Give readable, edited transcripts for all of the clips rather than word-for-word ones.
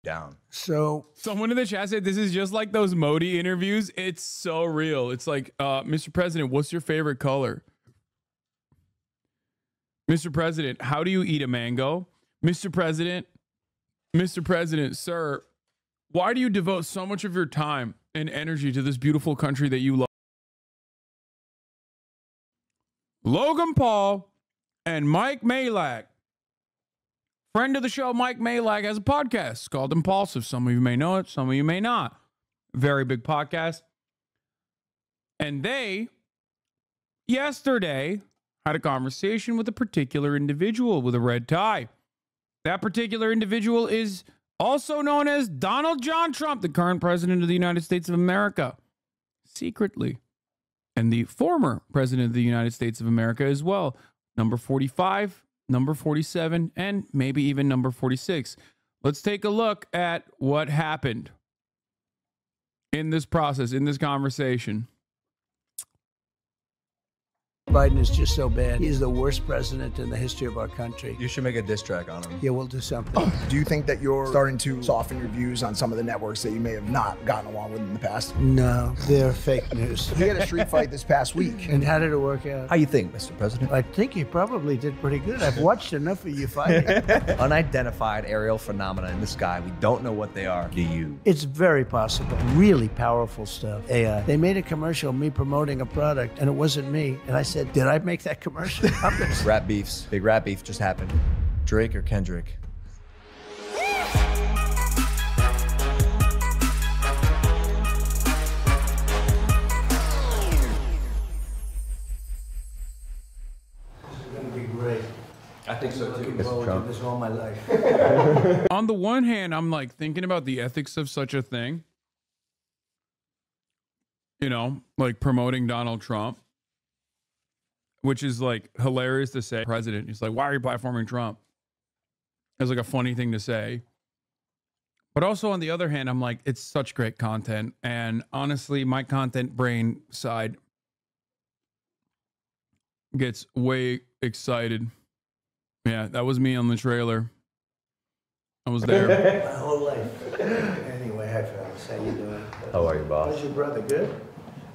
down. So someone in the chat said this is just like those Modi interviews. It's so real. It's like, Mr. President, what's your favorite color? Mr. President, how do you eat a mango? Mr. President, sir, why do you devote so much of your time and energy to this beautiful country that you love? Logan Paul and Mike Malak, friend of the show, Mike Malak, has a podcast called Impulsive. Some of you may know it, some of you may not. Very big podcast. And they, yesterday, had a conversation with a particular individual with a red tie. That particular individual is also known as Donald John Trump, the current president of the United States of America, secretly. And the former president of the United States of America as well. Number 45, number 47, and maybe even number 46. Let's take a look at what happened in this process, in this conversation. Biden is just so bad. He's the worst president in the history of our country. You should make a diss track on him. Yeah, we'll do something. Do you think that you're starting to soften your views on some of the networks that you may have not gotten along with in the past? No, they're fake news. He had a street fight this past week. And how did it work out? How you think, Mr. President? I think you probably did pretty good. I've watched enough of you fighting. Unidentified aerial phenomena in the sky. We don't know what they are. Do you? It's very possible. Really powerful stuff. AI. They made a commercial, me promoting a product, and it wasn't me. And I said, did I make that commercial? Rap beefs. Big rap beef just happened. Drake or Kendrick? I think so too. Looking forward to this all my life. On the one hand, I'm like thinking about the ethics of such a thing. You know, like promoting Donald Trump, which is like hilarious to say. President, he's like, why are you platforming Trump? It's like a funny thing to say. But also on the other hand, I'm like, it's such great content. And honestly, my content brain side gets way excited. Yeah, that was me on the trailer. I was there. My whole life. Anyway, hi fellas, how you doing? How are you, boss? How's your brother? Good?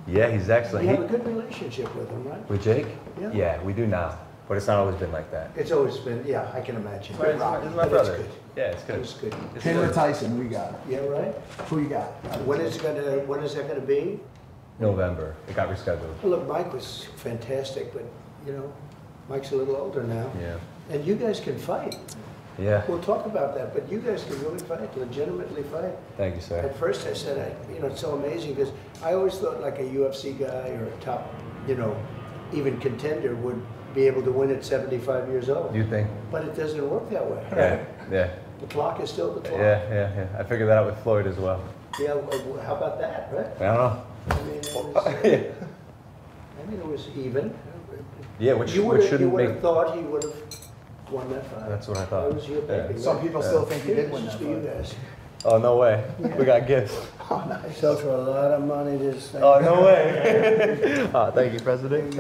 Yeah, he's excellent. You have a good relationship with him, right? With Jake? Yeah. Yeah, we do now. But it's not always been like that. It's always been, yeah, I can imagine. But it's my brother. It's good. Yeah, it's good. It's good. It's Taylor good. Tyson, we got. Yeah, right? Who you got? When is that gonna be? November. It got rescheduled. Well, look, Mike was fantastic, but you know, Mike's a little older now. Yeah. And you guys can fight. Yeah. We'll talk about that, but you guys can really fight, legitimately fight. Thank you, sir. At first I said, you know, it's so amazing because I always thought like a UFC guy or a top, you know, even contender would be able to win at 75 years old. You think? But it doesn't work that way. Yeah. Yeah. The clock is still the clock. Yeah. I figured that out with Floyd as well. Yeah, well, how about that, right? I don't know. I mean, it was even. Yeah, which You would shouldn't have make. thought he would have won that fight. That's what I thought. That was your baby. Yeah. Some people still think he did win This that is for you fight. guys. Oh, no way. We got gifts. Oh, nice. Sold for a lot of money this thing. Oh, no way. Oh, thank you, President.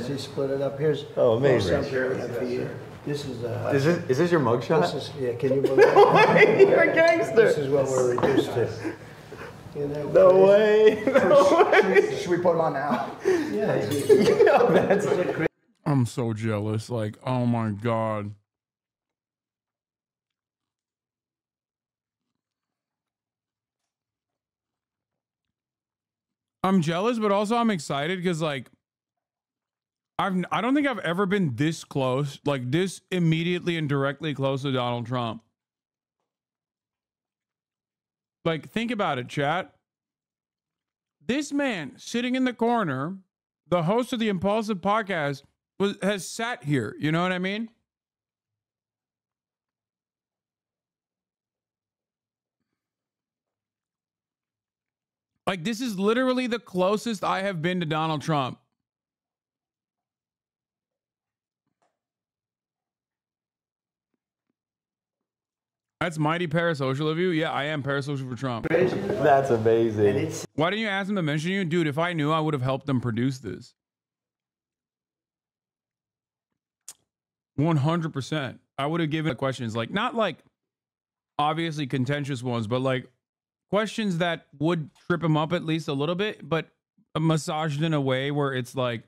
She split it up. Here's Oh, amazing. something we have for you. This is Is this your mugshot? this is, yeah, can you believe it? You're a gangster. This is what we're reduced to. You know, No way. No way. Should we put him on now? Yeah. That's I'm so jealous. Like, oh my God. I'm jealous, but also I'm excited because like I don't think I've ever been this close, like this immediately and directly close to Donald Trump. Like, think about it, chat. This man sitting in the corner, the host of the Impulsive podcast, has sat here. You know what I mean? Like, this is literally the closest I have been to Donald Trump. That's mighty parasocial of you. Yeah, I am parasocial for Trump. That's amazing. Why didn't you ask him to mention you? Dude, if I knew, I would have helped them produce this. 100%. I would have given questions like, not like obviously contentious ones, but like questions that would trip him up at least a little bit, but massaged in a way where it's like,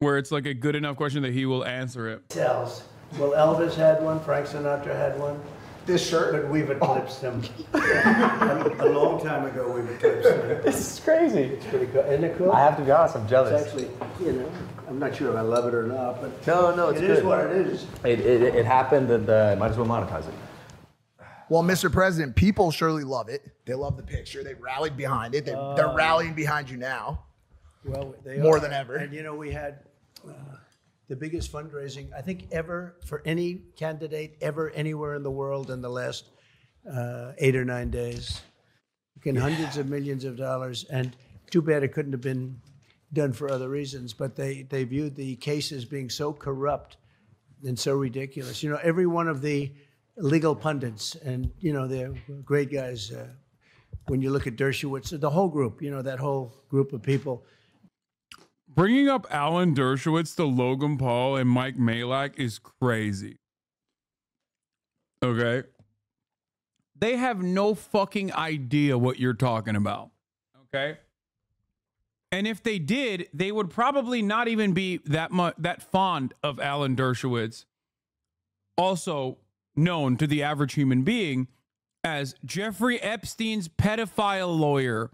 a good enough question that he will answer it. Tells. Well, Elvis had one. Frank Sinatra had one. This shirt. But we've eclipsed them. A long time ago, we've eclipsed them. This is crazy. It's pretty cool. Isn't it cool? I have to be honest, I'm jealous. It's actually, you know, I'm not sure if I love it or not, but No, it's it good. is what it is. It happened, and might as well monetize it. Well, Mr. President, people surely love it. They love the picture. They rallied behind it. They're rallying behind you now. Well, they More are. than ever. And you know, we had the biggest fundraising, I think, ever for any candidate ever anywhere in the world in the last 8 or 9 days. In hundreds of millions of dollars. And too bad it couldn't have been done for other reasons, but they viewed the cases being so corrupt and so ridiculous. You know, every one of the legal pundits, and, you know, they're great guys. When you look at Dershowitz, the whole group, you know, that whole group of people. Bringing up Alan Dershowitz to Logan Paul and Mike Malak is crazy. Okay? They have no fucking idea what you're talking about. Okay? And if they did, they would probably not even be that fond of Alan Dershowitz, also known to the average human being as Jeffrey Epstein's pedophile lawyer.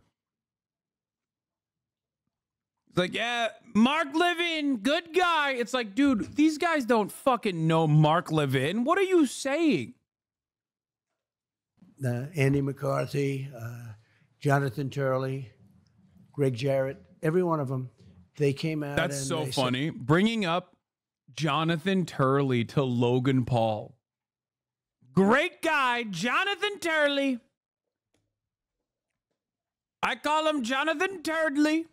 It's like, yeah, Mark Levin, good guy. It's like, dude, these guys don't fucking know Mark Levin. What are you saying? Andy McCarthy, Jonathan Turley, Greg Jarrett, every one of them, they came out. That's and so they funny. Bringing up Jonathan Turley to Logan Paul. Great guy, Jonathan Turley. I call him Jonathan Turdley.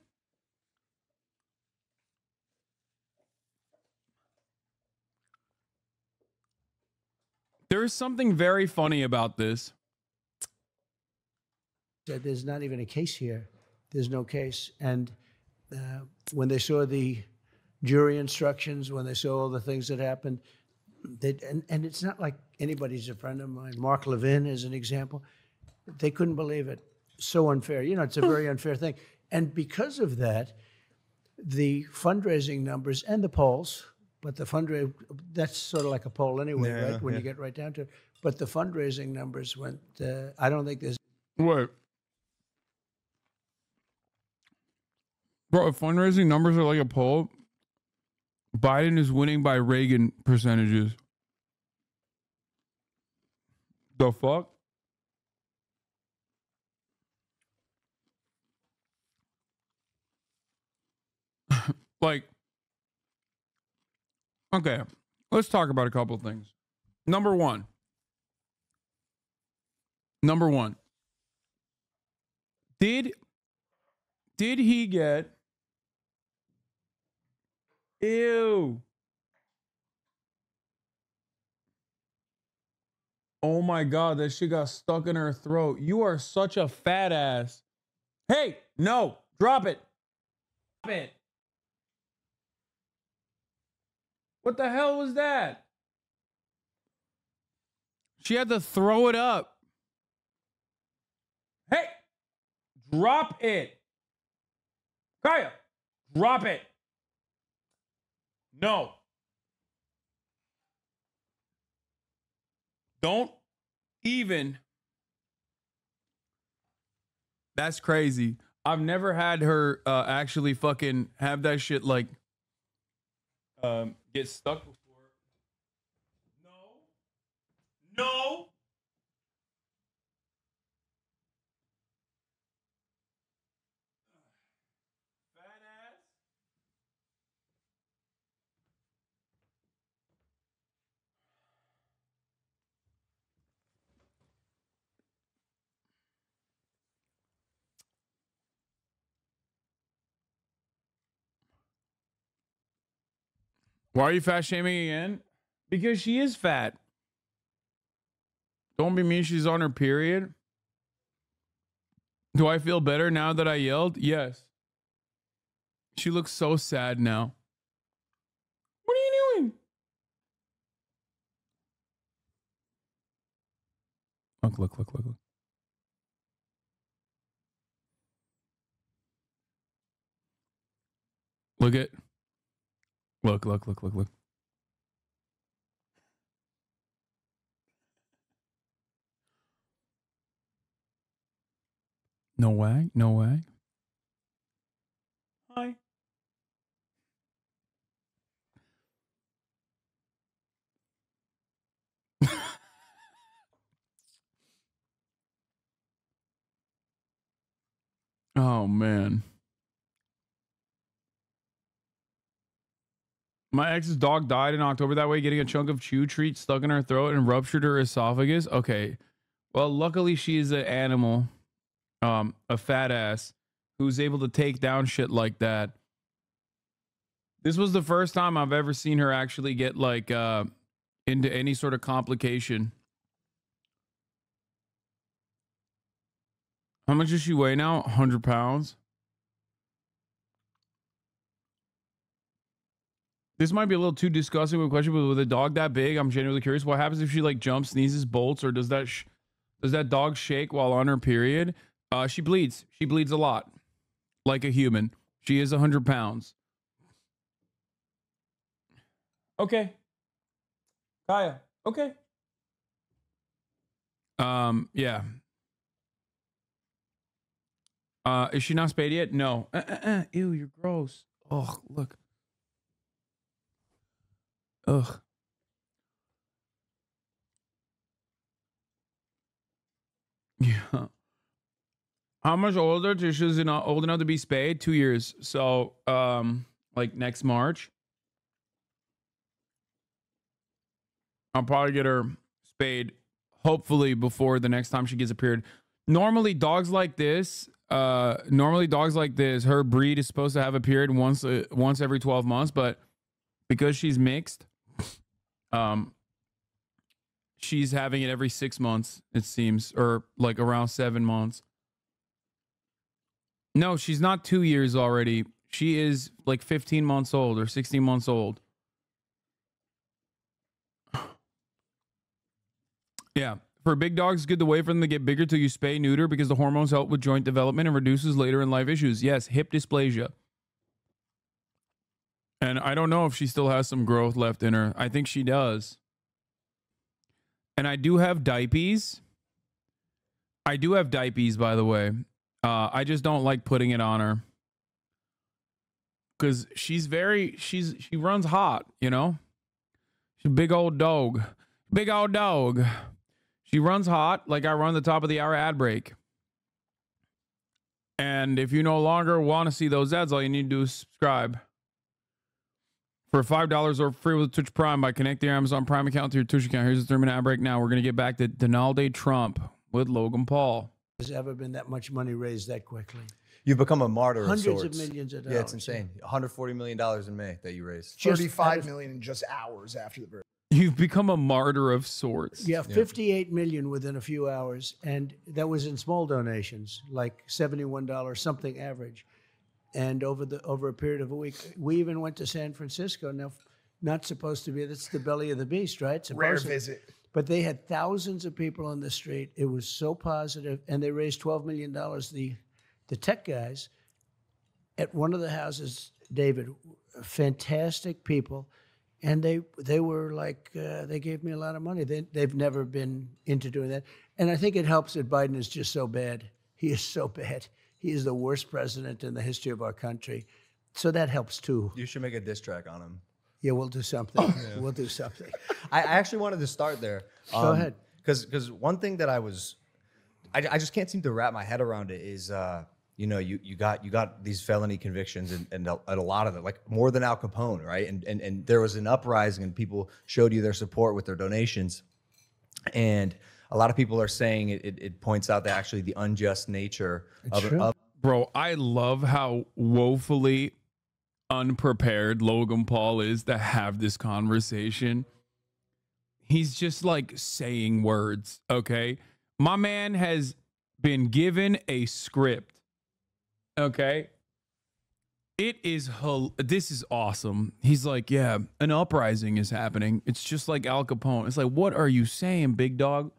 There is something very funny about this. Said there's not even a case here. There's no case. And when they saw the jury instructions, when they saw all the things that happened, and it's not like anybody's a friend of mine. Mark Levin is an example. They couldn't believe it. So unfair. You know, it's a very unfair thing. And because of that, the fundraising numbers and the polls, but the fundraising, that's sort of like a poll anyway, right? When you get right down to it. But the fundraising numbers went, I don't think there's. What? Bro, if fundraising numbers are like a poll, Biden is winning by Reagan percentages. The fuck? Like, okay, let's talk about a couple of things. Number one. Did he get... Ew. Oh my God, that shit got stuck in her throat. You are such a fat ass. Hey, no, drop it. Drop it. What the hell was that? She had to throw it up. Hey, drop it. Kaya, drop it. No. Don't even. That's crazy. I've never had her actually fucking have that shit like get stuck before. No. Fat ass. Why are you fat shaming again? Because she is fat. Don't be mean she's on her period. Do I feel better now that I yelled? Yes. She looks so sad now. What are you doing? Look. Look. No way. Hi. Oh, man. My ex's dog died in October that way, getting a chunk of chew treat stuck in her throat and ruptured her esophagus. Okay. Well, luckily she is an animal, a fat ass, who's able to take down shit like that. This was the first time I've ever seen her actually get like into any sort of complication. How much does she weigh now? 100 pounds. This might be a little too disgusting of a question, but with a dog that big, I'm genuinely curious. What happens if she like jumps, sneezes, bolts, or does that dog shake while on her period? She bleeds. She bleeds a lot, like a human. She is 100 pounds. Okay. Kaya. Okay. Yeah. Is she not spayed yet? No. Ew, you're gross. Oh, look. Ugh. Yeah. How much older? She's not old enough to be spayed? 2 years. So, like next March, I'll probably get her spayed. Hopefully before the next time she gets a period. Normally, dogs like this, her breed is supposed to have a period once every 12 months, but because she's mixed, she's having it every 6 months, it seems, or like around 7 months. No, she's not 2 years already. She is like 15 months old or 16 months old. Yeah. For big dogs, it's good to wait for them to get bigger till you spay neuter because the hormones help with joint development and reduces later in life issues. Yes, hip dysplasia. And I don't know if she still has some growth left in her. I think she does. And I do have diapers. By the way. I just don't like putting it on her. Because she runs hot, you know? She's a big old dog. Big old dog. She runs hot like I run the top of the hour ad break. And if you no longer want to see those ads, all you need to do is subscribe. For $5 or free with Twitch Prime by connecting your Amazon Prime account to your Twitch account. Here's the 3-minute ad break now. We're going to get back to Donald Trump with Logan Paul. There's ever been that much money raised that quickly. You've become a martyr of sorts. Hundreds of millions of dollars. Yeah, it's insane. $140 million in May that you raised. 35 million in just hours after the verdict. You've become a martyr of sorts. Yeah, 58 million within a few hours. And that was in small donations, like $71, something average. And over a period of a week, we even went to San Francisco. Now, not supposed to be, that's the belly of the beast, right? Rare visit. But they had thousands of people on the street. It was so positive, and they raised $12 million. The tech guys at one of the houses, David, fantastic people, and they were like, they gave me a lot of money. They've never been into doing that. And I think it helps that Biden is just so bad. He is so bad. He is the worst president in the history of our country. So that helps too. You should make a diss track on him. Yeah, we'll do something. Yeah. We'll do something. I actually wanted to start there. Go ahead. Because one thing that I just can't seem to wrap my head around it is, you got these felony convictions and a lot of them, like more than Al Capone, right? And there was an uprising and people showed you their support with their donations. And a lot of people are saying it points out that actually the unjust nature of Bro, I love how woefully unprepared Logan Paul is to have this conversation. He's just like saying words, okay? My man has been given a script, okay? It is, this is awesome. He's like, yeah, an uprising is happening. It's just like Al Capone. It's like, what are you saying, big dog?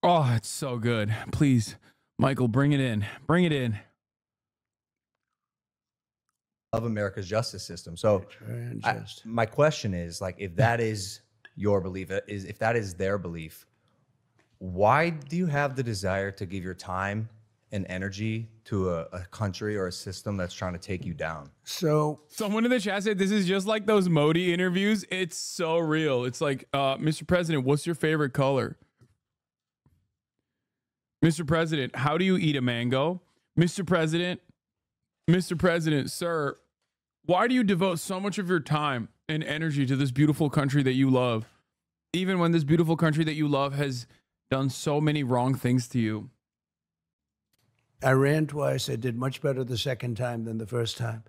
Oh, it's so good. Please, Michael, bring it in. Bring it in. Of America's justice system. So It's very unjust. my question is, like, if that is your belief, if that is their belief, why do you have the desire to give your time and energy to a country or a system that's trying to take you down? So Someone in the chat said this is just like those Modi interviews. It's so real. It's like, Mr. President, what's your favorite color? Mr. President, how do you eat a mango? Mr. President, sir, why do you devote so much of your time and energy to this beautiful country that you love, even when this beautiful country that you love has done so many wrong things to you? I ran twice. I did much better the second time than the first time.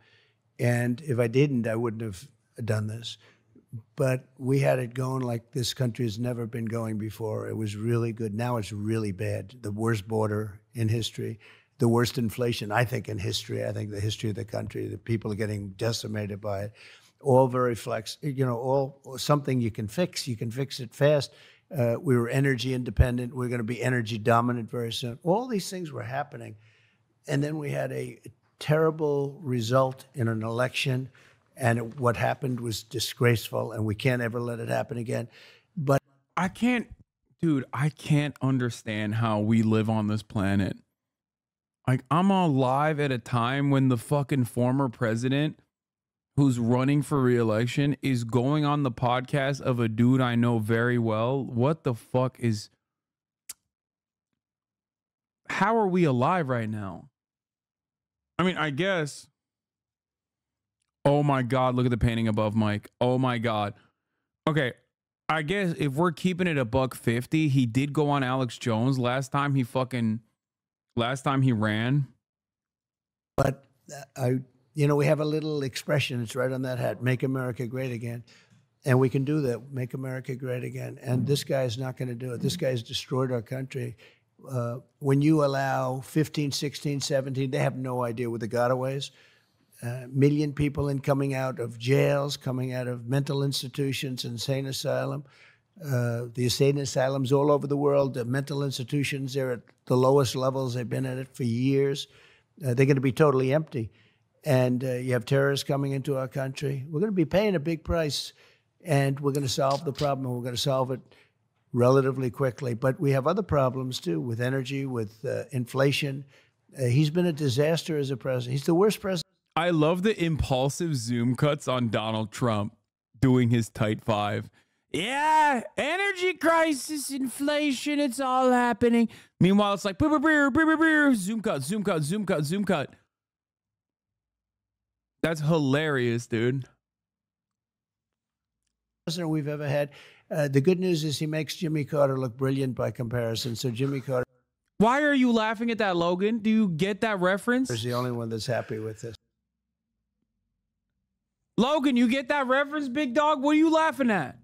And if I didn't, I wouldn't have done this. But we had it going like this country has never been going before. It was really good. Now it's really bad. The worst border in history, the worst inflation, I think, in history. I think the history of the country, the people are getting decimated by it. All very all something you can fix. You can fix it fast. We were energy independent. We're going to be energy dominant very soon. All these things were happening. And then we had a terrible result in an election. And what happened was disgraceful, and we can't ever let it happen again. But I can't understand how we live on this planet. Like, I'm alive at a time when the fucking former president who's running for re-election is going on the podcast of a dude I know very well. What the fuck is... How are we alive right now? I mean, I guess... Oh my God, look at the painting above Mike. Oh my God. Okay, I guess if we're keeping it $150, he did go on Alex Jones last time he ran. But we have a little expression. It's right on that hat. Make America great again. And we can do that. Make America great again. And this guy's not going to do it. This guy's destroyed our country. When you allow 15, 16, 17, they have no idea what the gotaways. Million people coming out of jails, coming out of mental institutions, insane asylum. The insane asylums all over the world, the mental institutions, they're at the lowest levels. They've been at it for years. They're going to be totally empty. And you have terrorists coming into our country. We're going to be paying a big price, and we're going to solve the problem, and we're going to solve it relatively quickly. But we have other problems, too, with energy, with inflation. He's been a disaster as a president. He's the worst president. I love the impulsive zoom cuts on Donald Trump doing his tight five. Yeah, energy crisis, inflation, it's all happening. Meanwhile, it's like, zoom cut, zoom cut, zoom cut, zoom cut. That's hilarious, dude. President we've ever had. The good news is he makes Jimmy Carter look brilliant by comparison. So Jimmy Carter... Why are you laughing at that, Logan? Do you get that reference? is the only one that's happy with this. Logan, you get that reference, big dog? What are you laughing at?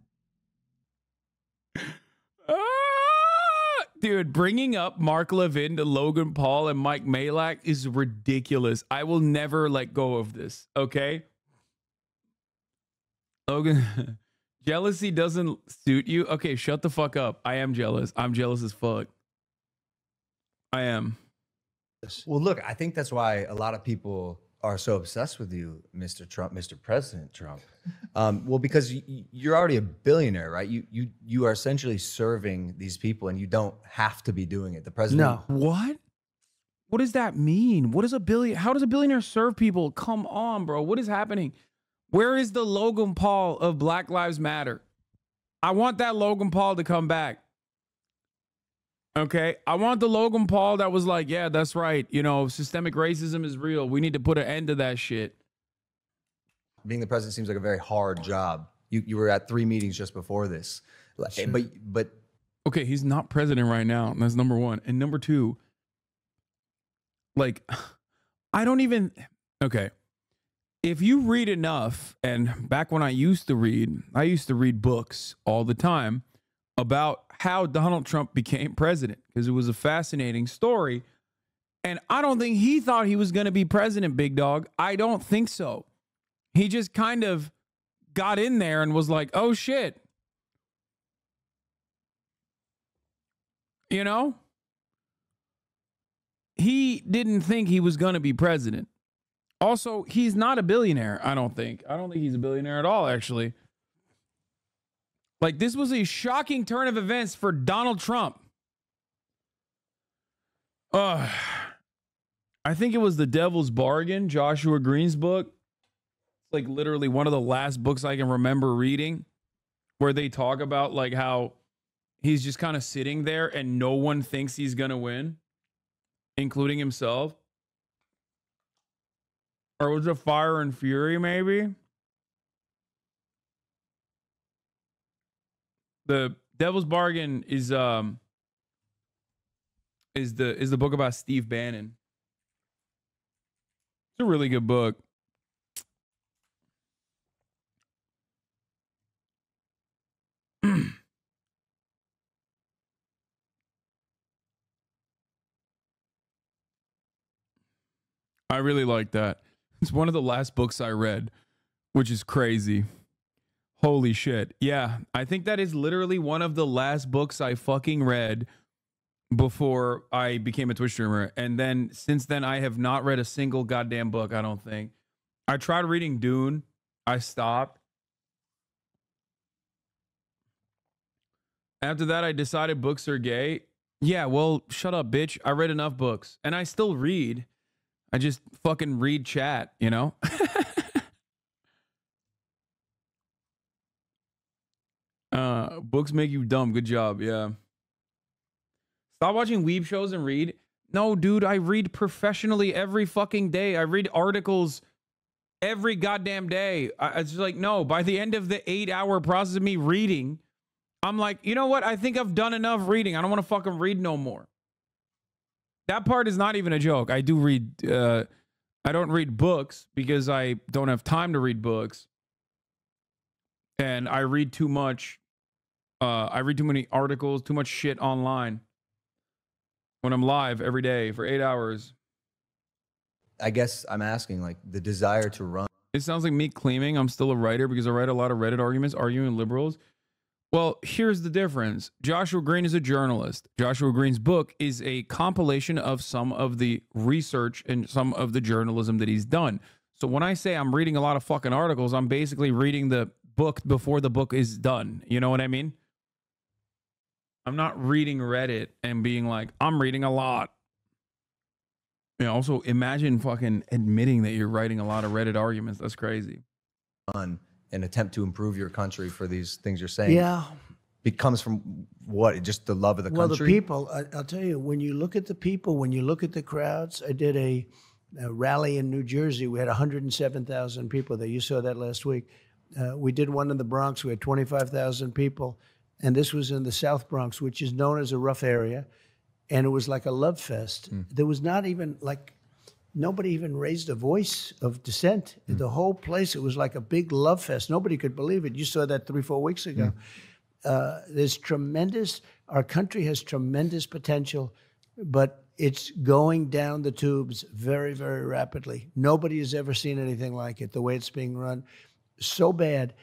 Dude, bringing up Mark Levin to Logan Paul and Mike Malak is ridiculous. I will never let go of this, okay? Logan, jealousy doesn't suit you? Okay, shut the fuck up. I am jealous. I'm jealous as fuck. I am. Well, look, I think that's why a lot of people are so obsessed with you, Mr. Trump, Mr. President Trump. Well, because you're already a billionaire, right? You are essentially serving these people, and you don't have to be doing it. The president. No. What? What does that mean? What is a billion? How does a billionaire serve people? Come on, bro. What is happening? Where is the Logan Paul of Black Lives Matter? I want that Logan Paul to come back. Okay, I want the Logan Paul that was like, yeah, that's right. You know, systemic racism is real. We need to put an end to that shit. Being the president seems like a very hard job. You were at 3 meetings just before this. Sure. But Okay, he's not president right now. That's number one. And number two, like, I don't even, okay. If you read enough, and back when I used to read books all the time about how Donald Trump became president, because it was a fascinating story. And I don't think he thought he was going to be president, big dog. I don't think so. He just kind of got in there and was like, oh, shit. You know? He didn't think he was going to be president. Also, he's not a billionaire, I don't think. I don't think he's a billionaire at all, actually. Like, this was a shocking turn of events for Donald Trump. I think it was The Devil's Bargain, Joshua Green's book. It's like literally one of the last books I can remember reading, where they talk about like how he's just kind of sitting there and no one thinks he's going to win, including himself. Or was it Fire and Fury, maybe? The Devil's Bargain is the book about Steve Bannon. It's a really good book. I really like that. It's one of the last books I read, which is crazy. Holy shit. Yeah, I think that is literally one of the last books I fucking read before I became a Twitch streamer. And then since then, I have not read a single goddamn book, I don't think. I tried reading Dune. I stopped. After that, I decided books are gay. Yeah, well, shut up, bitch. I read enough books. And I still read. I just fucking read chat, you know? Books make you dumb. Good job. Yeah. Stop watching weeb shows and read. No, dude, I read professionally every fucking day. I read articles every goddamn day. It's just like, no, by the end of the 8-hour process of me reading, I'm like, you know what? I think I've done enough reading. I don't want to fucking read no more. That part is not even a joke. I do read, I don't read books because I don't have time to read books. And I read too much. I read too many articles, too much shit online when I'm live every day for 8 hours. I guess I'm asking, like, the desire to run. It sounds like me claiming I'm still a writer because I write a lot of Reddit arguments arguing liberals. Well, here's the difference. Joshua Green is a journalist. Joshua Green's book is a compilation of some of the research and some of the journalism that he's done. So when I say I'm reading a lot of fucking articles, I'm basically reading the book before the book is done. You know what I mean? I'm not reading Reddit and being like, I'm reading a lot. You know, also imagine fucking admitting that you're writing a lot of Reddit arguments. That's crazy. An attempt to improve your country for these things you're saying. Yeah. It comes from what? Just the love of the Well, country? the people, I'll tell you, when you look at the people, when you look at the crowds, I did a rally in New Jersey. We had 107,000 people there. You saw that last week. We did one in the Bronx. We had 25,000 people. And this was in the South Bronx, which is known as a rough area. And it was like a love fest. There was not even like, nobody even raised a voice of dissent. The whole place, it was like a big love fest. Nobody could believe it. You saw that 3-4 weeks ago. There's tremendous, our country has tremendous potential, but it's going down the tubes very, very rapidly. Nobody has ever seen anything like it, the way it's being run. So bad.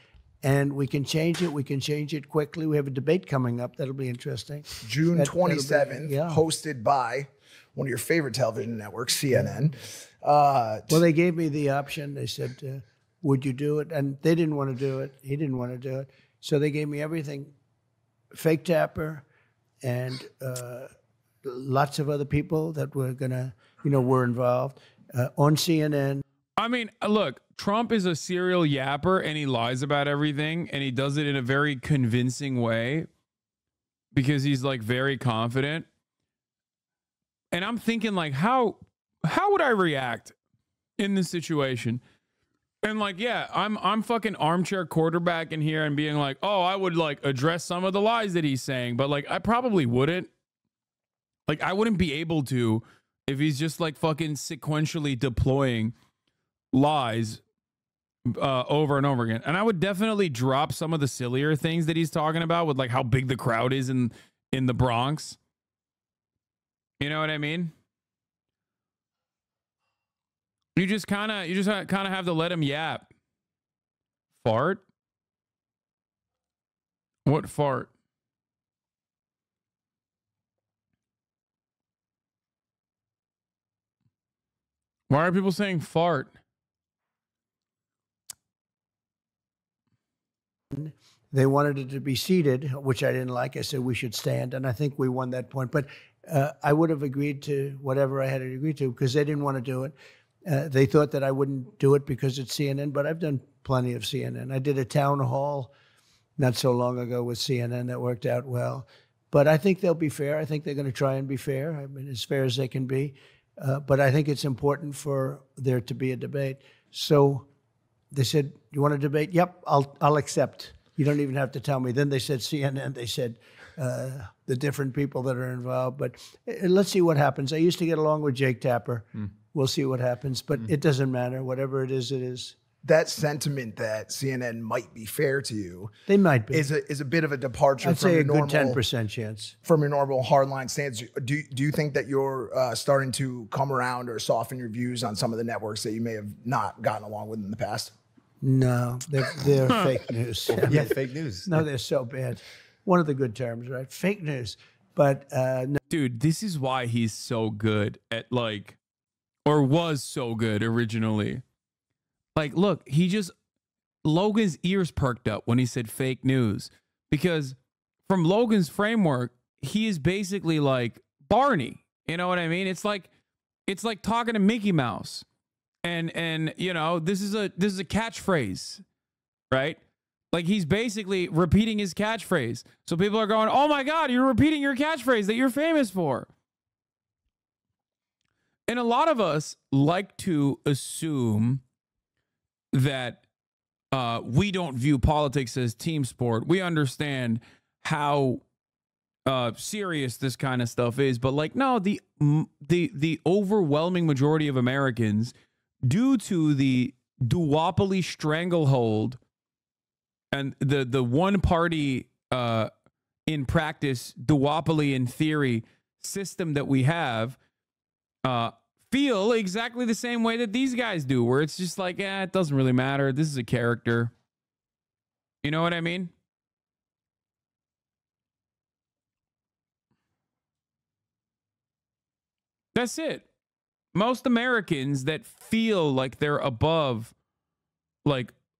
And we can change it. We can change it quickly. We have a debate coming up. That'll be interesting. June 27th, hosted by one of your favorite television networks, CNN. Well, they gave me the option. They said, would you do it? And they didn't want to do it. He didn't want to do it. So they gave me everything. Fake Tapper and lots of other people that were going to, were involved on CNN. I mean, look, Trump is a serial yapper and he lies about everything and he does it in a very convincing way because he's like very confident. And I'm thinking like, how would I react in this situation? And like, yeah, I'm fucking armchair quarterback in here and being like, oh, I would like address some of the lies that he's saying, but like, I probably wouldn't. Like, I wouldn't be able to if he's just like fucking sequentially deploying lies over and over again. And I would definitely drop some of the sillier things that he's talking about with like how big the crowd is in the Bronx. You know what I mean? You just kind of have to let him yap. Fart? What fart? Why are people saying fart? They wanted it to be seated, which I didn't like. I said we should stand, and I think we won that point. But I would have agreed to whatever I had to agree to because they didn't want to do it. They thought that I wouldn't do it because it's CNN, but I've done plenty of CNN. I did a town hall not so long ago with CNN that worked out well. But I think they'll be fair. I think they're going to try and be fair. I mean, as fair as they can be. But I think it's important for there to be a debate. So they said, "You want to debate?" "Yep, I'll accept. You don't even have to tell me." Then they said CNN. They said the different people that are involved. But let's see what happens. I used to get along with Jake Tapper. We'll see what happens. But it doesn't matter. Whatever it is, it is. That sentiment that CNN might be fair to you, they might be, is a bit of a departure. I'd from say your a good normal 10% chance from your normal hardline stance. Do you think that you're starting to come around or soften your views on some of the networks that you may have not gotten along with in the past? No, they're fake news. Yeah, fake news. No, they're so bad. One of the good terms, right? Fake news. But no. Dude, this is why he's so good at or was so good originally. Look, Logan's ears perked up when he said fake news because from Logan's framework, he is basically like Barney. You know what I mean? It's like talking to Mickey Mouse. And you know, this is a catchphrase, right? Like he's basically repeating his catchphrase. So people are going, "Oh my God, you're repeating your catchphrase that you're famous for." And a lot of us like to assume that we don't view politics as team sport. We understand how serious this kind of stuff is, but no, the overwhelming majority of Americans, due to the duopoly stranglehold and the one party in practice, duopoly in theory system that we have, feel exactly the same way that these guys do, where it's just like, it doesn't really matter. This is a character. You know what I mean? That's it. Most Americans that feel like they're above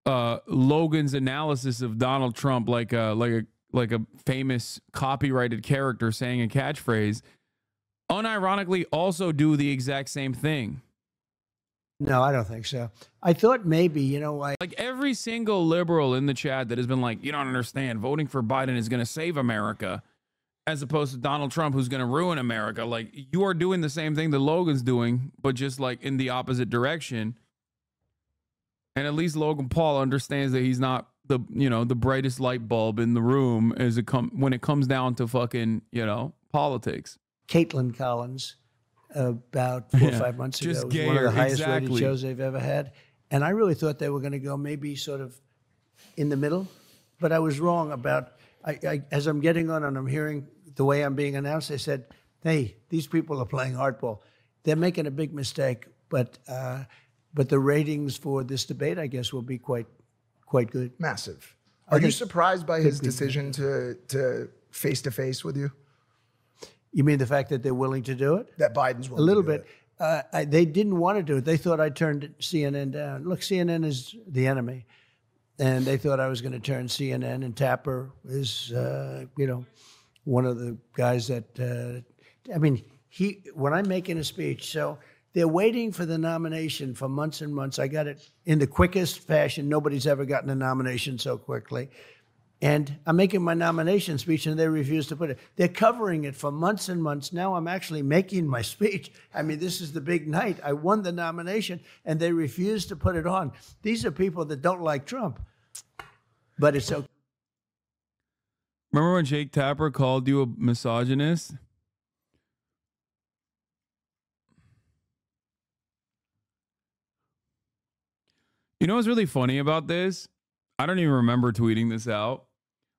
Logan's analysis of Donald Trump, like a famous copyrighted character saying a catchphrase, unironically also do the exact same thing. No, I don't think so. I thought maybe, like every single liberal in the chat that has been like, "You don't understand, voting for Biden is going to save America," as opposed to Donald Trump, who's going to ruin America. Like, you are doing the same thing that Logan's doing, but just in the opposite direction. And at least Logan Paul understands that he's not the brightest light bulb in the room when it comes down to fucking, politics. Caitlin Collins, about 4 or 5 months ago, was one of the highest rated shows they've ever had. And I really thought they were going to go maybe sort of in the middle, but I was wrong about, as I'm getting on and I'm hearing the way I'm being announced, they said, "Hey, these people are playing hardball. They're making a big mistake, but the ratings for this debate, I guess, will be quite good." Massive. Are you surprised by his decision to face-to-face with you? You mean the fact that they're willing to do it? That Biden's willing a little to do bit. They didn't want to do it. They thought I turned CNN down. Look, CNN is the enemy. And they thought I was going to turn CNN, and Tapper is, one of the guys that, when I'm making a speech, so they're waiting for the nomination for months and months. I got it in the quickest fashion. Nobody's ever gotten a nomination so quickly. And I'm making my nomination speech, and they refuse to put it. They're covering it for months and months. Now I'm actually making my speech. This is the big night. I won the nomination, and they refuse to put it on. These are people that don't like Trump. But it's okay. Remember when Jake Tapper called you a misogynist? You know what's really funny about this? I don't even remember tweeting this out.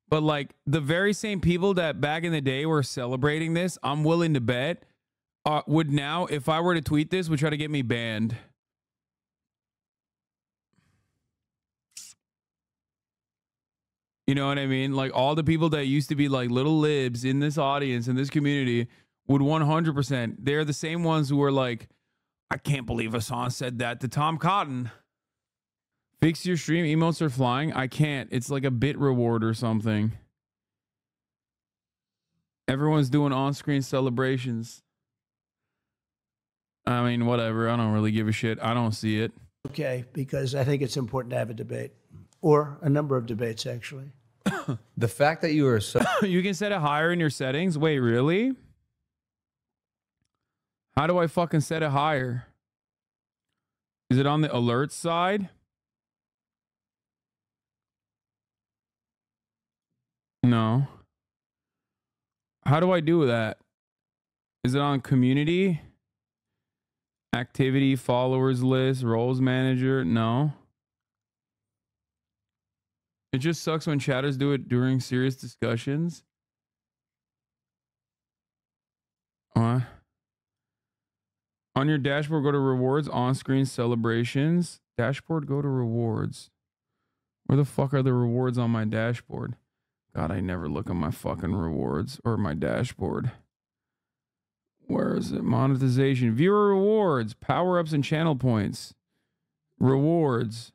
But the very same people that back in the day were celebrating this, I'm willing to bet, would now, if I were to tweet this, would try to get me banned. You know what I mean? Like all the people that used to be like little libs in this audience, in this community, would 100%. They're the same ones who were like, I can't believe Hasan said that to Tom Cotton. Fix your stream. Emotes are flying. I can't. It's like a bit reward or something. Everyone's doing on-screen celebrations. I mean, whatever. I don't really give a shit. I don't see it. Okay, because I think it's important to have a debate. Or a number of debates, actually. The fact that you are so You can set it higher in your settings. Wait, really? How do I fucking set it higher? Is it on the alert side? No. How do I do that? Is it on community? Activity, followers list, roles manager? No. It just sucks when chatters do it during serious discussions. What? On your dashboard, go to rewards, on-screen celebrations. Dashboard, go to rewards. Where the fuck are the rewards on my dashboard? God, I never look at my fucking rewards or my dashboard. Where is it? Monetization. Viewer rewards. Power-ups and channel points. Rewards.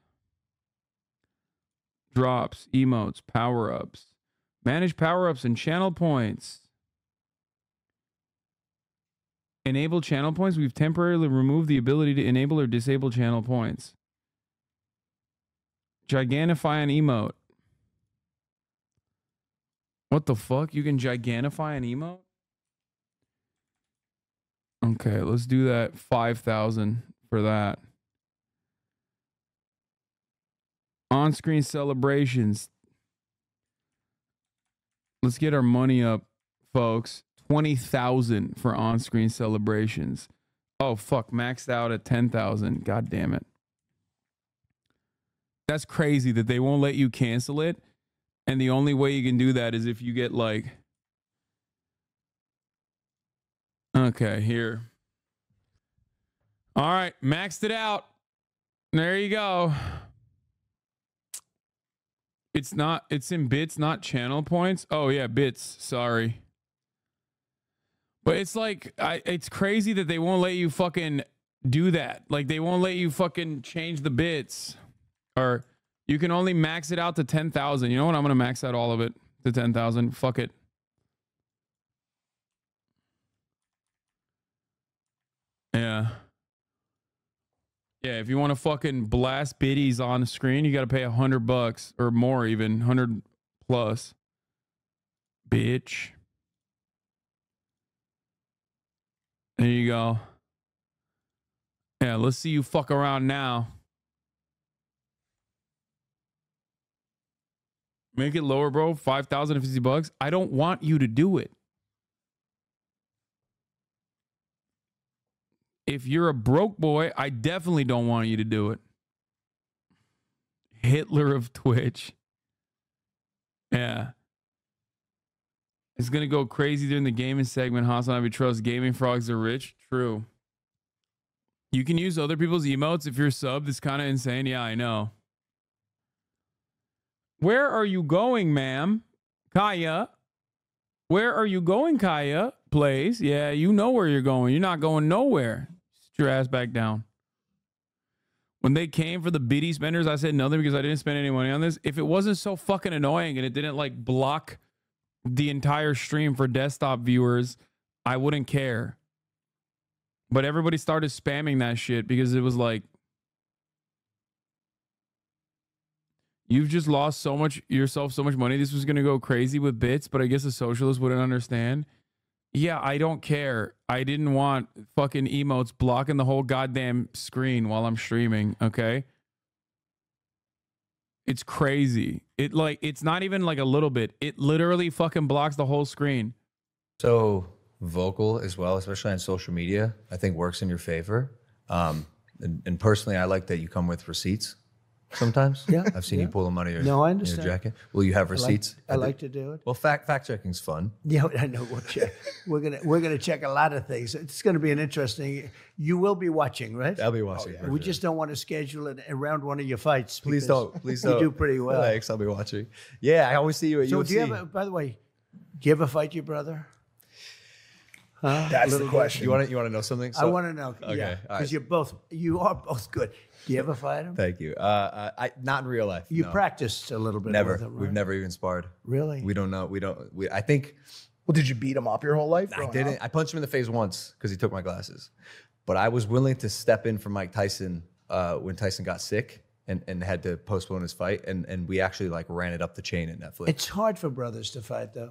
Drops. Emotes. Power-ups. Manage power-ups and channel points. Enable channel points. We've temporarily removed the ability to enable or disable channel points. Gigantify an emote. What the fuck? You can gigantify an emote? Okay, let's do that. 5,000 for that. On-screen celebrations. Let's get our money up, folks. 20,000 for on-screen celebrations. Oh, fuck. Maxed out at 10,000. God damn it. That's crazy that they won't let you cancel it. And the only way you can do that is if you get like... Okay, here. All right, maxed it out. There you go. It's not, it's in bits, not channel points. Oh yeah, bits, sorry. But it's like, it's crazy that they won't let you fucking do that. Like they won't let you fucking change the bits. Or you can only max it out to 10,000. You know what? I'm going to max out all of it to 10,000. Fuck it. Yeah. Yeah, if you want to fucking blast biddies on the screen, you got to pay $100 or more, even 100 plus. Bitch. There you go. Yeah, let's see you fuck around now. Make it lower, bro. $5,050. I don't want you to do it. If you're a broke boy, I definitely don't want you to do it. Hitler of Twitch. Yeah. It's going to go crazy during the gaming segment. HasanAbi trust gaming frogs are rich. True. You can use other people's emotes if you're subbed. It's kind of insane. Yeah, I know. Where are you going, ma'am? Kaya. Where are you going, Kaya? Please. Yeah, you know where you're going. You're not going nowhere. Sit your ass back down. When they came for the biddy spenders, I said nothing because I didn't spend any money on this. If it wasn't so fucking annoying and it didn't like block the entire stream for desktop viewers, I wouldn't care. But everybody started spamming that shit because it was like, you've just lost so much yourself, so much money. This was going to go crazy with bits, but I guess the socialists wouldn't understand. Yeah, I don't care. I didn't want fucking emotes blocking the whole goddamn screen while I'm streaming, okay? It's crazy. It's not even like a little bit. It literally fucking blocks the whole screen. So vocal as well, especially on social media, I think works in your favor. And personally, I like that you come with receipts. sometimes? Yeah, I've seen you pull them out of your, No, I your understand. jacket. Will you have receipts? I like to do it. Well, fact checking's fun. Yeah, I know. We'll check. We're gonna check a lot of things. It's gonna be an interesting. You will be watching, right? I'll be watching. We just don't want to schedule it around one of your fights. Please because don't. Please you don't. do pretty well. Thanks. I'll be watching. Yeah, I always see you at So UFC. do you have? By the way, do you ever fight your brother? That's the question. you want to know something? I So- want to know. Okay, Yeah, all because right. you are both good. Do you ever fight him? Thank you. I not in real life. You no. practiced a little bit Never. with him, right? We've never even sparred. Really? We don't know. I think Well, did you beat him up your whole life? I growing didn't. up? I punched him in the face once because he took my glasses. But I was willing to step in for Mike Tyson when Tyson got sick and had to postpone his fight. And we actually like ran it up the chain at Netflix. It's hard for brothers to fight, though.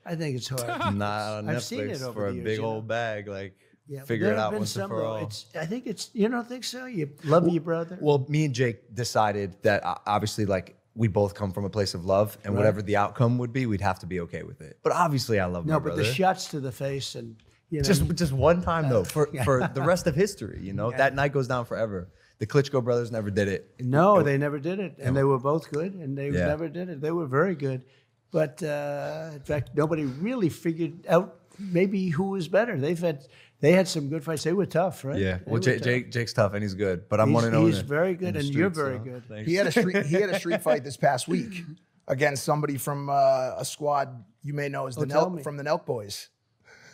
I think it's hard. Not on I've Netflix seen it over for a the years, big you know. old bag. Like Yeah, but figure there it have out been once and some, for though. all. I think it's. You don't think so? You love your brother. Well, me and Jake decided that obviously, like, we both come from a place of love, and whatever the outcome would be, we'd have to be okay with it. But obviously, I love my no, but brother. the shots to the face and you know, just one time though, for the rest of history. You know, that night goes down forever. The Klitschko brothers never did it. no, they never did it, and they were both good, and they Yeah. never did it. They were very good, but in fact, nobody really figured out maybe who was better. They had some good fights. They were tough, right? Yeah. They Well, were tough. Jake's tough and he's good, but I'm He's- 1-0. he's very good, and you're very good. Thanks. He had a street fight this past week against somebody from a squad you may know as the tell me. from the Nelk Boys.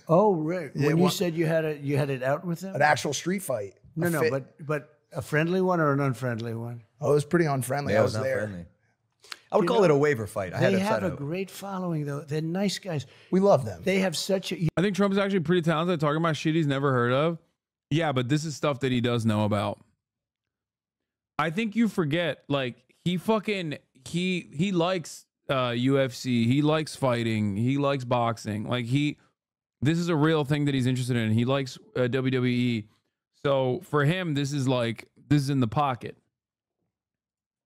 Oh, right. When you one- said you had it out with them? An actual street fight. No, but a friendly one or an unfriendly one? Oh, it was pretty unfriendly. Yeah, I it was not there. friendly. I would call it a waiver fight. I had They to have decide a great following, though. They're nice guys. We love them. They have such a. I think Trump's actually pretty talented talking about shit he's never heard of. Yeah, but this is stuff that he does know about. I think you forget, like, he likes UFC. He likes fighting. He likes boxing. Like, this is a real thing that he's interested in. He likes WWE. So for him, this is in the pocket.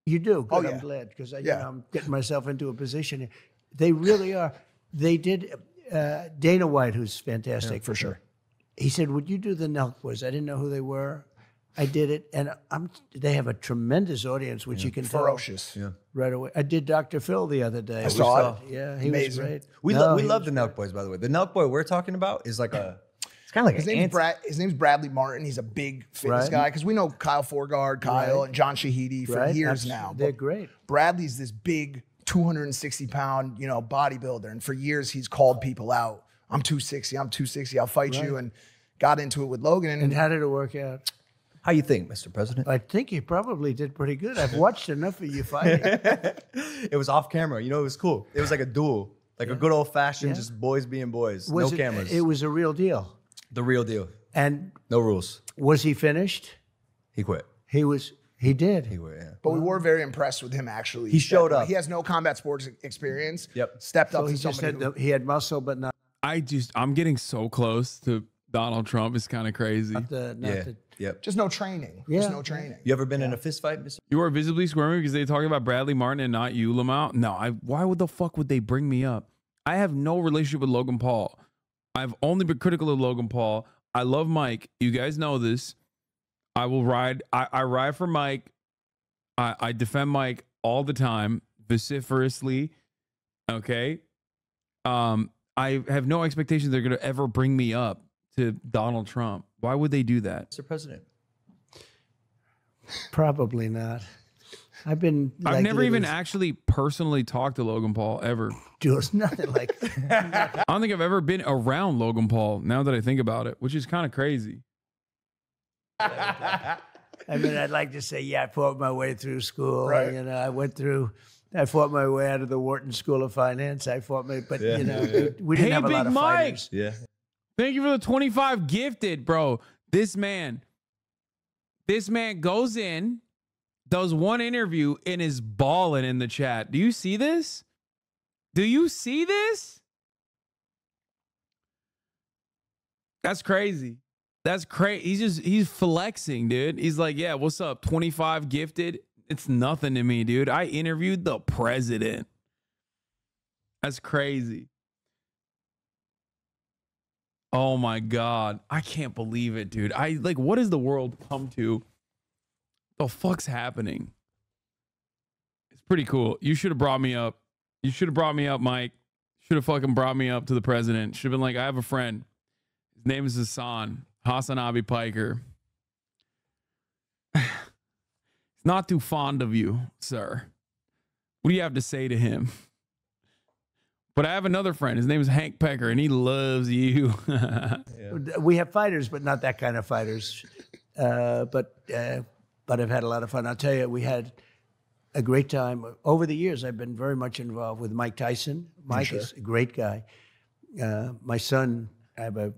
You do. Good. Oh, yeah. I'm glad because Yeah. I'm getting myself into a position here. They really are. They did. Dana White, who's fantastic. for sure. He said, "Would you do the Nelk Boys?" I didn't know who they were. I did it, and they have a tremendous audience, which you can Ferocious. tell right away. I did Dr. Phil the other day. I saw it. Yeah, he Amazing. was great. We No, love he the was Nelk Boys, by the way. The Nelk Boy we're talking about is like it's kind of like His name's Bradley Martin. He's a big fitness Right. guy because we know Kyle Forgard, Kyle, Right. and John Shahidi for Right? years Abs- now. They're But great. Bradley's this big 260-pound, bodybuilder, and for years he's called people out. I'm 260. I'm 260. I'll fight you, and got into it with Logan. And how did it work out? How you think, Mr. President? I think you probably did pretty good. I've watched enough of you fighting. It was off camera. It was cool. It was like a duel, like a good old fashioned, just boys being boys, no cameras. It was a real deal. The real deal. And No rules. was he finished? He quit. He was. He did. He quit. Yeah. But we were very impressed with him, actually. He showed up. He has no combat sports experience. Yep. Stepped So up he to just somebody. had he had muscle, but not I'm getting so close to Donald Trump. It's kind of crazy. the. Not Yeah. the Yep. Just no training. Yeah. Just no training. You ever been in a fist fight, Mr. You are visibly squirming because they talking about Bradley Martin and not you, Lamau. No, why would the fuck would they bring me up? I have no relationship with Logan Paul. I've only been critical of Logan Paul. I love Mike. You guys know this. I will ride. I ride for Mike. I defend Mike all the time, vociferously. Okay. I have no expectations they're gonna ever bring me up to Donald Trump. Why would they do that? Mr. President? probably not. I've been. I've like never even little- actually personally talked to Logan Paul ever. There's nothing like. I don't think I've ever been around Logan Paul now that I think about it, which is kind of crazy. I mean, I'd like to say, yeah, I fought my way through school. Right. I fought my way out of the Wharton School of Finance. We didn't Hey, have a lot Big of Mike. fighters. Yeah. Thank you for the 25 gifted, bro. This man goes in, does one interview, and is balling in the chat. Do you see this? Do you see this? That's crazy. That's crazy. He's flexing, dude. He's like, yeah, what's up? 25 gifted. It's nothing to me, dude. I interviewed the president. That's crazy. Oh my God. I can't believe it, dude. What does the world come to? The fuck's happening? pretty cool. You should have brought me up. You should have brought me up, Mike. Should have fucking brought me up to the president. Should have been like, I have a friend. His name is HasanAbi Piker. He's not too fond of you, sir. What do you have to say to him? But I have another friend. His name is Hank Pecker, and he loves you. We have fighters, but not that kind of fighters. But I've had a lot of fun. I'll tell you, we had a great time. Over the years, I've been very much involved with Mike Tyson. Mike is a great guy. My son, I have a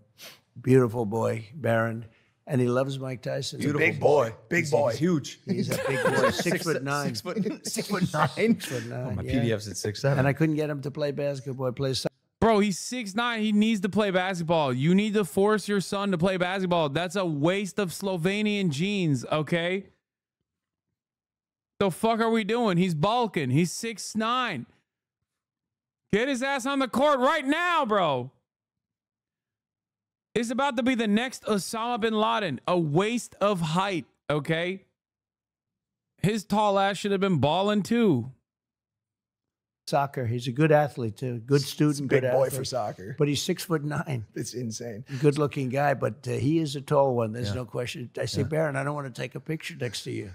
beautiful boy, Baron, and he loves Mike Tyson. He's a big boy. Big boy. He's huge. He's a big boy, 6'9". 6'9". 6'9". My yeah. PDF's at 6'7". And I couldn't get him to play basketball. Play soccer. Bro, he's 6'9". He needs to play basketball. You need to force your son to play basketball. That's a waste of Slovenian genes, okay? The fuck are we doing? He's bulking. He's 6'9". Get his ass on the court right now, bro. It's about to be the next Osama bin Laden. A waste of height, okay? His tall ass should have been balling too. Soccer. He's a good athlete too. Good student. Big good boy athlete. for soccer. But he's 6'9". It's insane. Good looking guy, but he is a tall one. There's no question. I say, Baron, I don't want to take a picture next to you.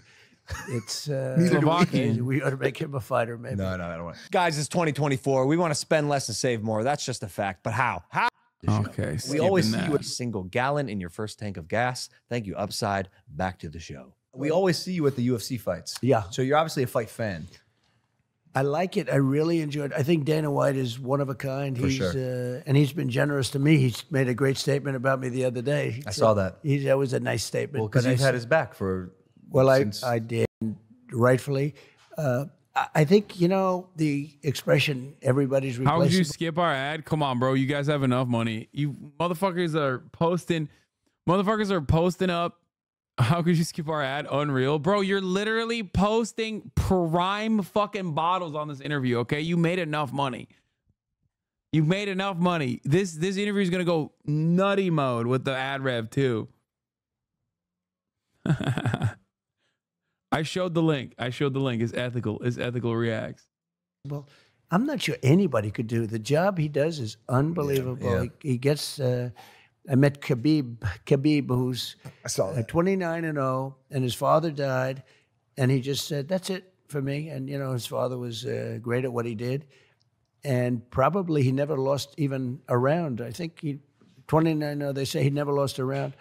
It's Slovakian. we ought to make him a fighter, maybe. No, I don't want. Guys, it's 2024. We want to spend less and save more. That's just a fact. But how? How? Okay. We always see that. you A single gallon in your first tank of gas. Thank you, Upside. Back to the show. We always see you at the UFC fights. Yeah. So you're obviously a fight fan. I like it. I really enjoyed it. I think Dana White is one of a kind. For He's sure. and he's been generous to me. He's made a great statement about me the other day. I saw that. That was a nice statement. Well, because but you've I had his back for. Well, since, I did, rightfully. I think, the expression, everybody's How would you replaceable. skip our ad? Come on, bro. You guys have enough money. You motherfuckers are posting. Motherfuckers are posting up. How could you skip our ad? Unreal. Bro, you're literally posting prime fucking bottles on this interview, okay? You made enough money. You've made enough money. This interview is going to go nutty mode with the ad rev too. I showed the link. It's ethical. It's ethical reacts. Well, I'm not sure anybody could do the job he does is unbelievable. Yeah. He gets. I met Khabib, who's I saw that. 29-0, and his father died, and he just said, "That's it for me." And his father was great at what he did, and probably he never lost even a round. I think 29-0. They say he never lost a round,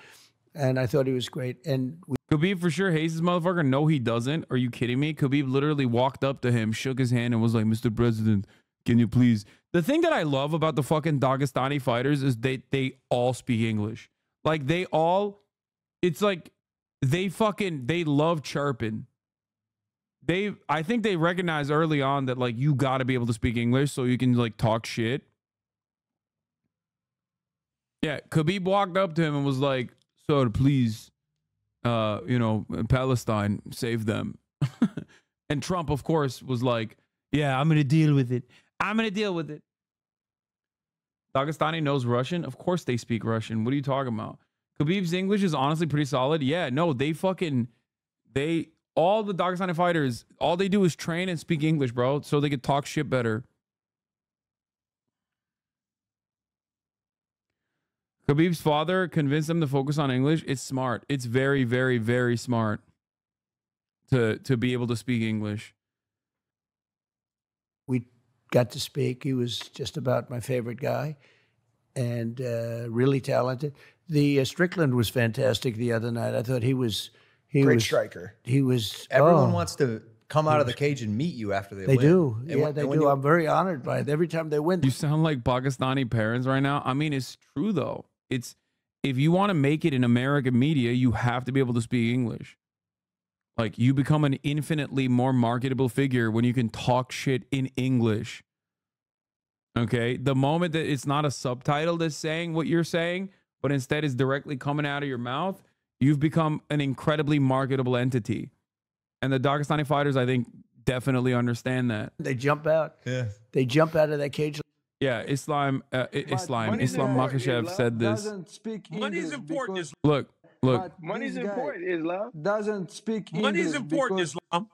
and I thought he was great. And Khabib for sure hates this motherfucker. No, he doesn't. Are you kidding me? Khabib literally walked up to him, shook his hand, and was like, "Mr. President, can you please?" The thing that I love about the fucking Dagestani fighters is they all speak English. Like it's like they love chirping. I think they recognize early on that like you got to be able to speak English so you can like talk shit. Yeah, Khabib walked up to him and was like, "Sir, please, Palestine, save them." And Trump, of course, was like, "Yeah, I'm going to deal with it. I'm going to deal with it." Dagestani knows Russian. Of course they speak Russian. What are you talking about? Khabib's English is honestly pretty solid. Yeah, no, all the Dagestani fighters, all they do is train and speak English, bro, so they could talk shit better. Khabib's father convinced him to focus on English. It's smart. It's very, very, very smart to be able to speak English. we got to speak. He was just about my favorite guy, and really talented. The Strickland was fantastic the other night. I thought he was Great striker. He was. Everyone wants to come out of the cage and meet you after they They win. do. And Yeah, when- they and when do. you- I'm very honored by it. Every time they win. You sound like Pakistani parents right now. I mean, it's true though. It's if you want to make it in American media, you have to be able to speak English. Like you become an infinitely more marketable figure when you can talk shit in English. Okay? The moment that it's not a subtitle that's saying what you're saying, but instead is directly coming out of your mouth, you've become an incredibly marketable entity. And the Dagestani fighters, I think, definitely understand that. They jump out. Yeah. They jump out of that cage. Yeah, Islam Makhachev said this. Money's important, Islam. Look. Money's important, Islam. Doesn't speak Money's English important, because Islam.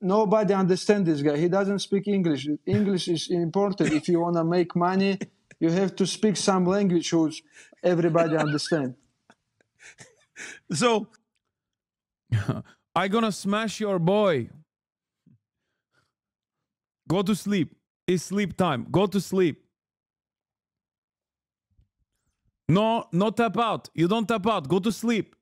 nobody understands this guy. He doesn't speak English. English is important. If you want to make money, you have to speak some language which everybody understand. So I gonna smash your boy. Go to sleep. It's sleep time. Go to sleep. No, no tap out. You don't tap out. Go to sleep.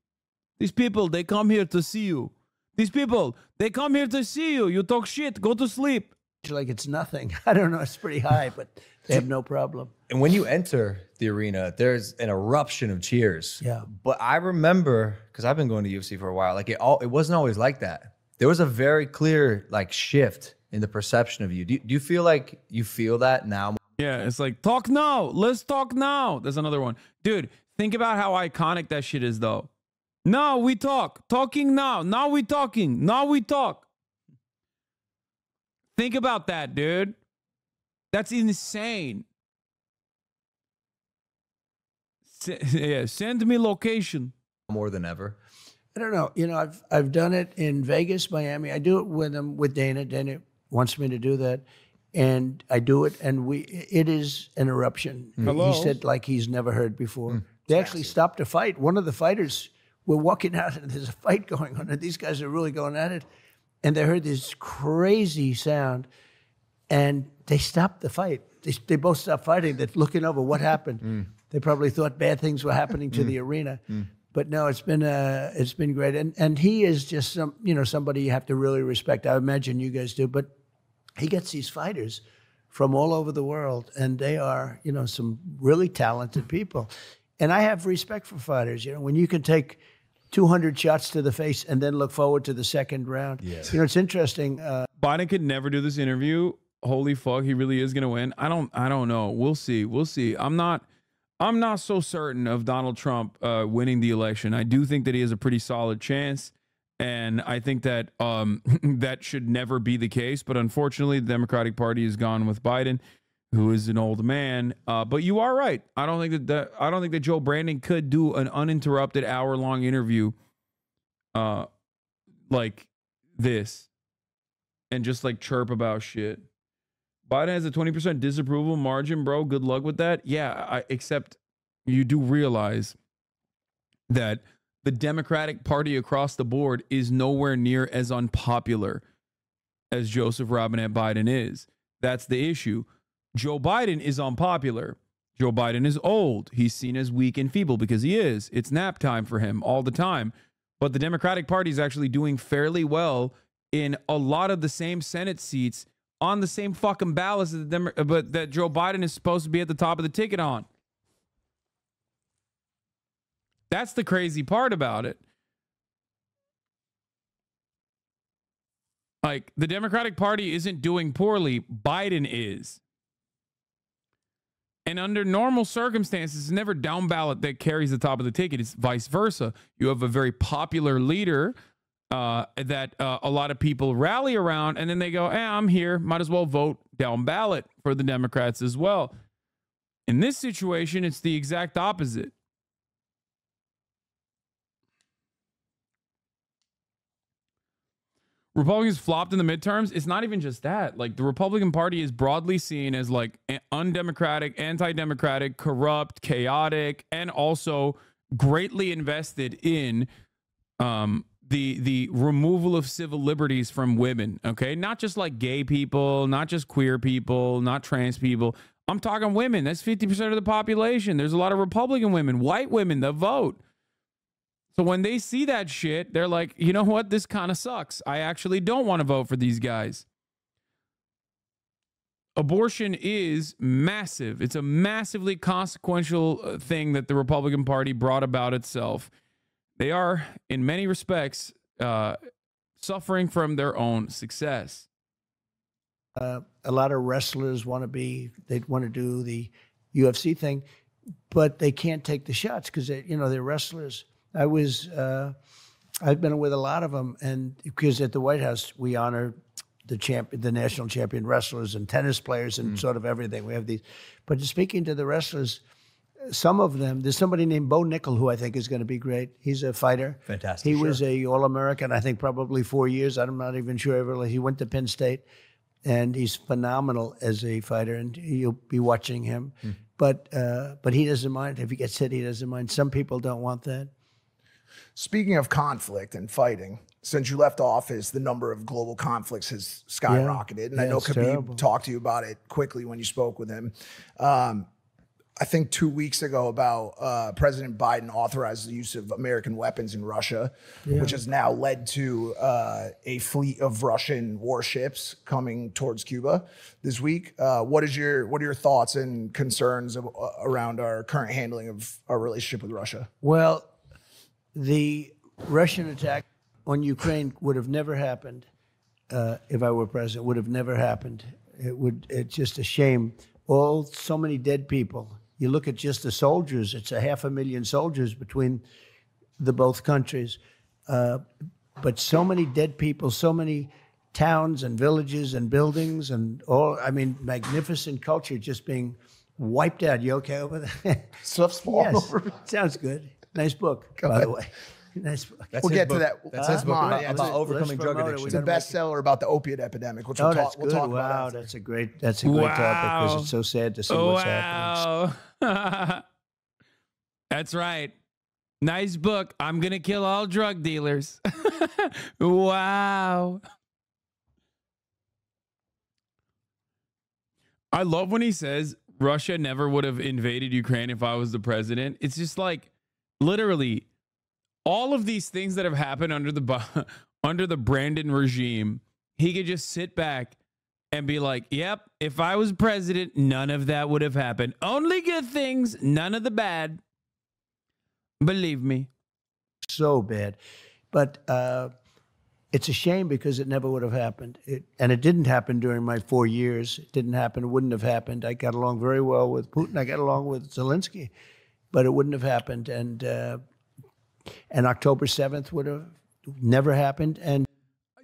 These people, they come here to see you. These people, they come here to see you. You talk shit. Go to sleep. Like it's nothing. I don't know. It's pretty high, but they have no problem. And when you enter the arena, there's an eruption of cheers. Yeah. But I remember, because I've been going to UFC for a while, like it wasn't always like that. There was a very clear like shift in the perception of you. Do you feel like you feel that now? Yeah, it's like, talk now. Let's talk now. There's another one. Dude, think about how iconic that shit is, though. Now we talk. Talking now. Now we talking. Now we talk. Think about that, dude. That's insane. Yeah, send me location. More than ever. I don't know. You know, I've done it in Vegas, Miami. I do it with Dana. Dana wants me to do that. And I do it, and it is an eruption. Hello? He said like he's never heard before. They actually stopped a fight. One of the fighters were walking out, and there's a fight going on, and these guys are really going at it. And they heard this crazy sound, and they stopped the fight. They both stopped fighting. They're looking over what happened. They probably thought bad things were happening to the arena. But no, it's been great. And he is just somebody you have to really respect. I imagine you guys do, but he gets these fighters from all over the world, and they are, some really talented people. And I have respect for fighters. When you can take 200 shots to the face and then look forward to the second round. Yeah. It's interesting. Biden could never do this interview. Holy fuck, he really is gonna win. I don't know. We'll see. We'll see. I'm not so certain of Donald Trump winning the election. I do think that he has a pretty solid chance. And I think that that should never be the case. But unfortunately, the Democratic Party has gone with Biden, who is an old man. But you are right. I don't think that Joe Brandon could do an uninterrupted hour-long interview like this and just like chirp about shit. Biden has a 20% disapproval margin, bro. Good luck with that. Yeah, except you do realize that the Democratic Party across the board is nowhere near as unpopular as Joseph Robinette Biden is. That's the issue. Joe Biden is unpopular. Joe Biden is old. He's seen as weak and feeble because he is. It's nap time for him all the time. But the Democratic Party is actually doing fairly well in a lot of the same Senate seats on the same fucking ballots that Joe Biden is supposed to be at the top of the ticket on. That's the crazy part about it. Like, the Democratic Party isn't doing poorly. Biden is. And under normal circumstances, it's never down ballot that carries the top of the ticket. It's vice versa. You have a very popular leader that a lot of people rally around, and then they go, I'm here. Might as well vote down ballot for the Democrats as well. In this situation, it's the exact opposite. Republicans flopped in the midterms. It's not even just that. Like, the Republican Party is broadly seen as like undemocratic, anti-democratic, corrupt, chaotic, and also greatly invested in the removal of civil liberties from women. Okay, not just like gay people, not just queer people, not trans people. I'm talking women. That's 50% of the population. There's a lot of Republican women, white women that vote. So when they see that shit, they're like, you know what? This kind of sucks. I actually don't want to vote for these guys. Abortion is massive. It's a massively consequential thing that the Republican Party brought about itself. They are, in many respects, suffering from their own success. A lot of wrestlers they want to do the UFC thing, but they can't take the shots because they're wrestlers. I've been with a lot of them, and because at the White House we honor the national champion wrestlers and tennis players and sort of everything. We have these, but speaking to the wrestlers, some of them, there's somebody named Bo Nickel who I think is going to be great. He's a fighter. Fantastic. He was a All-American, I think probably 4 years. I'm not even sure. He went to Penn State, and he's phenomenal as a fighter, and you'll be watching him. But he doesn't mind. If he gets hit, he doesn't mind. Some people don't want that. Speaking of conflict and fighting, since you left office, the number of global conflicts has skyrocketed. And I know Khabib talked to you about it quickly when you spoke with him. I think 2 weeks ago about President Biden authorized the use of American weapons in Russia, which has now led to a fleet of Russian warships coming towards Cuba this week. What are your thoughts and concerns around our current handling of our relationship with Russia? Well, the Russian attack on Ukraine would have never happened if I were president. Would have never happened. It's just a shame. So many dead people. You look at just the soldiers, it's 500,000 soldiers between the both countries. But so many dead people, so many towns and villages and buildings and magnificent culture just being wiped out. You okay over there? Stuff's falling over. Sounds good. Nice book, by the way. Nice book. We'll get to that. That's his book about overcoming drug addiction. It's a bestseller about the opiate epidemic, which we'll talk about. Wow, that's a great topic because it's so sad to see what's happening. That's right. Nice book. I'm going to kill all drug dealers. Wow. I love when he says Russia never would have invaded Ukraine if I was the president. It's just like literally all of these things that have happened under the Brandon regime. He could just sit back and be like, yep, if I was president, none of that would have happened. Only good things, none of the bad. Believe me. So bad. But it's a shame because it never would have happened. And it didn't happen during my 4 years. It didn't happen. It wouldn't have happened. I got along very well with Putin. I got along with Zelensky. But it wouldn't have happened. And October 7th would have never happened. And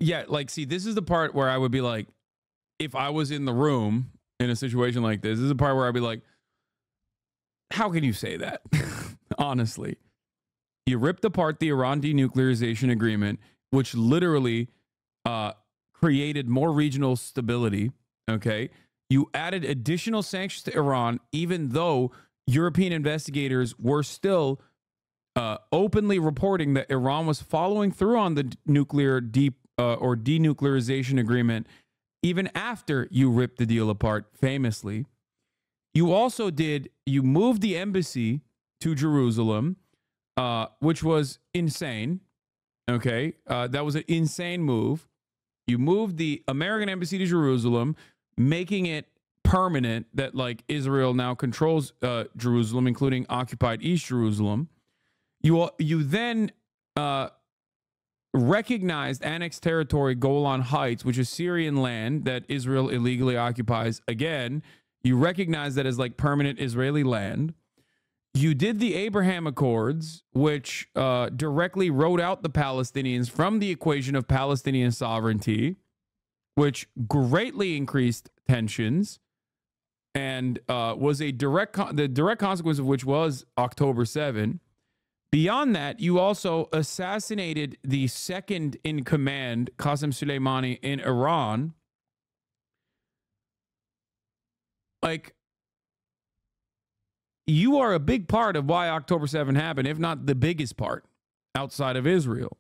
yeah, like, see, this is the part where I would be like, if I was in the room in a situation like this is the part where I'd be like, how can you say that? Honestly, you ripped apart the Iran denuclearization agreement, which literally created more regional stability. Okay. You added additional sanctions to Iran, even though European investigators were still openly reporting that Iran was following through on the nuclear denuclearization agreement, even after you ripped the deal apart, famously. You also you moved the embassy to Jerusalem, which was insane. Okay. That was an insane move. You moved the American embassy to Jerusalem, making it permanent that like Israel now controls Jerusalem, including occupied East Jerusalem. You then recognized annexed territory, Golan Heights, which is Syrian land that Israel illegally occupies. Again, you recognize that as like permanent Israeli land. You did the Abraham Accords, which directly wrote out the Palestinians from the equation of Palestinian sovereignty, which greatly increased tensions and was the direct consequence of which was October 7. Beyond that, you also assassinated the second in command, Qasem Soleimani, in Iran. Like, you are a big part of why October 7 happened, if not the biggest part outside of Israel.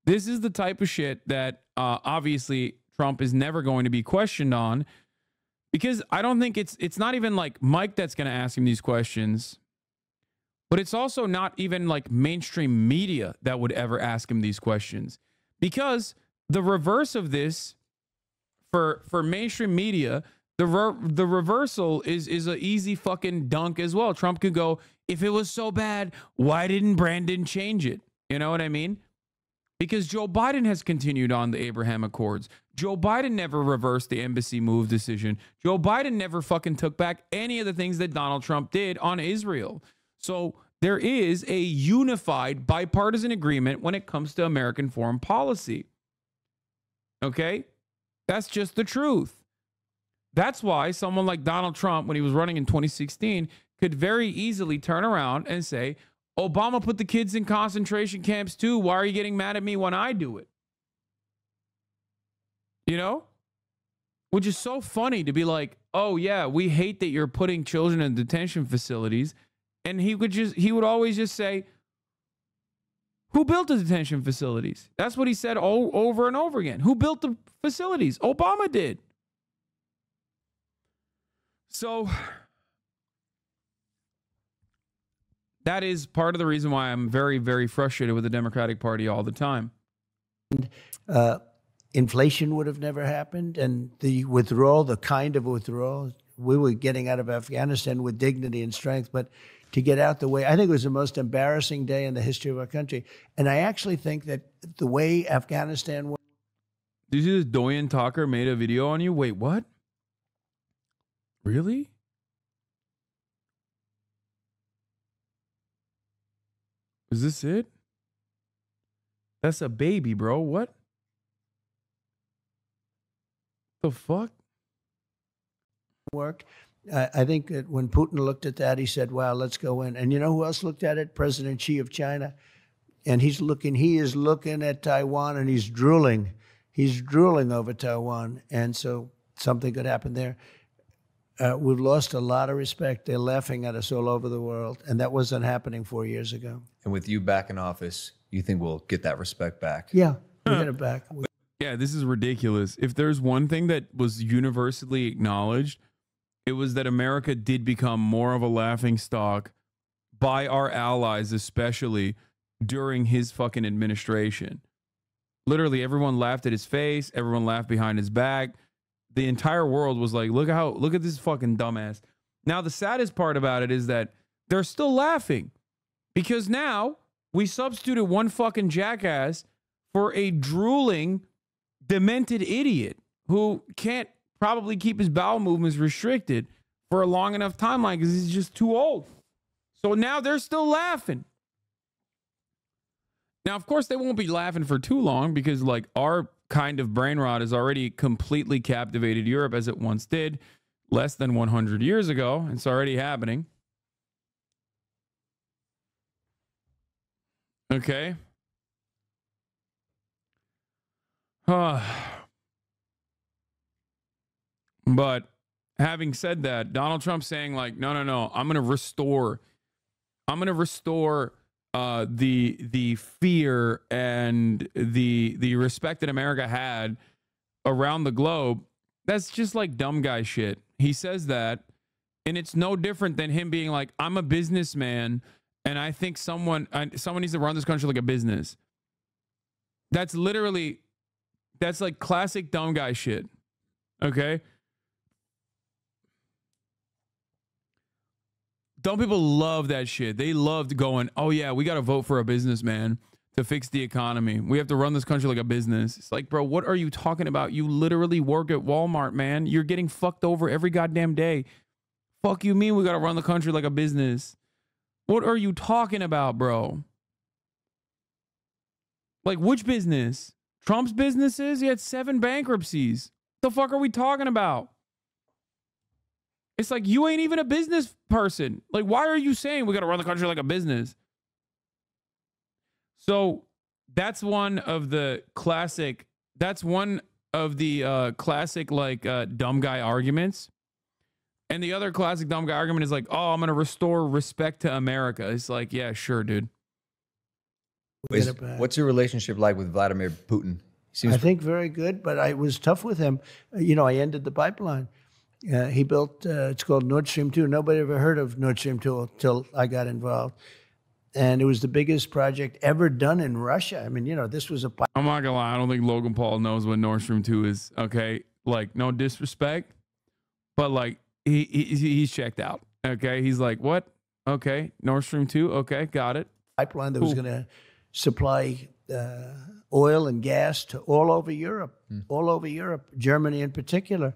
This is the type of shit that obviously Trump is never going to be questioned on, because I don't think it's not even like Mike that's going to ask him these questions. But it's also not even like mainstream media that would ever ask him these questions, because the reverse of this for mainstream media, the reversal is an easy fucking dunk as well. Trump could go, if it was so bad, why didn't Brandon change it? You know what I mean? Because Joe Biden has continued on the Abraham Accords. Joe Biden never reversed the embassy move decision. Joe Biden never fucking took back any of the things that Donald Trump did on Israel. So there is a unified bipartisan agreement when it comes to American foreign policy. Okay? That's just the truth. That's why someone like Donald Trump, when he was running in 2016, could very easily turn around and say, Obama put the kids in concentration camps too. Why are you getting mad at me when I do it? You know? Which is so funny to be like, oh yeah, we hate that you're putting children in detention facilities. And he would always just say, who built the detention facilities? That's what he said over and over again. Who built the facilities? Obama did. So that is part of the reason why I'm very, very frustrated with the Democratic Party all the time. Inflation would have never happened, and the withdrawal, the kind of withdrawal, we were getting out of Afghanistan with dignity and strength, but to get out the way, I think it was the most embarrassing day in the history of our country. And I actually think that the way Afghanistan was. Did you see this Doyen Talker made a video on you? Wait, what? Really? Is this it? That's a baby, bro. What? The fuck? Work. I think that when Putin looked at that, he said, wow, let's go in. And you know who else looked at it? President Xi of China. And he is looking at Taiwan, and he's drooling. He's drooling over Taiwan. And so something could happen there. We've lost a lot of respect. They're laughing at us all over the world. And that wasn't happening 4 years ago. And with you back in office, you think we'll get that respect back? Yeah, we'll get it back. Yeah, this is ridiculous. If there's one thing that was universally acknowledged, it was that America did become more of a laughingstock by our allies, especially during his fucking administration. Literally, everyone laughed at his face. Everyone laughed behind his back. The entire world was like, look at this fucking dumbass. Now, the saddest part about it is that they're still laughing because now we substituted one fucking jackass for a drooling, demented idiot who can't probably keep his bowel movements restricted for a long enough timeline because he's just too old. So now they're still laughing. Now, of course, they won't be laughing for too long because, like, our kind of brain rot has already completely captivated Europe as it once did less than 100 years ago. It's already happening. Okay. But having said that, Donald Trump saying like, no, I'm going to restore the fear and the respect that America had around the globe. That's just like dumb guy shit. He says that, and it's no different than him being like, I'm a businessman and I think someone needs to run this country like a business. That's like classic dumb guy shit. Okay? Dumb people love that shit. They loved going, oh yeah, we got to vote for a businessman to fix the economy. We have to run this country like a business. It's like, bro, what are you talking about? You literally work at Walmart, man. You're getting fucked over every goddamn day. Fuck you mean we got to run the country like a business? What are you talking about, bro? Like, which business? Trump's businesses? He had 7 bankruptcies. The fuck are we talking about? It's like, you ain't even a business person. Like, why are you saying we got to run the country like a business? So that's one of the classic, like dumb guy arguments. And the other classic dumb guy argument is like, oh, I'm going to restore respect to America. It's like, yeah, sure, dude. What's your relationship like with Vladimir Putin? I think very good, but I was tough with him. You know, I ended the pipeline. He built, it's called Nord Stream 2. Nobody ever heard of Nord Stream 2 until I got involved. And it was the biggest project ever done in Russia. I mean, you know, this was a... I'm not gonna lie, I don't think Logan Paul knows what Nord Stream 2 is, okay? Like, no disrespect, but like, he's checked out, okay? He's like, what? Okay, Nord Stream 2, okay, got it. Pipeline that was gonna supply oil and gas to all over Europe, Germany in particular.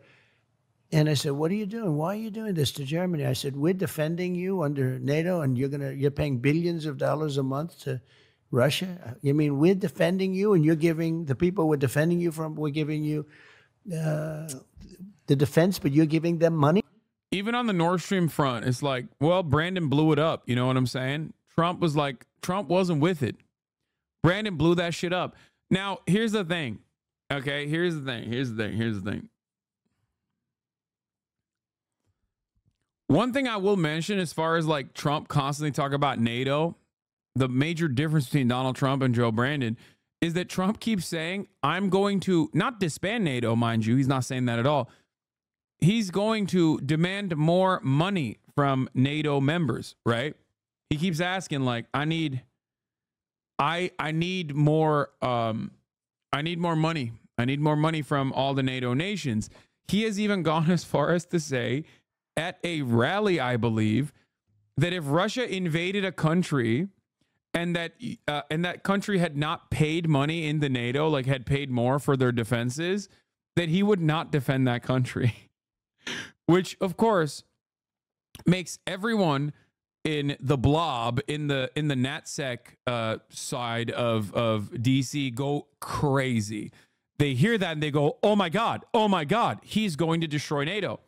And I said, what are you doing? Why are you doing this to Germany? I said, we're defending you under NATO and you're paying billions of dollars a month to Russia. You mean we're defending you and you're giving the people we're defending you from, we're giving you the defense, but you're giving them money? even on the Nord Stream front, it's like, well, Brandon blew it up. You know what I'm saying? Trump wasn't with it. Brandon blew that shit up. Now, here's the thing. Okay, here's the thing. One thing I will mention as far as like Trump constantly talk about NATO, the major difference between Donald Trump and Joe Brandon is that Trump keeps saying, I'm going to not disband NATO, mind you. He's not saying that at all. He's going to demand more money from NATO members, right? He keeps asking, like, I need more money. I need more money from all the NATO nations. He has even gone as far as to say at a rally, I believe, that if Russia invaded a country and that country had not paid money into NATO, like had paid more for their defenses, that he would not defend that country. Which, of course, makes everyone in the blob, in the NatSec side of DC go crazy. They hear that and they go, oh my God, he's going to destroy NATO.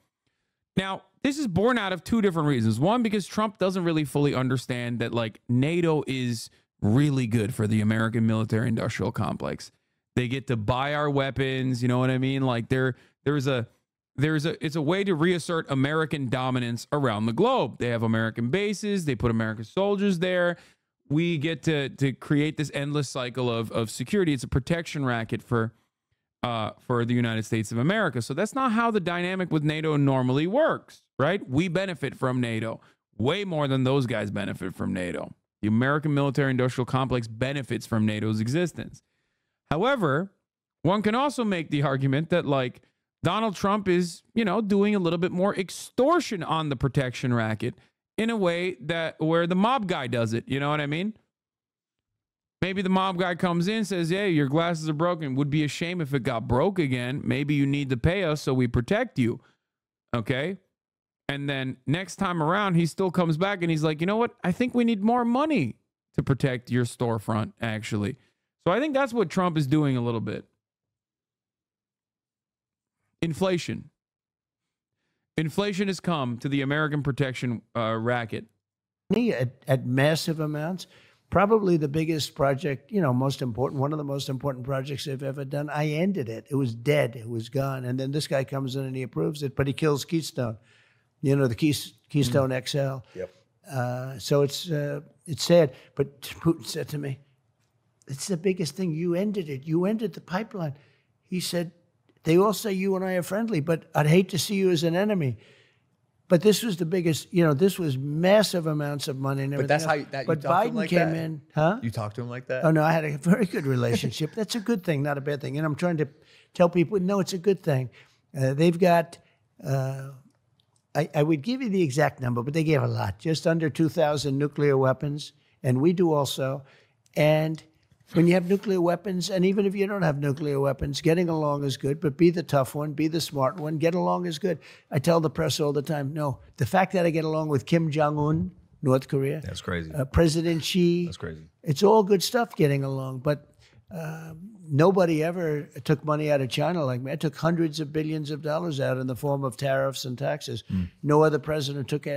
Now, this is born out of two different reasons. One, because Trump doesn't really fully understand that like NATO is really good for the American military industrial complex. They get to buy our weapons, you know what I mean? Like it's a way to reassert American dominance around the globe. They have American bases, they put American soldiers there. We get to create this endless cycle of security. It's a protection racket for the United States of America. So that's not how the dynamic with NATO normally works, right? We benefit from NATO way more than those guys benefit from NATO. The American military industrial complex benefits from NATO's existence. However, one can also make the argument that like Donald Trump is, doing a little bit more extortion on the protection racket in a way where the mob guy does it. You know what I mean? Maybe the mob guy comes in, says, hey, your glasses are broken. Would be a shame if it got broke again. Maybe you need to pay us so we protect you. Okay? And then next time around, he still comes back and he's like, you know what? I think we need more money to protect your storefront, actually. So I think that's what Trump is doing a little bit. Inflation. Inflation has come to the American protection racket. At massive amounts. Probably the biggest project, most important, one of the most important projects they've ever done. I ended it. It was dead. It was gone. And then this guy comes in and he approves it, but he kills Keystone. The Keystone XL. Yep. So it's sad. But Putin said to me, it's the biggest thing. You ended it. You ended the pipeline. He said, they all say you and I are friendly, but I'd hate to see you as an enemy. But this was the biggest, this was massive amounts of money and everything. But that's else. how you But talk to him Biden like came that? in, huh? You talk to him like that? Oh, no, I had a very good relationship. That's a good thing, not a bad thing. And I'm trying to tell people, no, it's a good thing. They've got, I would give you the exact number, but they gave a lot, just under 2,000 nuclear weapons, and we do also. And when you have nuclear weapons, and even if you don't have nuclear weapons, getting along is good, but be the tough one, be the smart one, get along is good. I tell the press all the time, no, the fact that I get along with Kim Jong-un, North Korea. That's crazy. President Xi. That's crazy. It's all good stuff getting along, but nobody ever took money out of China like me. I took hundreds of billions of dollars out in the form of tariffs and taxes. No other president took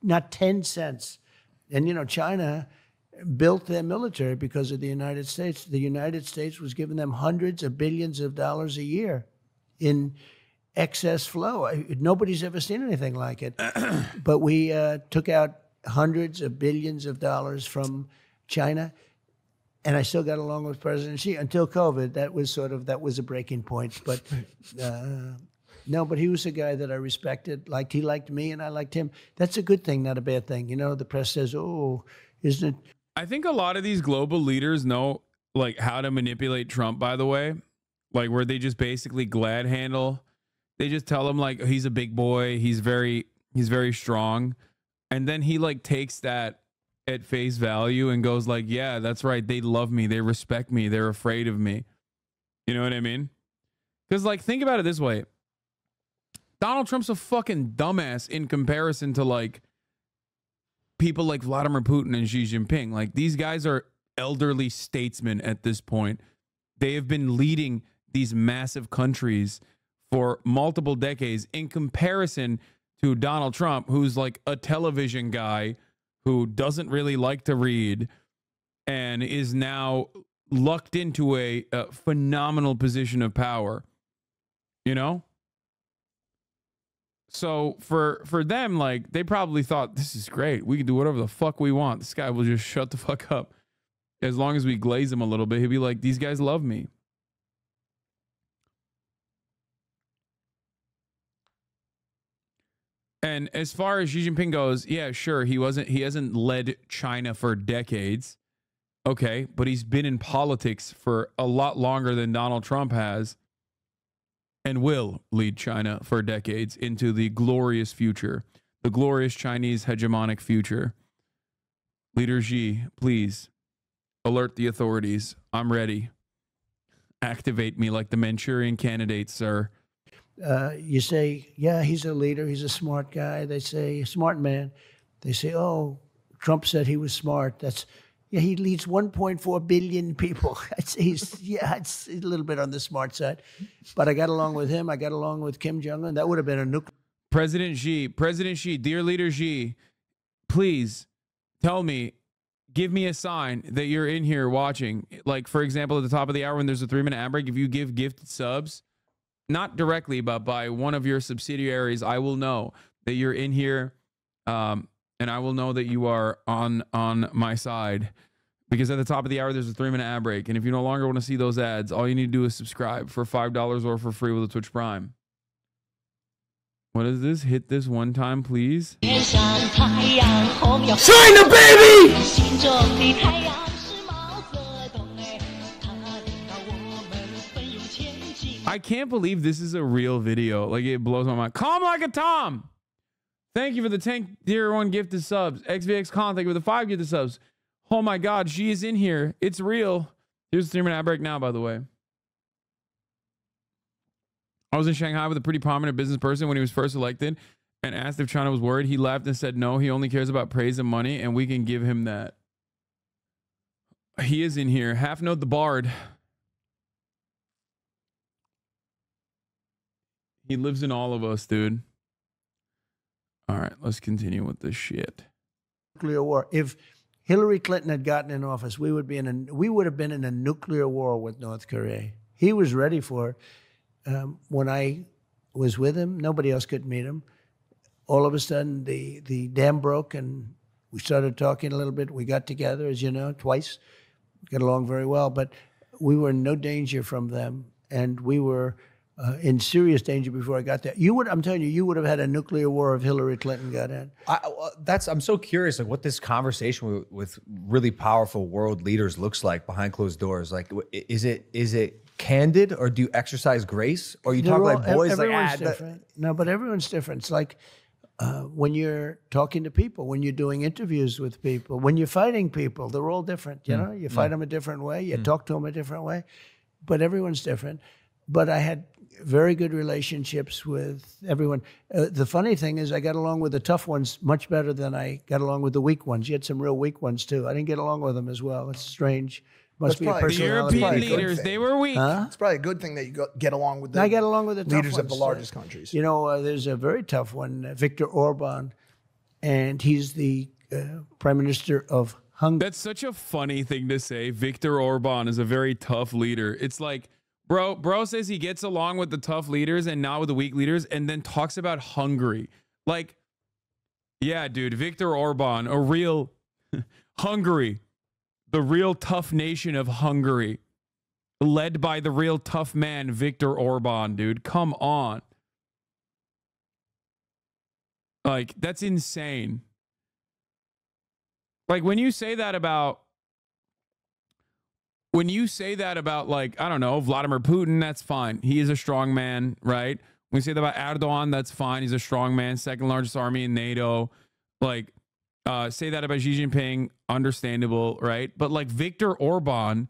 not 10 cents. And, China built their military because of the United States. The United States was giving them hundreds of billions of dollars a year in excess flow. Nobody's ever seen anything like it. But we took out hundreds of billions of dollars from China, and I still got along with President Xi until COVID. That was a breaking point. But no, but he was a guy that I respected. He liked me, and I liked him. That's a good thing, not a bad thing. The press says, "Oh, isn't it?" I think a lot of these global leaders know how to manipulate Trump, by the way, where they just basically glad handle. They just tell him he's a big boy. He's very strong. And then he takes that at face value and goes yeah, that's right. They love me. They respect me. They're afraid of me. You know what I mean? Because think about it this way. Donald Trump's a fucking dumbass in comparison to people like Vladimir Putin and Xi Jinping. These guys are elderly statesmen at this point. They have been leading these massive countries for multiple decades in comparison to Donald Trump, who's like a television guy who doesn't really like to read and is now lucked into a phenomenal position of power, you know? So for them, like, they probably thought, this is great. We can do whatever the fuck we want. This guy will just shut the fuck up. As long as we glaze him a little bit, he'll be like, these guys love me. And as far as Xi Jinping goes, yeah, sure, he hasn't led China for decades. Okay, but he's been in politics for a lot longer than Donald Trump has and will lead China for decades into the glorious future, the glorious Chinese hegemonic future. Leader Xi, please alert the authorities. I'm ready. Activate me like the Manchurian Candidate, sir. You say, yeah, he's a leader. He's a smart guy. They say, smart man. They say, oh, Trump said he was smart. Yeah, he leads 1.4 billion people. It's a little bit on the smart side. But I got along with him. I got along with Kim Jong-un. That would have been a nuclear. President Xi, dear leader Xi, please tell me, give me a sign that you're in here watching. Like, for example, at the top of the hour when there's a 3-minute ad break, if you give gifted subs, not directly, but by one of your subsidiaries, I will know that you're in here, and I will know that you are on my side. Because at the top of the hour, there's a 3-minute ad break. And if you no longer want to see those ads, all you need to do is subscribe for $5 or for free with a Twitch Prime. What is this? Hit this one time, please. China, baby! I can't believe this is a real video. Like, it blows my mind. Calm like a Tom. Thank you for the 10 tier 1 gifted subs. XVX Con, thank you for the 5 gifted subs. Oh my God, she is in here. It's real. Here's the 3-minute ad break now, by the way. I was in Shanghai with a pretty prominent business person when he was first elected and asked if China was worried. He laughed and said, no, he only cares about praise and money, and we can give him that. He is in here. Half Note the Bard. He lives in all of us, dude. All right, let's continue with this shit. Nuclear war. If Hillary Clinton had gotten in office, we would have been in a nuclear war with North Korea. He was ready for it. When I was with him, nobody else could meet him. All of a sudden, the dam broke, and we started talking a little bit. We got together, as you know, twice. Got along very well, but we were in no danger from them, and we were in serious danger before I got there. I'm telling you, you would have had a nuclear war if Hillary Clinton got in. I'm so curious, like, what this conversation with really powerful world leaders looks like behind closed doors. Like, is it candid, or do you exercise grace, or you talk like boys? Everyone's different. No, but everyone's different. It's like when you're talking to people, when you're doing interviews with people, when you're fighting people, they're all different. You know, you fight them a different way, you talk to them a different way, but everyone's different. But I had very good relationships with everyone. The funny thing is I got along with the tough ones much better than I got along with the weak ones. You had some real weak ones, too. I didn't get along with them as well. It's strange. Must be a personality. The European leaders, they were weak. Huh? It's probably a good thing that you get along with I get along with the leaders tough of the largest countries. You know, there's a very tough one, Viktor Orban, and he's the Prime Minister of Hungary. That's such a funny thing to say. Viktor Orban is a very tough leader. It's like, Bro says he gets along with the tough leaders and not with the weak leaders, and then talks about Hungary. Like, yeah, dude, Viktor Orban, a real Hungary, the real tough nation of Hungary, led by the real tough man, Viktor Orban, dude. Come on. Like, that's insane. Like, when you say that about, like, I don't know, Vladimir Putin, that's fine. He is a strong man, right? When you say that about Erdogan, that's fine. He's a strong man, second largest army in NATO. Like, say that about Xi Jinping, understandable, right? But like Viktor Orban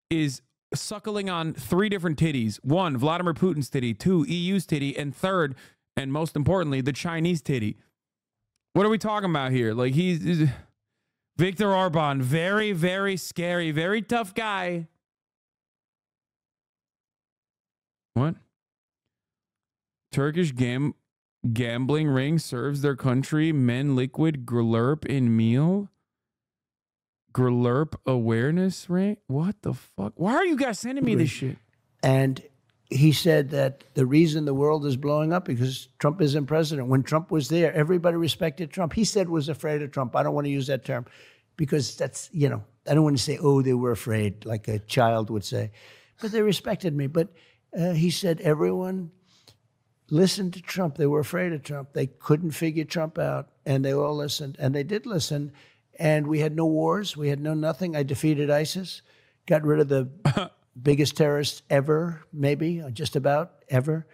is suckling on 3 different titties. 1, Vladimir Putin's titty. 2, EU's titty. And 3rd, and most importantly, the Chinese titty. What are we talking about here? Like, he's Viktor Orban, very, very scary, very tough guy. What? Turkish game Gambling ring serves their country men liquid glurp in meal. Glurp awareness ring. What the fuck? Why are you guys sending me this shit? And he said that the reason the world is blowing up because Trump isn't president. When Trump was there, everybody respected Trump. He said was afraid of Trump. I don't want to use that term because that's, you know, I don't want to say, oh, they were afraid, like a child would say. But they respected me. But he said everyone listened to Trump. They were afraid of Trump. They couldn't figure Trump out, and they all listened. And they did listen. And we had no wars. We had no nothing. I defeated ISIS, got rid of the biggest terrorists ever, maybe, or just about ever.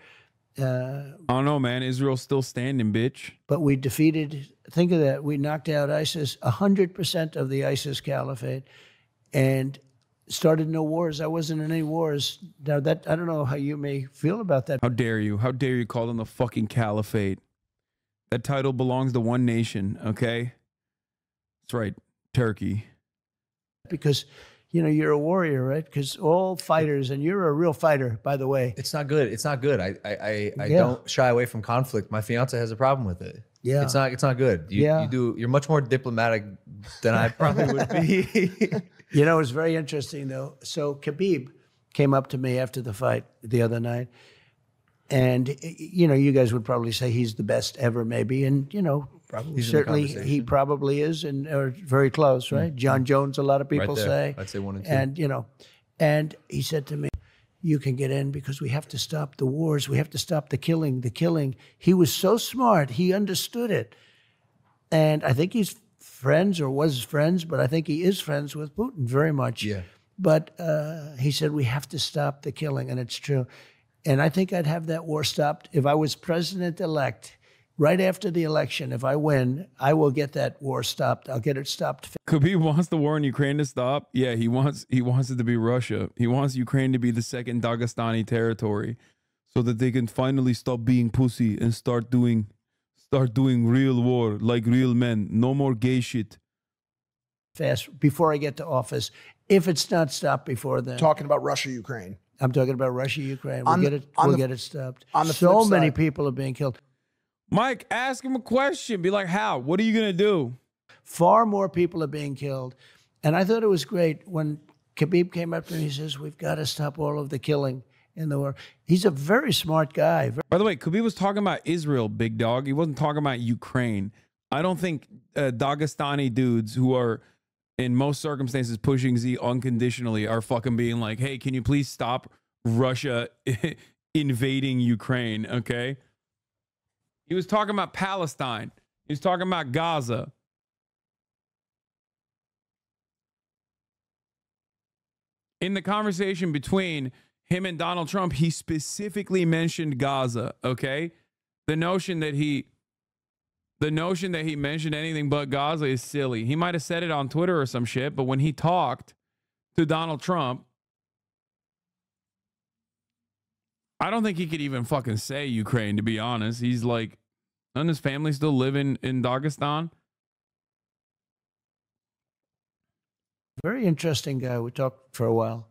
I don't know, man. Israel's still standing, bitch. But we defeated, think of that, we knocked out ISIS, 100% of the ISIS caliphate, and started no wars. I wasn't in any wars. Now, that, I don't know how you may feel about that. How dare you? How dare you call them the fucking caliphate? That title belongs to one nation, okay? That's right, Turkey. Because, you know, you're a warrior, right? Because all fighters, and you're a real fighter, by the way. It's not good. It's not good. I don't shy away from conflict. My fiance has a problem with it. Yeah. It's not good. You're much more diplomatic than I probably would be. You know, it's very interesting, though. So Khabib came up to me after the fight the other night. And, you know, you guys would probably say he's the best ever, maybe. And, you know, probably, certainly he probably is, and or very close, right? Mm-hmm. John Jones, a lot of people say. I'd say 1 and 2. And, you know, and he said to me, you can get in because we have to stop the wars. We have to stop the killing, the killing. He was so smart. He understood it. And I think he's friends or was friends, but I think he is friends with Putin very much. Yeah. But he said, we have to stop the killing, and it's true. And I think I'd have that war stopped. If I was president-elect, right after the election, if I win, I will get that war stopped. I'll get it stopped. Khabib wants the war in Ukraine to stop. Yeah, he wants it to be Russia. He wants Ukraine to be the second Dagestani territory so that they can finally stop being pussy and start doing real war like real men. No more gay shit. Fast, before I get to office, if it's not stopped before then. Talking about Russia, Ukraine. I'm talking about Russia, Ukraine. We'll get it stopped. On the so flip many side, people are being killed. Mike, ask him a question. Be like, how? What are you going to do? Far more people are being killed. And I thought it was great when Khabib came up to me. He says, we've got to stop all of the killing in the world. He's a very smart guy. By the way, Khabib was talking about Israel, big dog. He wasn't talking about Ukraine. I don't think Dagestani dudes who are in most circumstances pushing Z unconditionally are fucking being like, hey, can you please stop Russia invading Ukraine, okay? He was talking about Palestine. He was talking about Gaza. In the conversation between him and Donald Trump, he specifically mentioned Gaza, okay? The notion that he mentioned anything but Gaza is silly. He might have said it on Twitter or some shit, but when he talked to Donald Trump, I don't think he could even fucking say Ukraine, to be honest. He's like, doesn't his family still live in Dagestan? Very interesting guy. We talked for a while.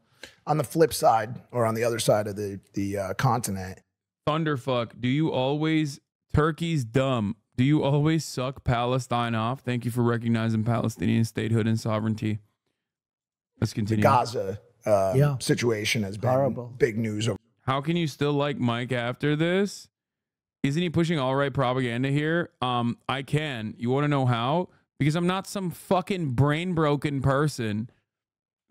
On the flip side, or on the other side of the continent. Thunderfuck, do you always, Turkey's dumb. Do you always suck Palestine off? Thank you for recognizing Palestinian statehood and sovereignty. Let's continue. The Gaza situation has been horrible. Big news. How can you still like Mike after this? Isn't he pushing all-right propaganda here? I can. You want to know how? Because I'm not some fucking brain-broken person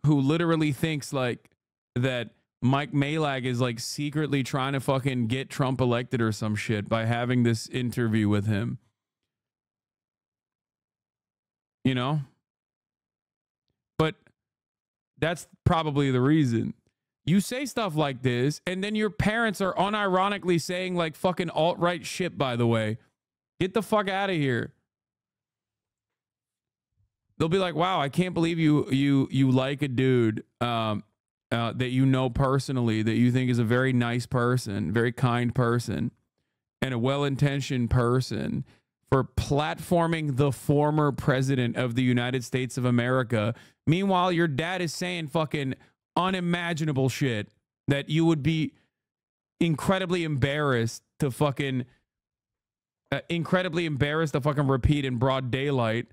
who literally thinks like that Mike Malag is like secretly trying to fucking get Trump elected or some shit by having this interview with him. You know? But that's probably the reason. You say stuff like this, and then your parents are unironically saying like fucking alt-right shit, by the way. Get the fuck out of here. They'll be like, wow, I can't believe you like a dude that you know personally, that you think is a very nice person, very kind person, and a well-intentioned person for platforming the former president of the United States of America. Meanwhile, your dad is saying fucking unimaginable shit that you would be incredibly embarrassed to fucking incredibly embarrassed to fucking repeat in broad daylight.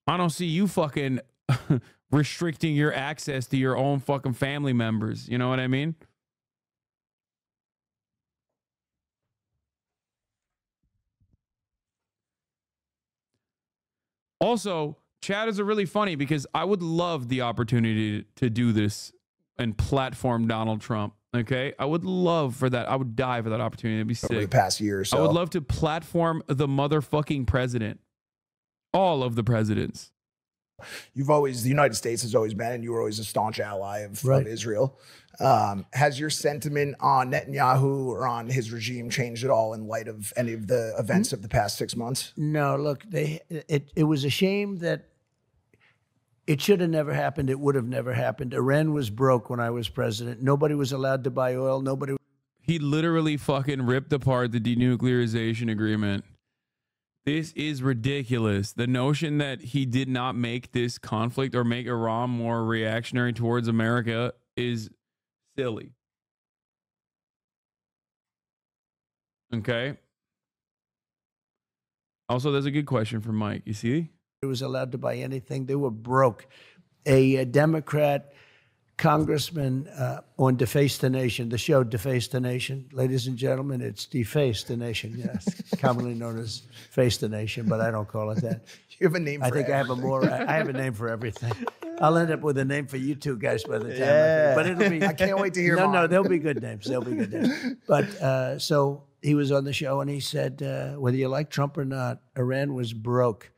I don't see you fucking restricting your access to your own fucking family members. You know what I mean? Also, chat is really funny because I would love the opportunity to do this and platform Donald Trump. Okay, I would love for that. I would die for that opportunity. It'd be sick. Over the past year or so, I would love to platform the motherfucking president, all of the presidents. The United States has always been, and you were always a staunch ally of Israel. Has your sentiment on Netanyahu or on his regime changed at all in light of any of the events of the past 6 months? No, look, it was a shame that it should have never happened. It would have never happened. Iran was broke when I was president. Nobody was allowed to buy oil. He literally fucking ripped apart the denuclearization agreement. This is ridiculous. The notion that he did not make this conflict or make Iran more reactionary towards America is silly. Okay. Also, there's a good question from Mike. You see? Was allowed to buy anything. They were broke. A Democrat congressman on Deface the Nation, the show Deface the Nation. Ladies and gentlemen, it's Deface the Nation. Yes, commonly known as Face the Nation, but I don't call it that. You have a name for I think everything. I have a name for everything. I'll end up with a name for you two guys by the time. But it'll be. I can't wait to hear No, mine. they'll be good names. They'll be good names. But so he was on the show and he said, whether you like Trump or not, Iran was broke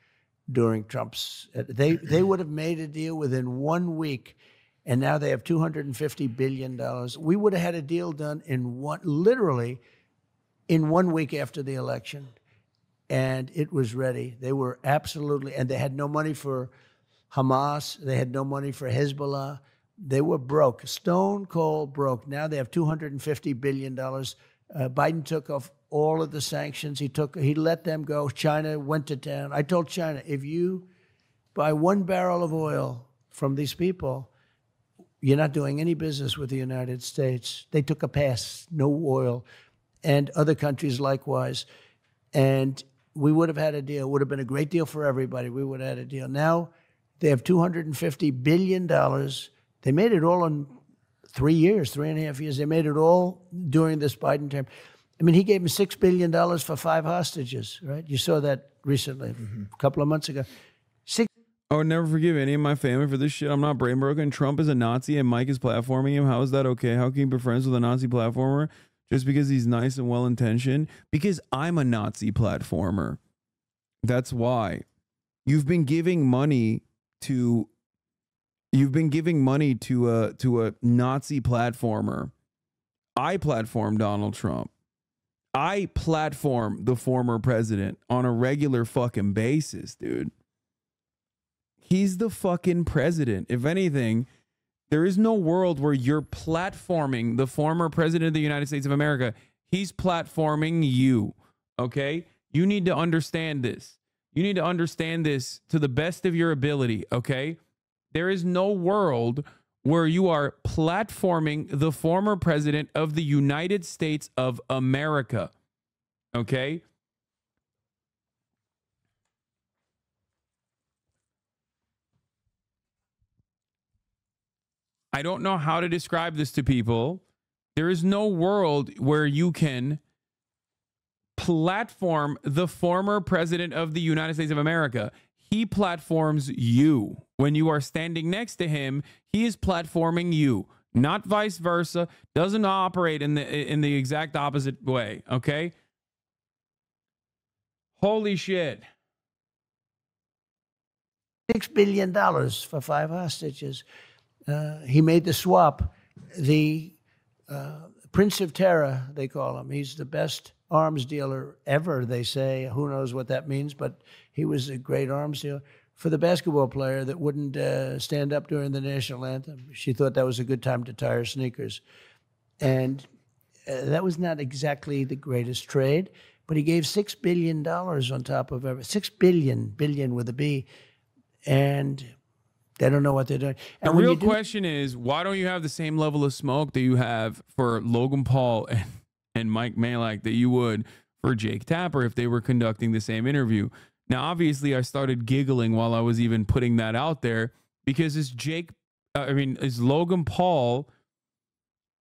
during Trump's. They would have made a deal within 1 week, and now they have $250 billion. We would have had a deal done literally in 1 week after the election, and it was ready. They were absolutely, and they had no money for Hamas. They had no money for Hezbollah. They were broke, stone cold broke. Now they have $250 billion. Biden took off all of the sanctions. He let them go. China went to town. I told China, if you buy 1 barrel of oil from these people, you're not doing any business with the United States. They took a pass, no oil, and other countries likewise. And we would have had a deal. It would have been a great deal for everybody. We would have had a deal. Now they have $250 billion. They made it all in 3 years, 3.5 years. They made it all during this Biden term. I mean, he gave him $6 billion for 5 hostages, right? You saw that recently, a couple of months ago. I would never forgive any of my family for this shit. I'm not brain broken. Trump is a Nazi and Mike is platforming him. How is that okay? How can you be friends with a Nazi platformer just because he's nice and well-intentioned? Because I'm a Nazi platformer. That's why. You've been giving money to a Nazi platformer. I platform Donald Trump. I platform the former president on a regular fucking basis, dude. He's the fucking president. If anything, there is no world where you're platforming the former president of the United States of America. He's platforming you, okay? You need to understand this. You need to understand this to the best of your ability, okay? There is no world where you are platforming the former president of the United States of America, okay? I don't know how to describe this to people. There is no world where you can platform the former president of the United States of America. He platforms you. When you are standing next to him, he is platforming you, not vice versa. Doesn't operate in the exact opposite way, okay? Holy shit. $6 billion for 5 hostages. He made the swap. The Prince of Terror, they call him. He's the best arms dealer ever, they say. Who knows what that means, but he was a great arms dealer. For the basketball player that wouldn't stand up during the national anthem, she thought that was a good time to tie her sneakers. And that was not exactly the greatest trade, but he gave $6 billion on top of everything. $6 billion with a B. And they don't know what they're doing. And the real question is, why don't you have the same level of smoke that you have for Logan Paul and Mike Malek that you would for Jake Tapper if they were conducting the same interview. Now, obviously, I started giggling while I was even putting that out there because it's Logan Paul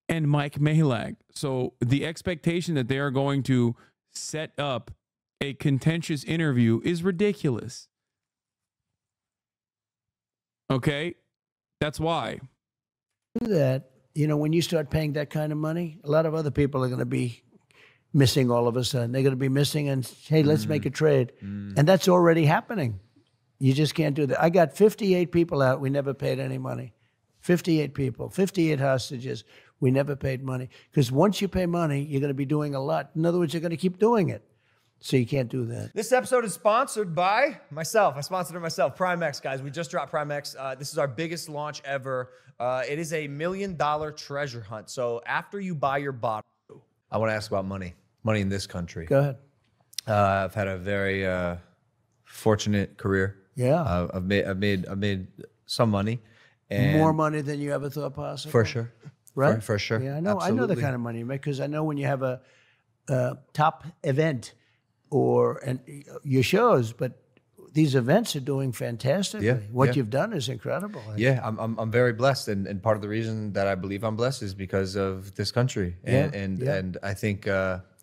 and Mike Malak. So the expectation that they are going to set up a contentious interview is ridiculous. Okay? That's why. Do that, when you start paying that kind of money, a lot of other people are going to be missing all of a sudden. They're going to be missing and, hey, let's make a trade. And that's already happening. You just can't do that. I got 58 people out. We never paid any money. 58 people, 58 hostages. We never paid money. Because once you pay money, you're going to be doing a lot. In other words, you're going to keep doing it. So you can't do that. This episode is sponsored by myself. I sponsored it myself. PrimeX, guys. We just dropped PrimeX. This is our biggest launch ever. It is a $1 million treasure hunt. So after you buy your bottle, I want to ask about money. Money in this country. Go ahead. I've had a very fortunate career. Yeah. I've made some money. And more money than you ever thought possible. For sure. Right? For sure. Yeah, I know. Absolutely. I know the kind of money you make because I know when you have a top event and your shows, but these events are doing fantastically. Yeah, what you've done is incredible. Yeah, I'm very blessed, and part of the reason that I believe I'm blessed is because of this country, and I think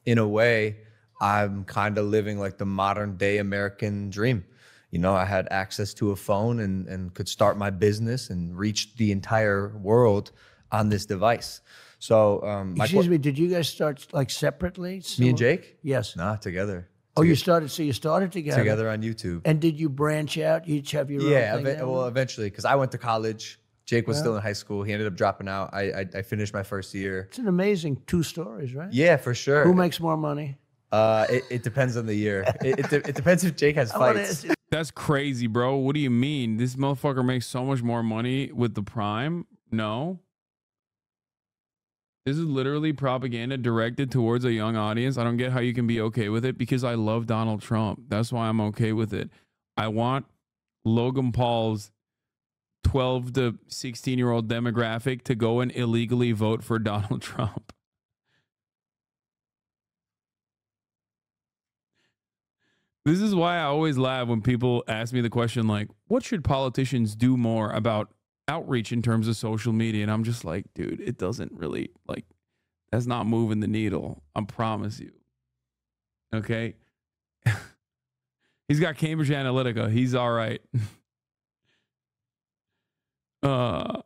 in a way I'm kind of living like the modern day American dream. I had access to a phone and could start my business and reach the entire world on this device. So, excuse me, did you guys start like separately? Me and Jake? Yes. Nah, together. Oh, you started. So you started together. Together on YouTube. And did you branch out? You each have your own thing now? Well, eventually, because I went to college. Jake was still in high school. He ended up dropping out. I finished my first year. It's an amazing 2 stories, right? Yeah, for sure. Who makes more money? It depends on the year. It depends if Jake has fights. That's crazy, bro. What do you mean? This motherfucker makes so much more money with the Prime? No. This is literally propaganda directed towards a young audience. I don't get how you can be okay with it because I love Donald Trump. That's why I'm okay with it. I want Logan Paul's 12 to 16-year-old demographic to go and illegally vote for Donald Trump. This is why I always laugh when people ask me the question like, what should politicians do more about outreach in terms of social media? And I'm just like, dude, it doesn't really, like, that's not moving the needle. I promise you. Okay? He's got Cambridge Analytica. He's all right. And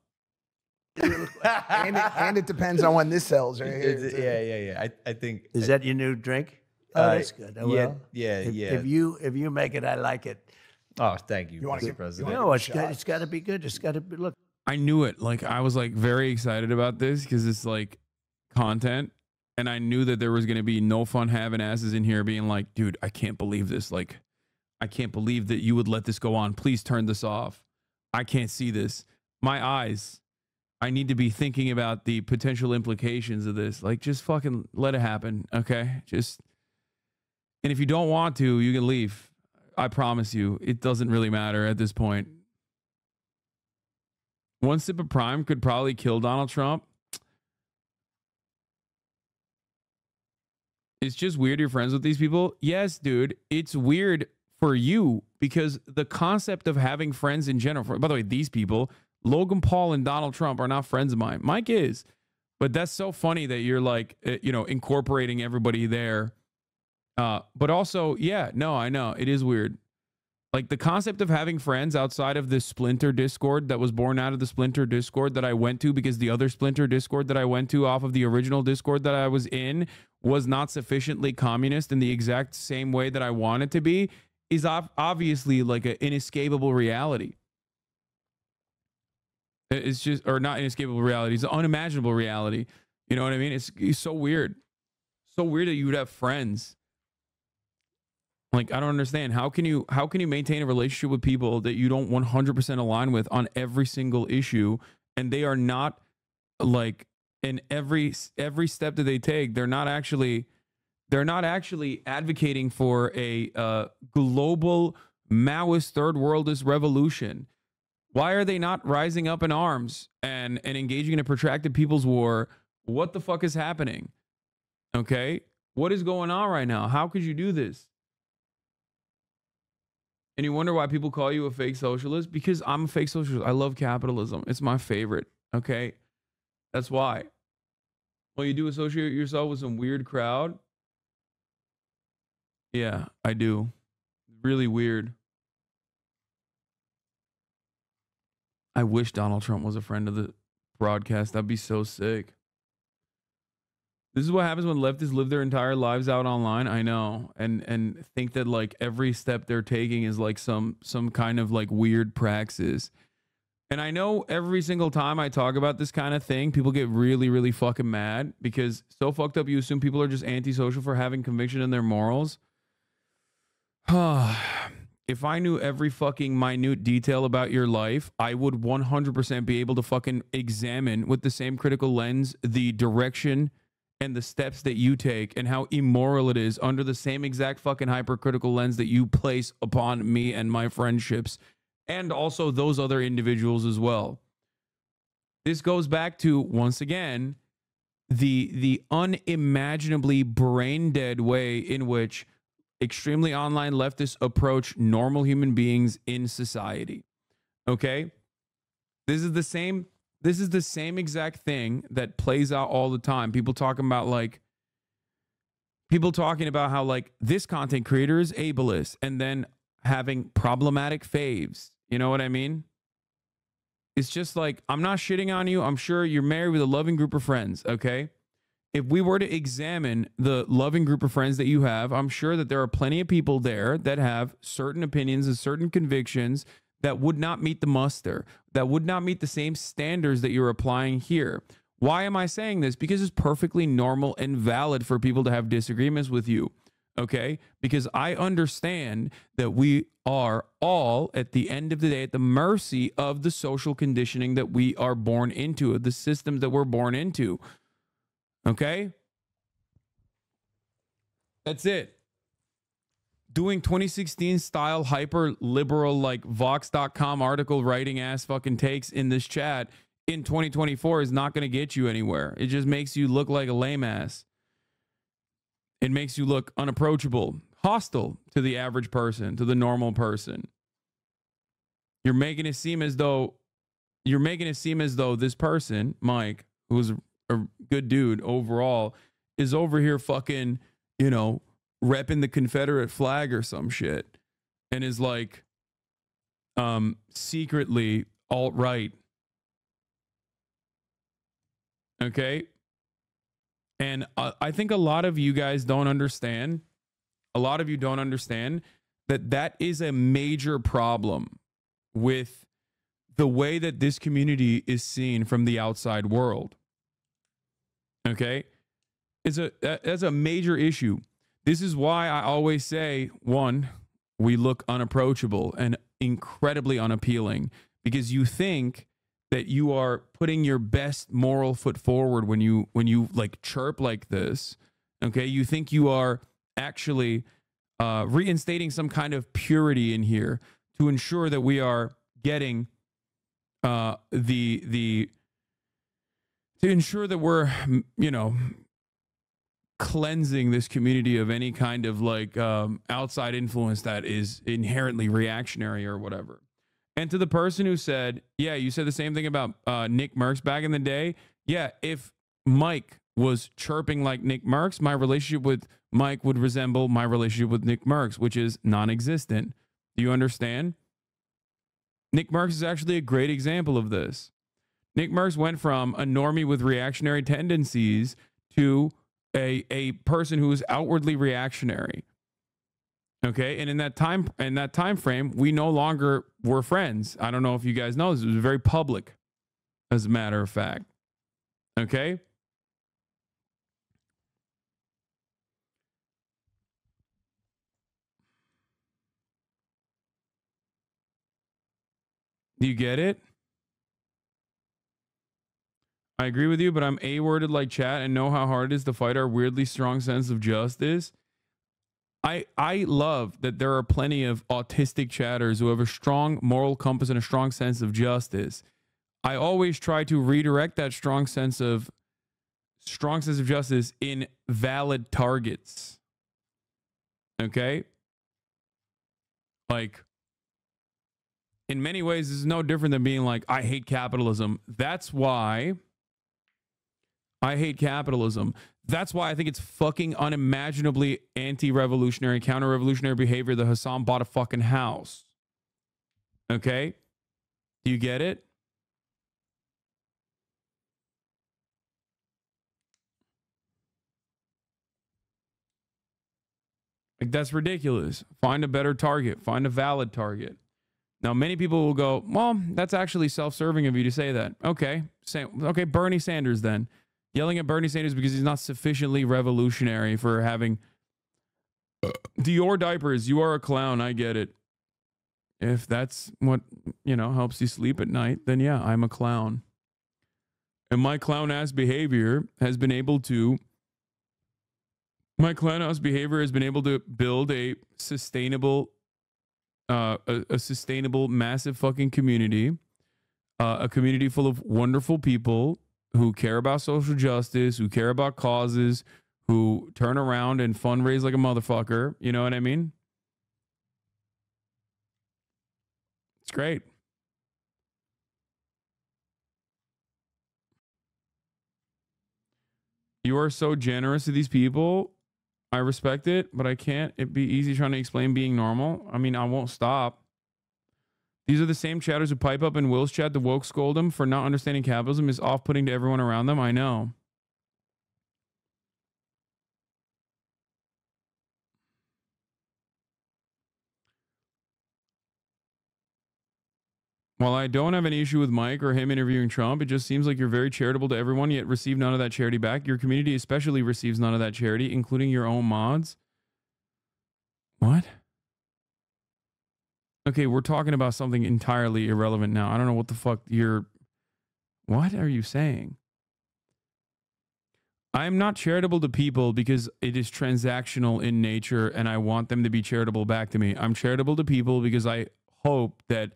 it depends on when this sells right here. Yeah. I think. Is that your new drink? Oh, that's good. I will. Yeah. If you make it, I like it. Oh, thank you, Mr. You President. no, it's got to be good. It's got to be. Look, I knew it. Like, I was like very excited about this because it's like content. And I knew that there was going to be no fun having asses in here being like, dude, I can't believe this. Like, I can't believe that you would let this go on. Please turn this off. I can't see this. My eyes. I need to be thinking about the potential implications of this. Like, just fucking let it happen. Okay. And if you don't want to, you can leave. I promise you, it doesn't really matter at this point. One sip of Prime could probably kill Donald Trump. It's just weird you're friends with these people. Yes, dude, it's weird for you because the concept of having friends in general, by the way, these people, Logan Paul and Donald Trump are not friends of mine. Mike is. But that's so funny that you're like, incorporating everybody there. But also, yeah, no, I know it is weird. Like the concept of having friends outside of this Splinter Discord that was born out of the Splinter Discord that I went to because the other Splinter Discord that I went to off of the original Discord that I was in was not sufficiently communist in the exact same way that I want it to be is obviously like an inescapable reality. It's just, or not inescapable reality. It's an unimaginable reality. You know what I mean? It's so weird. So weird that you would have friends. Like, I don't understand. How can you maintain a relationship with people that you don't 100% align with on every single issue, and they are not like in every step that they take, they're not actually advocating for a global Maoist third worldist revolution. Why are they not rising up in arms and engaging in a protracted people's war? What the fuck is happening? Okay? What is going on right now? How could you do this? And you wonder why people call you a fake socialist? Because I'm a fake socialist. I love capitalism. It's my favorite. Okay? That's why. Well, you do associate yourself with some weird crowd? Yeah, I do. Really weird. I wish Donald Trump was a friend of the broadcast. That'd be so sick. This is what happens when leftists live their entire lives out online. I know. And think that like every step they're taking is like some kind of like weird praxis. And I know every single time I talk about this kind of thing, people get really, really fucking mad because so fucked up you assume people are just antisocial for having conviction in their morals. If I knew every fucking minute detail about your life, I would 100% be able to fucking examine with the same critical lens the direction and the steps that you take and how immoral it is under the same exact fucking hypercritical lens that you place upon me and my friendships and also those other individuals as well. This goes back to, once again, the unimaginably brain dead way in which extremely online leftists approach normal human beings in society. Okay? This is the same exact thing that plays out all the time. People talking about how like this content creator is ableist and then having problematic faves. You know what I mean? It's just like, I'm not shitting on you. I'm sure you're married with a loving group of friends, okay? If we were to examine the loving group of friends that you have, I'm sure that there are plenty of people there that have certain opinions and certain convictions that would not meet the muster, that would not meet the same standards that you're applying here. Why am I saying this? Because it's perfectly normal and valid for people to have disagreements with you, okay? Because I understand that we are all, at the end of the day, at the mercy of the social conditioning that we are born into, of the systems that we're born into, okay? That's it. Doing 2016 style hyper liberal like Vox.com article writing ass fucking takes in this chat in 2024 is not going to get you anywhere. It just makes you look like a lame ass. It makes you look unapproachable, hostile to the average person, to the normal person. You're making it seem as though this person, Mike, who's a good dude overall, is over here fucking, you know, repping the Confederate flag or some shit and is like secretly alt-right. Okay? And I think a lot of you guys don't understand. A lot of you don't understand that is a major problem with the way that this community is seen from the outside world. Okay? That's a major issue. This is why I always say, one, we look unapproachable and incredibly unappealing because you think that you are putting your best moral foot forward when you like chirp like this. Okay, you think you are actually reinstating some kind of purity in here to ensure that we are getting to ensure that we're, you know, cleansing this community of any kind of like outside influence that is inherently reactionary or whatever. And to the person who said, yeah, you said the same thing about Nick Merckx back in the day. Yeah, if Mike was chirping like Nick Merckx, my relationship with Mike would resemble my relationship with Nick Merckx, which is non-existent. Do you understand? Nick Merckx is actually a great example of this. Nick Merckx went from a normie with reactionary tendencies to a person who is outwardly reactionary. Okay, and in that time frame, we no longer were friends. I don't know if you guys know this. It was very public, as a matter of fact. Okay. Do you get it? I agree with you, but I'm A-worded like chat and know how hard it is to fight our weirdly strong sense of justice. I love that there are plenty of autistic chatters who have a strong moral compass and a strong sense of justice. I always try to redirect that strong sense of strong sense of justice in valid targets. Okay? Like, in many ways, this is no different than being like, I hate capitalism. That's why I hate capitalism. That's why I think it's fucking unimaginably anti-revolutionary, counter-revolutionary behavior that Hasan bought a fucking house. Okay? Do you get it? Like, that's ridiculous. Find a better target. Find a valid target. Now, many people will go, well, that's actually self-serving of you to say that. Okay. Okay, Bernie Sanders then. Yelling at Bernie Sanders because he's not sufficiently revolutionary for having Dior diapers. You are a clown. I get it. If that's what, helps you sleep at night, then yeah, I'm a clown. And my clown-ass behavior has been able to build a sustainable massive fucking community, a community full of wonderful people who care about social justice, who care about causes, who turn around and fundraise like a motherfucker. You know what I mean? It's great. You are so generous to these people. I respect it, but I can't. It'd be easy trying to explain being normal. I mean, I won't stop. These are the same chatters who pipe up in Will's chat to woke scold him for not understanding capitalism is off-putting to everyone around them. I know. While I don't have an issue with Mike or him interviewing Trump, it just seems like you're very charitable to everyone, yet receive none of that charity back. Your community especially receives none of that charity, including your own mods. What? Okay, we're talking about something entirely irrelevant now. I don't know what the fuck what are you saying? I'm not charitable to people because it is transactional in nature and I want them to be charitable back to me. I'm charitable to people because I hope that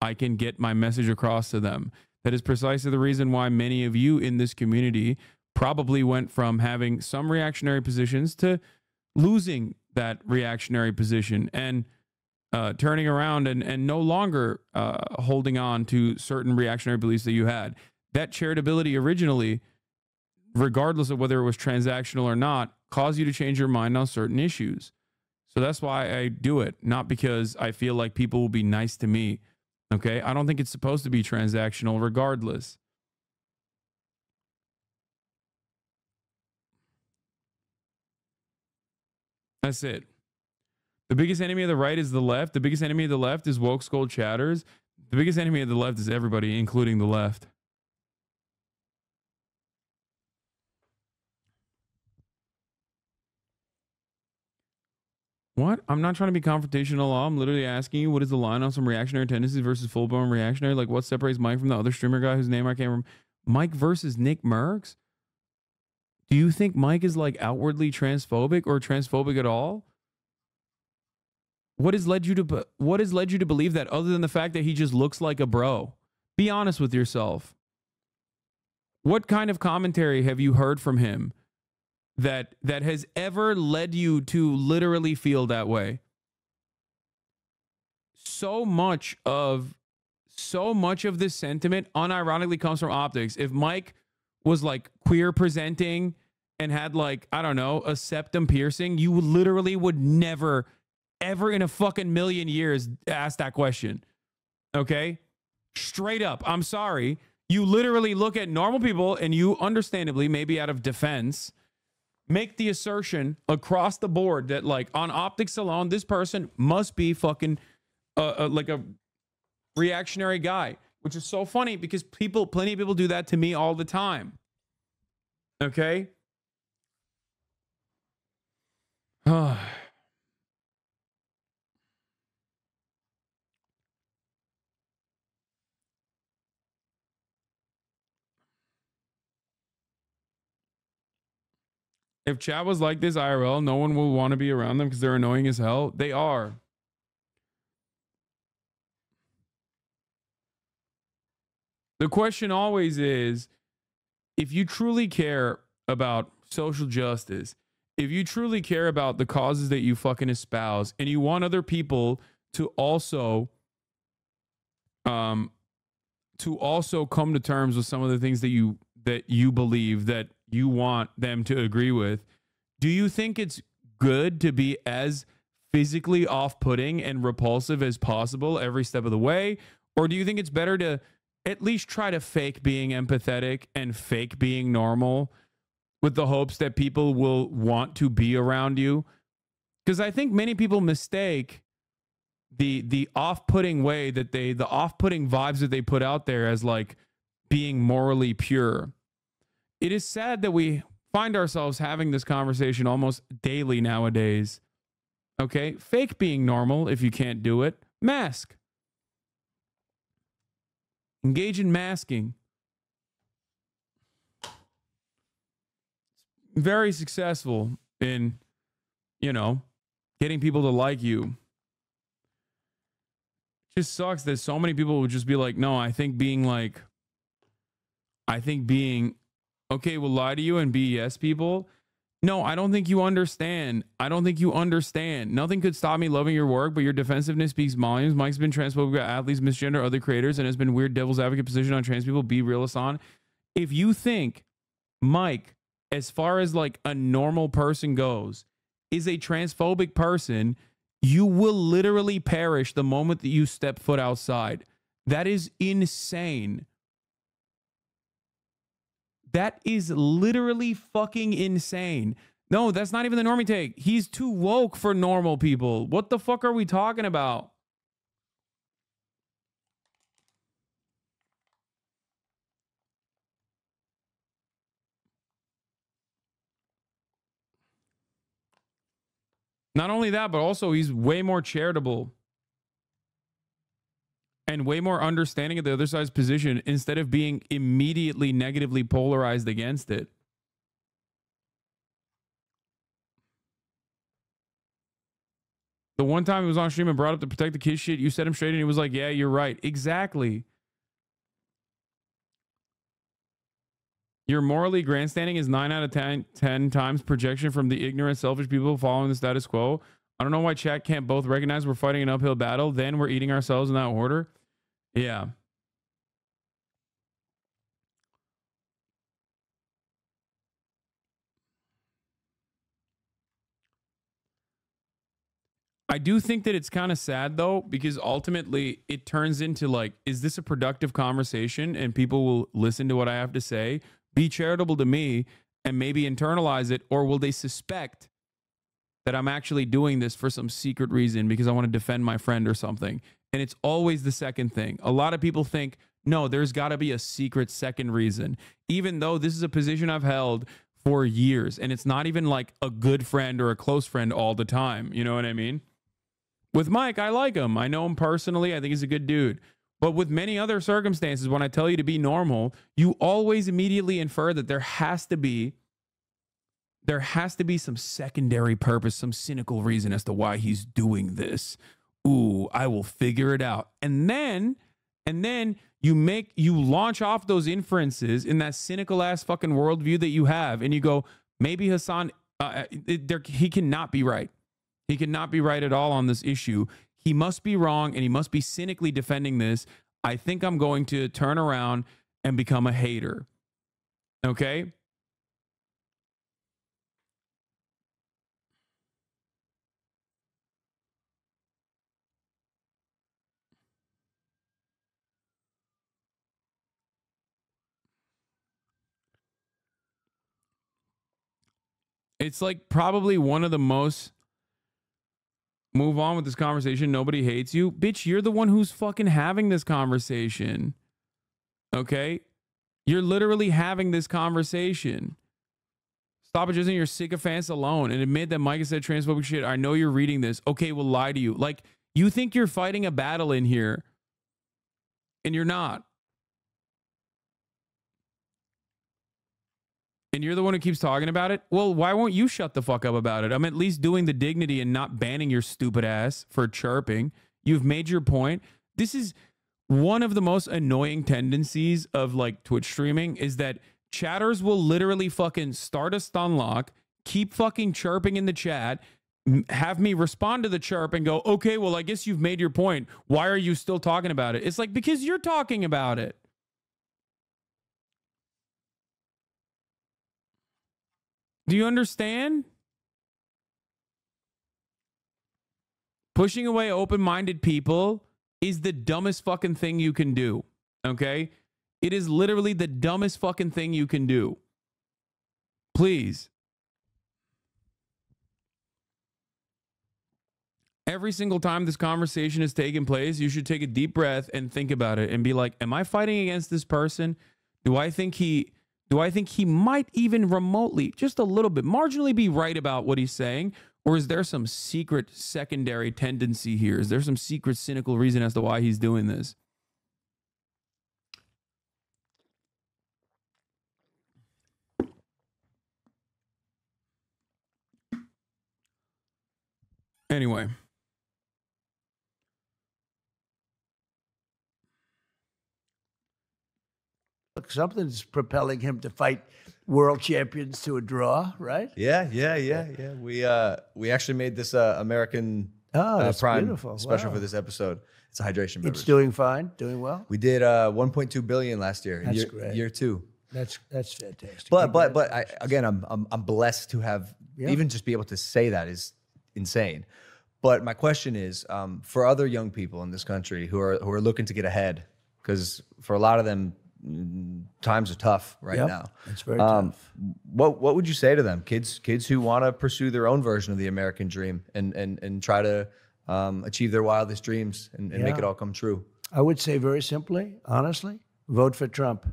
I can get my message across to them. That is precisely the reason why many of you in this community probably went from having some reactionary positions to losing that reactionary position and turning around and no longer holding on to certain reactionary beliefs that you had. That charitability originally, regardless of whether it was transactional or not, caused you to change your mind on certain issues. So that's why I do it, not because I feel like people will be nice to me. Okay? I don't think it's supposed to be transactional regardless. That's it. The biggest enemy of the right is the left. The biggest enemy of the left is woke scold chatters. The biggest enemy of the left is everybody, including the left. What? I'm not trying to be confrontational. I'm literally asking you, what is the line on some reactionary tendencies versus full-blown reactionary? Like, what separates Mike from the other streamer guy whose name I can't remember? Mike versus Nick Merckx? Do you think Mike is like outwardly transphobic or transphobic at all? What has led you to believe that other than the fact that he just looks like a bro? Be honest with yourself. What kind of commentary have you heard from him that has ever led you to literally feel that way? So much of this sentiment unironically comes from optics. If Mike was like queer presenting and had like, I don't know, a septum piercing, you literally would never ever in a fucking million years ask that question. Okay? Straight up. I'm sorry. You literally look at normal people and you understandably, maybe out of defense, make the assertion across the board that like on optics alone, this person must be fucking like a reactionary guy, which is so funny because plenty of people do that to me all the time. Okay? If chat was like this IRL, no one will want to be around them because they're annoying as hell. They are. The question always is, if you truly care about social justice, if you truly care about the causes that you fucking espouse and you want other people to also come to terms with some of the things that you believe that you want them to agree with, do you think it's good to be as physically off-putting and repulsive as possible every step of the way? Or do you think it's better to at least try to fake being empathetic and fake being normal with the hopes that people will want to be around you? Because I think many people mistake the off-putting way that the off-putting vibes that they put out there as like being morally pure. It is sad that we find ourselves having this conversation almost daily nowadays. Okay? Fake being normal if you can't do it. Mask. Engage in masking. Very successful in, getting people to like you. It just sucks that so many people would just be like, no, I think being, okay, we'll lie to you and be yes people. No, I don't think you understand. Nothing could stop me loving your work, but your defensiveness speaks volumes. Mike's been transphobic about athletes, misgender other creators, and has been weird devil's advocate position on trans people. Be real, Hasan. If you think Mike, as far as like a normal person goes, is a transphobic person, you will literally perish the moment that you step foot outside. That is insane. That is literally fucking insane. No, that's not even the normie take. He's too woke for normal people. What the fuck are we talking about? Not only that, but also he's way more charitable and way more understanding of the other side's position instead of being immediately negatively polarized against it. The one time he was on stream and brought up the protect the kids shit, you set him straight and he was like, yeah, you're right. Exactly. Your morally grandstanding is 9 out of 10 times projection from the ignorant, selfish people following the status quo. I don't know why chat can't both recognize we're fighting an uphill battle, then we're eating ourselves in that order. Yeah. I do think that it's kind of sad though, because ultimately it turns into like, is this a productive conversation and people will listen to what I have to say, be charitable to me, and maybe internalize it, or will they suspect that I'm actually doing this for some secret reason because I want to defend my friend or something? And it's always the second thing. A lot of people think, no, there's got to be a secret second reason, even though this is a position I've held for years and it's not even like a good friend or a close friend all the time. You know what I mean? With Mike, I like him. I know him personally. I think he's a good dude. But with many other circumstances, when I tell you to be normal, you always immediately infer that there has to be some secondary purpose, some cynical reason as to why he's doing this. Ooh, I will figure it out. And then you launch off those inferences in that cynical ass fucking worldview that you have. And you go, maybe Hasan, he cannot be right. He cannot be right at all on this issue. He must be wrong and he must be cynically defending this. I think I'm going to turn around and become a hater. Okay? It's like probably one of the most... Move on with this conversation. Nobody hates you. Bitch, you're the one who's fucking having this conversation. Okay? You're literally having this conversation. Stop accusing your sycophants alone and admit that Mike has said transphobic shit. I know you're reading this. Okay, we'll lie to you. Like, you think you're fighting a battle in here, and you're not. And you're the one who keeps talking about it? Well, why won't you shut the fuck up about it? I'm at least doing the dignity and not banning your stupid ass for chirping. You've made your point. This is one of the most annoying tendencies of like Twitch streaming, is that chatters will literally fucking start a stun lock, keep fucking chirping in the chat, have me respond to the chirp and go, okay, well, I guess you've made your point. Why are you still talking about it? It's like, because you're talking about it. Do you understand? Pushing away open-minded people is the dumbest fucking thing you can do. Okay? It is literally the dumbest fucking thing you can do. Please. Every single time this conversation is taking place, you should take a deep breath and think about it and be like, am I fighting against this person? Do I think he might even remotely, just a little bit, marginally be right about what he's saying? Or is there some secret secondary tendency here? Is there some secret cynical reason as to why he's doing this? Anyway. Look, something's propelling him to fight world champions to a draw, right? Yeah. We actually made this American Prime beautiful. special Wow. for this episode. It's a hydration beverage. It's doing fine, doing well. We did 1.2 billion last year. That's year, great. Year 2. That's fantastic. But I'm blessed to have even just be able to say that is insane. But my question is, for other young people in this country who are looking to get ahead, because for a lot of them, times are tough right now. It's very tough. What would you say to them, kids who want to pursue their own version of the American dream and try to achieve their wildest dreams and make it all come true? I would say very simply, honestly, vote for Trump.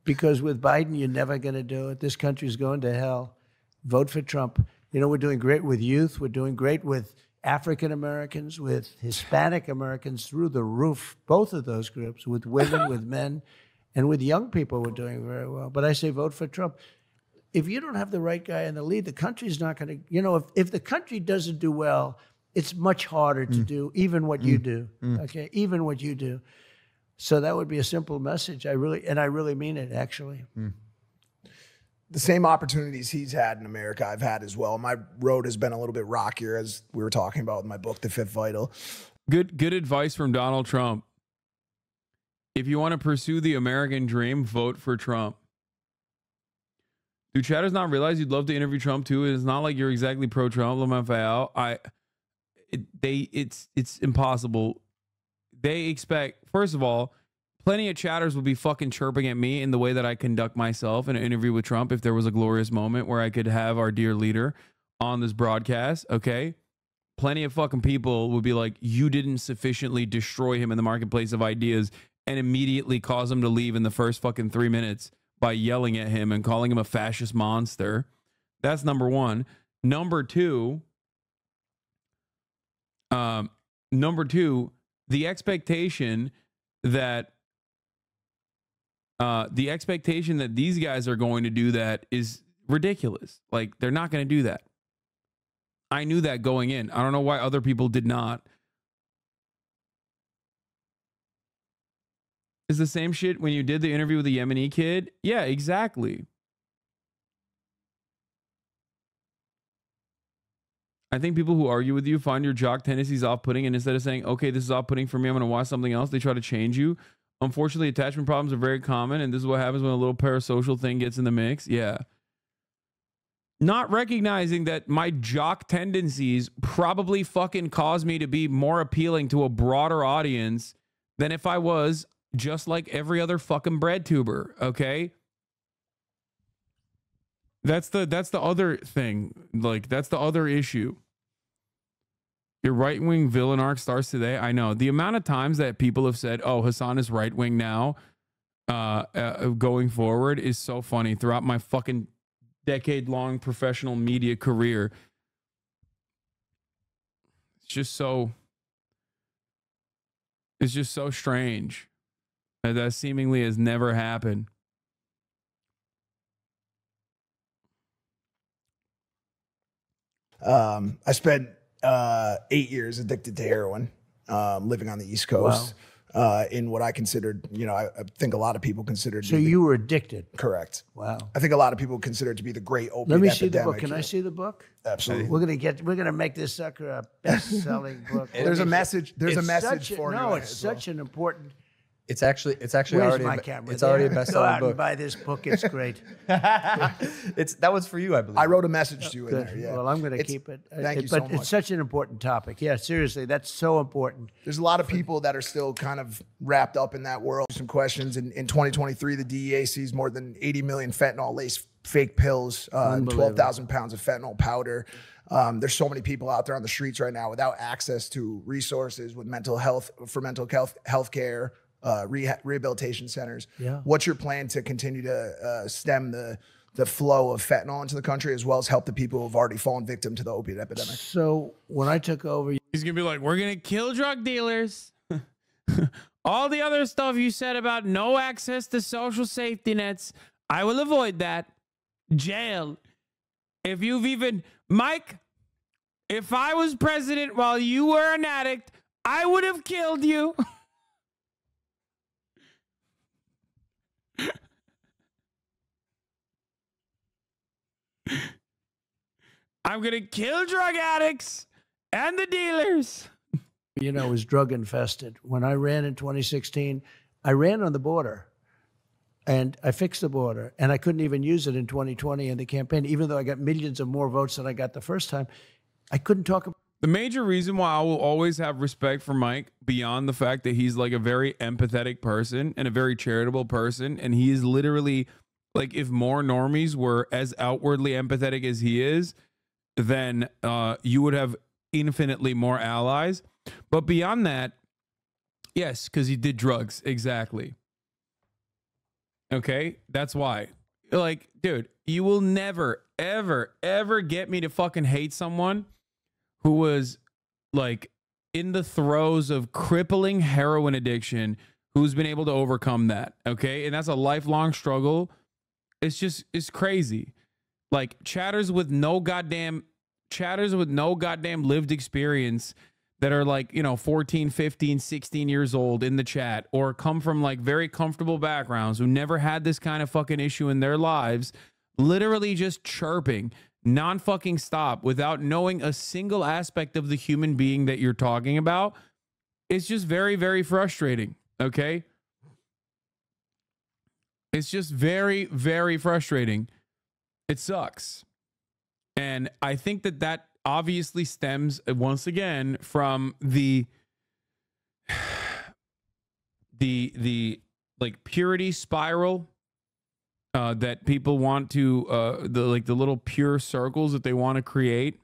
Because with Biden, you're never going to do it. This country's going to hell. Vote for Trump. You know, we're doing great with youth. We're doing great with African Americans, with Hispanic Americans, through the roof, both of those groups, with women, with men, and with young people, we're doing very well. But I say vote for Trump. If you don't have the right guy in the lead, the country's not going to, you know, if the country doesn't do well, it's much harder to do even what you do, okay? Even what you do. So that would be a simple message. I really mean it, actually. The same opportunities he's had in America, I've had as well. My road has been a little bit rockier, as we were talking about in my book, The Fifth Vital. Good advice from Donald Trump. If you want to pursue the American dream, vote for Trump. Do chatters not realize you'd love to interview Trump too? It's not like you're exactly pro-Trump. It's impossible. They expect, first of all, plenty of chatters would be fucking chirping at me in the way that I conduct myself in an interview with Trump if there was a glorious moment where I could have our dear leader on this broadcast, okay? Plenty of fucking people would be like, you didn't sufficiently destroy him in the marketplace of ideas and immediately cause him to leave in the first fucking 3 minutes by yelling at him and calling him a fascist monster. That's number one. Number two, the expectation that these guys are going to do that is ridiculous. Like, they're not going to do that. I knew that going in. I don't know why other people did not. It's the same shit when you did the interview with the Yemeni kid. Yeah, exactly. I think people who argue with you find your jock tendencies off-putting, and instead of saying, okay, this is off-putting for me, I'm going to watch something else, they try to change you. Unfortunately, attachment problems are very common, and this is what happens when a little parasocial thing gets in the mix. Yeah. Not recognizing that my jock tendencies probably fucking cause me to be more appealing to a broader audience than if I was just like every other fucking bread tuber, okay? That's the other thing. Like, that's the other issue. Your right-wing villain arc starts today. I know. The amount of times that people have said, oh, Hasan is right-wing now, going forward, is so funny. Throughout my fucking decade-long professional media career, it's just so strange. That seemingly has never happened. I spent 8 years addicted to heroin, living on the East Coast. in what I considered, I think a lot of people considered. So you were addicted. Correct. Wow. I think a lot of people consider it to be the great opiate Let me epidemic. see the book. Can I see the book? Absolutely. We're gonna make this sucker a best-selling book. There's a message. There's a message for you. No, it's such an important. It's actually Where's already my camera? it's already a There. Go best-selling out and book. buy this book. It's great. That was for you, I believe. I wrote a message to you in Good. there. Yeah. Well, I'm going to keep it. Thank you but so much. it's such an important topic. Yeah, seriously, that's so important. There's a lot of people that are still kind of wrapped up in that world. Some questions. In 2023, the DEA sees more than 80 million fentanyl-laced fake pills, 12,000 pounds of fentanyl powder. There's so many people out there on the streets right now without access to resources with mental health care, rehabilitation centers. Yeah. What's your plan to continue to stem the flow of fentanyl into the country, as well as help the people who have already fallen victim to the opiate epidemic? So when I took over, He's going to be like, we're going to kill drug dealers. All the other stuff you said about no access to social safety nets, I will avoid that. Jail. If you've even... Mike, if I was president while you were an addict, I would have killed you. I'm going to kill drug addicts and the dealers. was drug infested. When I ran in 2016, I ran on the border. And I fixed the border, and I couldn't even use it in 2020 in the campaign, even though I got millions of more votes than I got the first time. I couldn't talk about. The major reason why I will always have respect for Mike, beyond the fact that he's like a very empathetic person and a very charitable person, and he is literally like, if more normies were as outwardly empathetic as he is, then you would have infinitely more allies. But beyond that, yes, because he did drugs. Exactly. Okay, that's why. Like, dude, you will never, ever, ever get me to fucking hate someone who was like in the throes of crippling heroin addiction, who's been able to overcome that. Okay, and that's a lifelong struggle. It's crazy. Like chatters with no goddamn lived experience that are like, 14, 15, 16 years old in the chat, or come from like very comfortable backgrounds who never had this kind of fucking issue in their lives, literally just chirping non-fucking stop without knowing a single aspect of the human being that you're talking about. It's just very, very frustrating. Okay. It's just very, very frustrating. It sucks. And I think that obviously stems once again from the like purity spiral that people want to the little pure circles that they want to create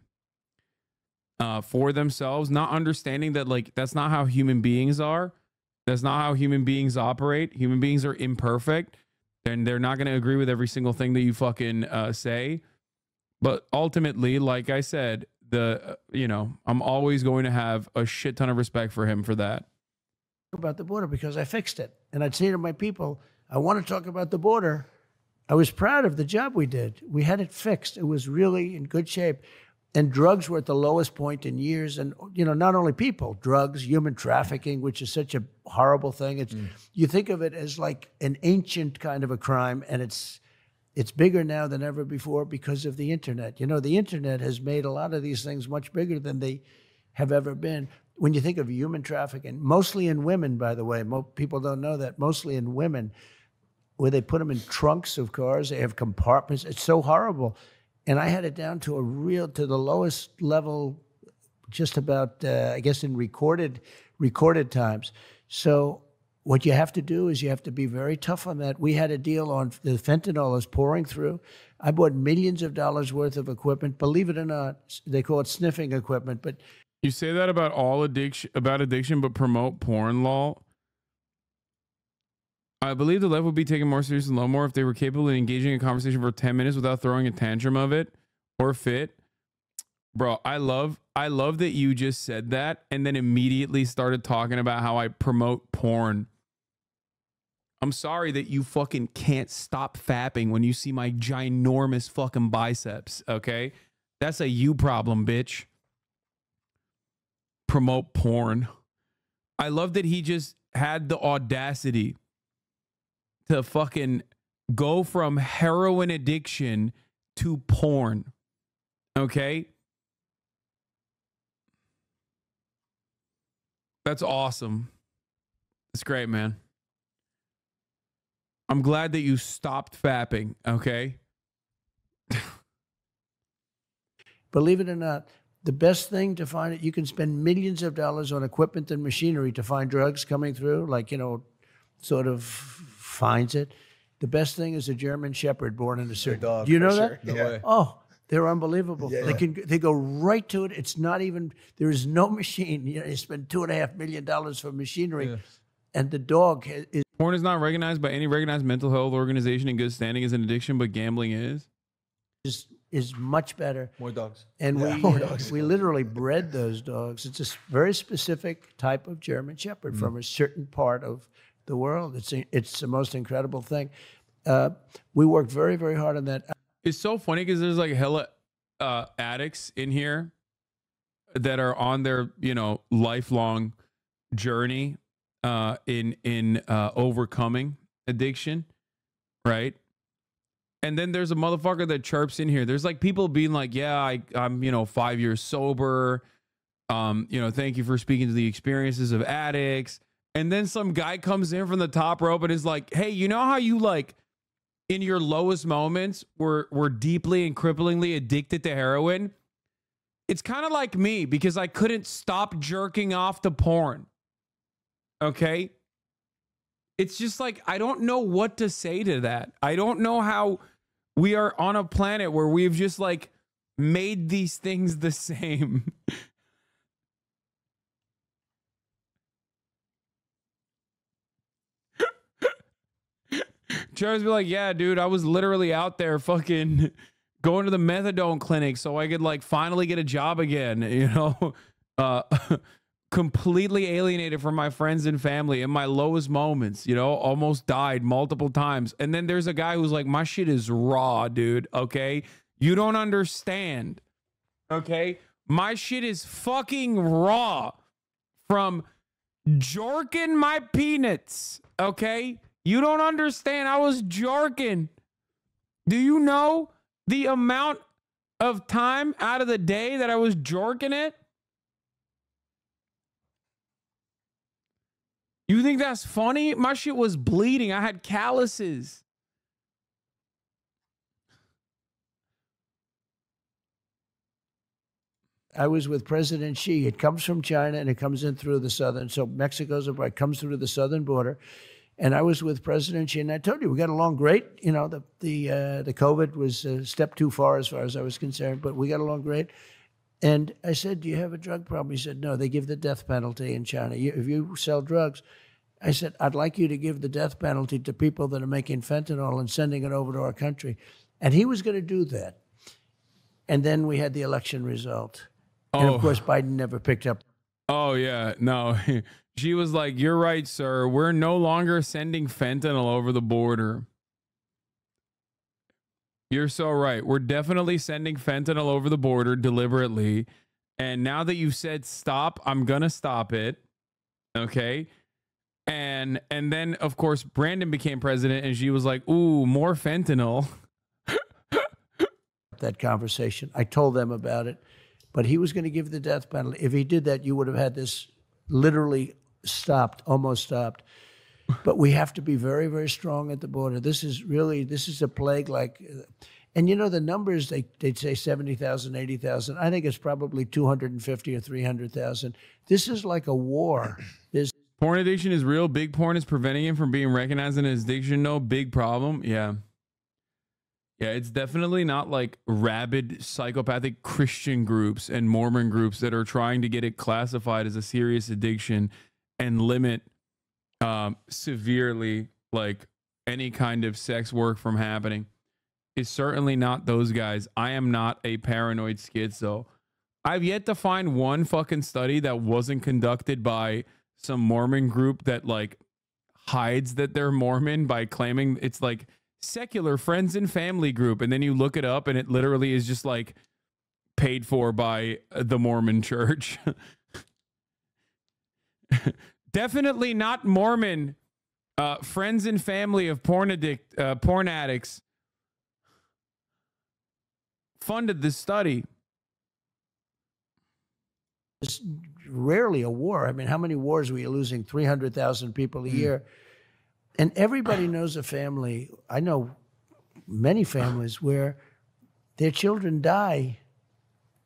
for themselves, not understanding that like that's not how human beings are. That's not how human beings operate. Human beings are imperfect, and they're not going to agree with every single thing that you fucking say. But ultimately, like I said, I'm always going to have a shit ton of respect for him for that. About the border because I fixed it. And I'd say to my people, I want to talk about the border. I was proud of the job we did. We had it fixed. It was really in good shape. And drugs were at the lowest point in years. And, not only people, drugs, human trafficking, which is such a horrible thing. You think of it as like an ancient kind of a crime, and it's bigger now than ever before because of the internet. The internet has made a lot of these things much bigger than they have ever been. When you think of human trafficking, mostly in women, by the way, people don't know that, mostly in women, where they put them in trunks of cars, they have compartments. It's so horrible. And I had it down to the lowest level, just about, I guess, in recorded times. So what you have to do is you have to be very tough on that. We had a deal on the fentanyl is pouring through. I bought millions of dollars worth of equipment. Believe it or not, they call it sniffing equipment. But you say that about addiction, but promote porn law. I believe the left would be taken more seriously and more if they were capable of engaging in a conversation for 10 minutes without throwing a tantrum of it or fit. Bro, I love that you just said that and then immediately started talking about how I promote porn. I'm sorry that you fucking can't stop fapping when you see my ginormous fucking biceps, okay? That's a you problem, bitch. Promote porn. I love that he just had the audacity to fucking go from heroin addiction to porn. Okay? That's awesome. It's great, man. I'm glad that you stopped fapping, okay? Believe it or not, the best thing to find it, you can spend millions of dollars on equipment and machinery to find drugs coming through, like, you know, sort of finds it. The best thing is a German Shepherd born in a certain dog. Do you know Sure. that? No way. Oh, they're unbelievable. Yeah. They go right to it. It's not even, there is no machine. You know, you spend $2.5 million for machinery, and the dog is Porn is not recognized by any recognized mental health organization in good standing as an addiction, but gambling is much better. More dogs. And we literally bred those dogs. It's a very specific type of German Shepherd from a certain part of the world. It's the most incredible thing. We worked very, very hard on that. It's so funny because there's like hella addicts in here that are on their, you know, lifelong journey in overcoming addiction, right? And then there's a motherfucker that chirps in here. There's like people being like, yeah, I'm, you know, 5 years sober. You know, thank you for speaking to the experiences of addicts. And then some guy comes in from the top rope and is like, hey, you know how you like in your lowest moments were deeply and cripplingly addicted to heroin? It's kind of like me because I couldn't stop jerking off to porn. Okay? It's just like, I don't know what to say to that. I don't know how we are on a planet where we've just like made these things the same. Charles be like, yeah, dude, I was literally out there fucking going to the methadone clinic so I could like finally get a job again, you know? Completely alienated from my friends and family in my lowest moments, you know, almost died multiple times. And then there's a guy who's like, my shit is raw, dude. Okay. You don't understand. Okay. My shit is fucking raw from jorking my peanuts. Okay. You don't understand. I was jorking. Do you know the amount of time out of the day that I was jorking it? You think that's funny? My shit was bleeding. I had calluses. I was with President Xi. It comes from China and it comes in through the southern. So Mexico's it comes through the southern border. And I was with President Xi, and I told you we got along great. You know, the COVID was a step too far as I was concerned, but we got along great. And I said, do you have a drug problem? He said, no, they give the death penalty in China. If you sell drugs, I said, I'd like you to give the death penalty to people that are making fentanyl and sending it over to our country. And he was going to do that. And then we had the election result. And of course, Biden never picked up. Oh, yeah. No, she was like, you're right, sir. We're no longer sending fentanyl over the border. You're so right. We're definitely sending fentanyl over the border deliberately. And now that you've said stop, I'm going to stop it. Okay. And then, of course, Brandon became president and she was like, ooh, more fentanyl. That conversation. I told them about it. But he was going to give the death penalty. If he did that, you would have had this literally stopped, almost stopped. But we have to be very, very strong at the border. This is a plague like, and you know, the numbers, they'd say 70,000, 80,000. I think it's probably 250 or 300,000. This is like a war. Porn addiction is real. Big porn is preventing him from being recognized in his addiction. No big problem. Yeah. Yeah, it's definitely not like rabid psychopathic Christian groups and Mormon groups that are trying to get it classified as a serious addiction and limit severely like any kind of sex work from happening. It's certainly not those guys. I am not a paranoid schizo. I've yet to find one fucking study that wasn't conducted by some Mormon group that like hides that they're Mormon by claiming it's like secular friends and family group, and then you look it up and it literally is just like paid for by the Mormon church. definitely not Mormon, friends and family of porn addicts funded this study. It's rarely a war. I mean, how many wars were you losing? 300,000 people a year. And everybody knows a family. I know many families where their children die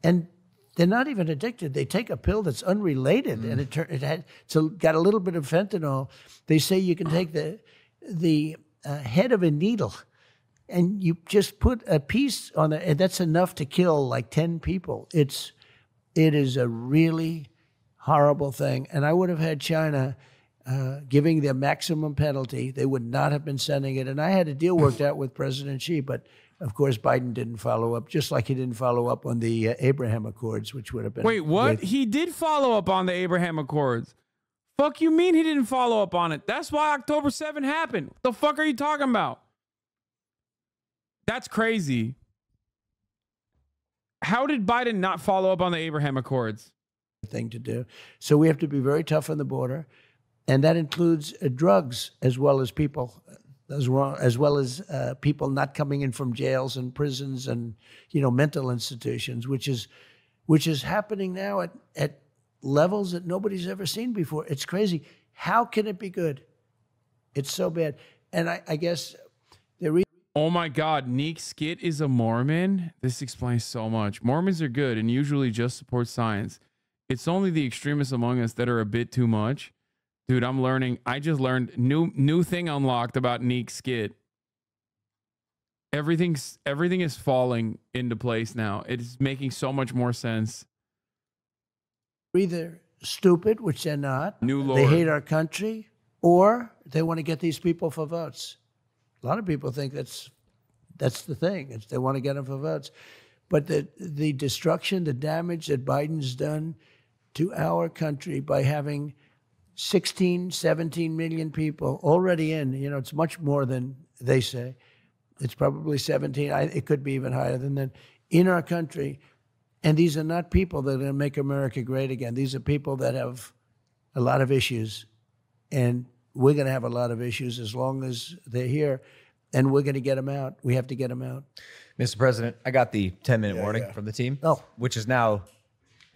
and they're not even addicted. They take a pill that's unrelated, and it's got a little bit of fentanyl. They say you can take the head of a needle, and you just put a piece on it, and that's enough to kill like 10 people. It is a really horrible thing. And I would have had China giving the maximum penalty. They would not have been sending it. And I had a deal worked out with President Xi, but of course, Biden didn't follow up, just like he didn't follow up on the Abraham Accords, which would have been... Wait, what? He did follow up on the Abraham Accords. Fuck you mean he didn't follow up on it? That's why October 7 happened. What the fuck are you talking about? That's crazy. How did Biden not follow up on the Abraham Accords? Thing to do. So we have to be very tough on the border, and that includes drugs as well as people... as well as people not coming in from jails and prisons and, you know, mental institutions, which is happening now at levels that nobody's ever seen before. It's crazy. How can it be good? It's so bad. And I guess the reason... Oh my God, Neek Skit is a Mormon? This explains so much. Mormons are good and usually just support science. It's only the extremists among us that are a bit too much. Dude, I'm learning. I just learned new thing unlocked about Neek Skit. Everything is falling into place now. It is making so much more sense. Either stupid, which they're not. New Lord. They hate our country, or they want to get these people for votes. A lot of people think that's the thing. They want to get them for votes. But the destruction, the damage that Biden's done to our country by having 16, 17 million people already in, you know, it's much more than they say. It's probably 17. It could be even higher than that in our country. And these are not people that are going to make America great again. These are people that have a lot of issues. And we're going to have a lot of issues as long as they're here. And we're going to get them out. We have to get them out. Mr. President, I got the 10-minute warning from the team, which is now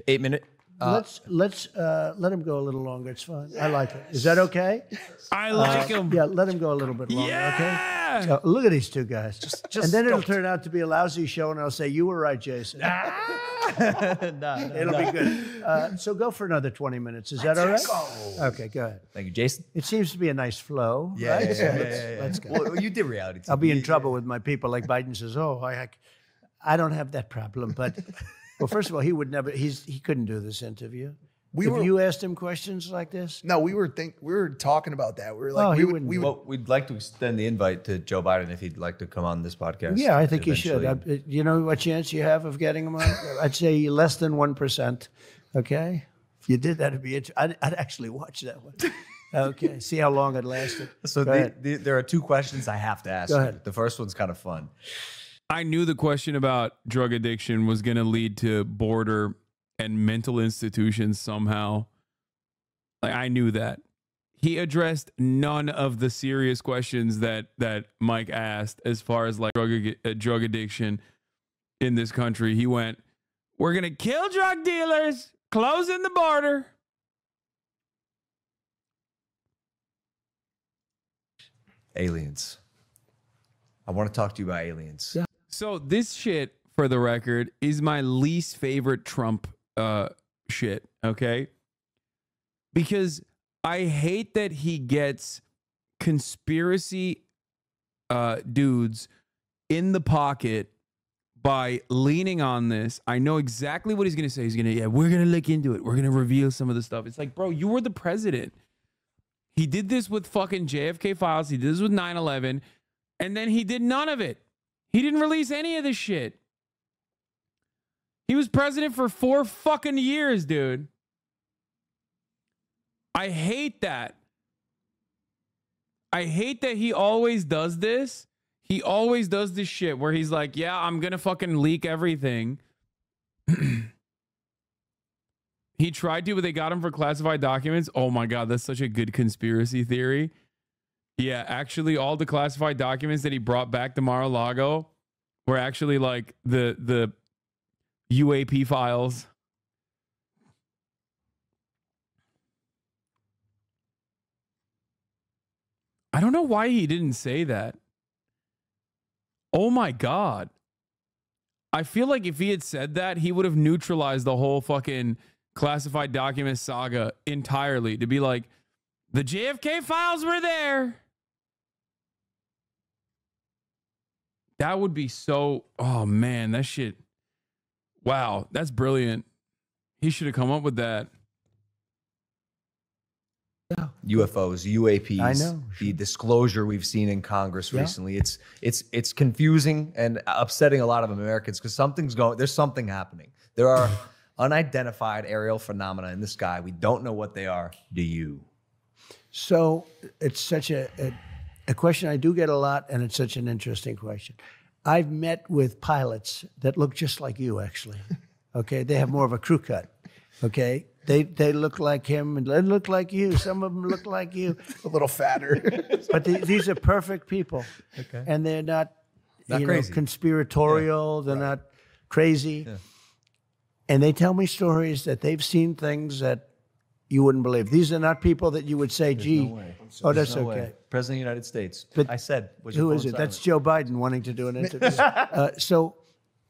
8-minute. Let's let him go a little longer. It's fine. I like it. Is that okay? I like him. Yeah, let him go a little bit longer. Yeah. Okay. Look at these two guys. And then it'll turn out to be a lousy show, and I'll say you were right, Jason. It'll be good. So go for another 20 minutes. Is that all right? Go. Okay, go ahead. Thank you, Jason. It seems to be a nice flow. Yeah, right? yeah. Let's go. Well, you did reality TV. I'll be in trouble with my people. Like Biden says, I don't have that problem, but. Well, first of all, he would never. He couldn't do this interview. You asked him questions like this? No, we were talking about that. We were like, we'd like to extend the invite to Joe Biden if he'd like to come on this podcast. Yeah, I think he should. You know what chance you have of getting him on? I'd say less than 1%. Okay, if you did, that'd be it. I'd actually watch that one. Okay, see how long it lasted. So there are two questions I have to ask. Go ahead. The first one's kind of fun. I knew the question about drug addiction was going to lead to border and mental institutions somehow. Like, I knew that. He addressed none of the serious questions that Mike asked as far as like drug addiction in this country. He went, we're going to kill drug dealers, closing the border. Aliens. I want to talk to you about aliens. Yeah. So this shit, for the record, is my least favorite Trump shit, okay? Because I hate that he gets conspiracy dudes in the pocket by leaning on this. I know exactly what he's going to say. He's going to, we're going to look into it. We're going to reveal some of the stuff. It's like, bro, you were the president. He did this with fucking JFK files. He did this with 9/11. And then he did none of it. He didn't release any of this shit. He was president for 4 fucking years, dude. I hate that. I hate that he always does this. He always does this shit where he's like, yeah, I'm going to fucking leak everything. He tried to, but they got him for classified documents. Oh my God, that's such a good conspiracy theory. Yeah, actually, all the classified documents that he brought back to Mar-a-Lago were actually like the UAP files. I don't know why he didn't say that. Oh my God. I feel like if he had said that, he would have neutralized the whole fucking classified document saga entirely. To be like, the JFK files were there. That would be so, oh man, that shit. Wow, that's brilliant. He should have come up with that. Yeah. UFOs, UAPs. I know. The disclosure we've seen in Congress recently. It's confusing and upsetting a lot of Americans because there's something happening. There are unidentified aerial phenomena in the sky. We don't know what they are. Do you? So it's such a question I do get a lot, and it's such an interesting question. I've met with pilots that look just like you, actually. Okay, they have more of a crew cut. Okay, they look like him and they look like you. Some of them look like you, A little fatter. but these are perfect people. Okay. And they're not crazy. conspiratorial. They're not crazy. Yeah. And they tell me stories that they've seen things that you wouldn't believe. These are not people that you would say, "Gee, oh, that's No okay." way. President of the United States. But I said, was your Who phone is it? silent? That's Joe Biden wanting to do an interview. So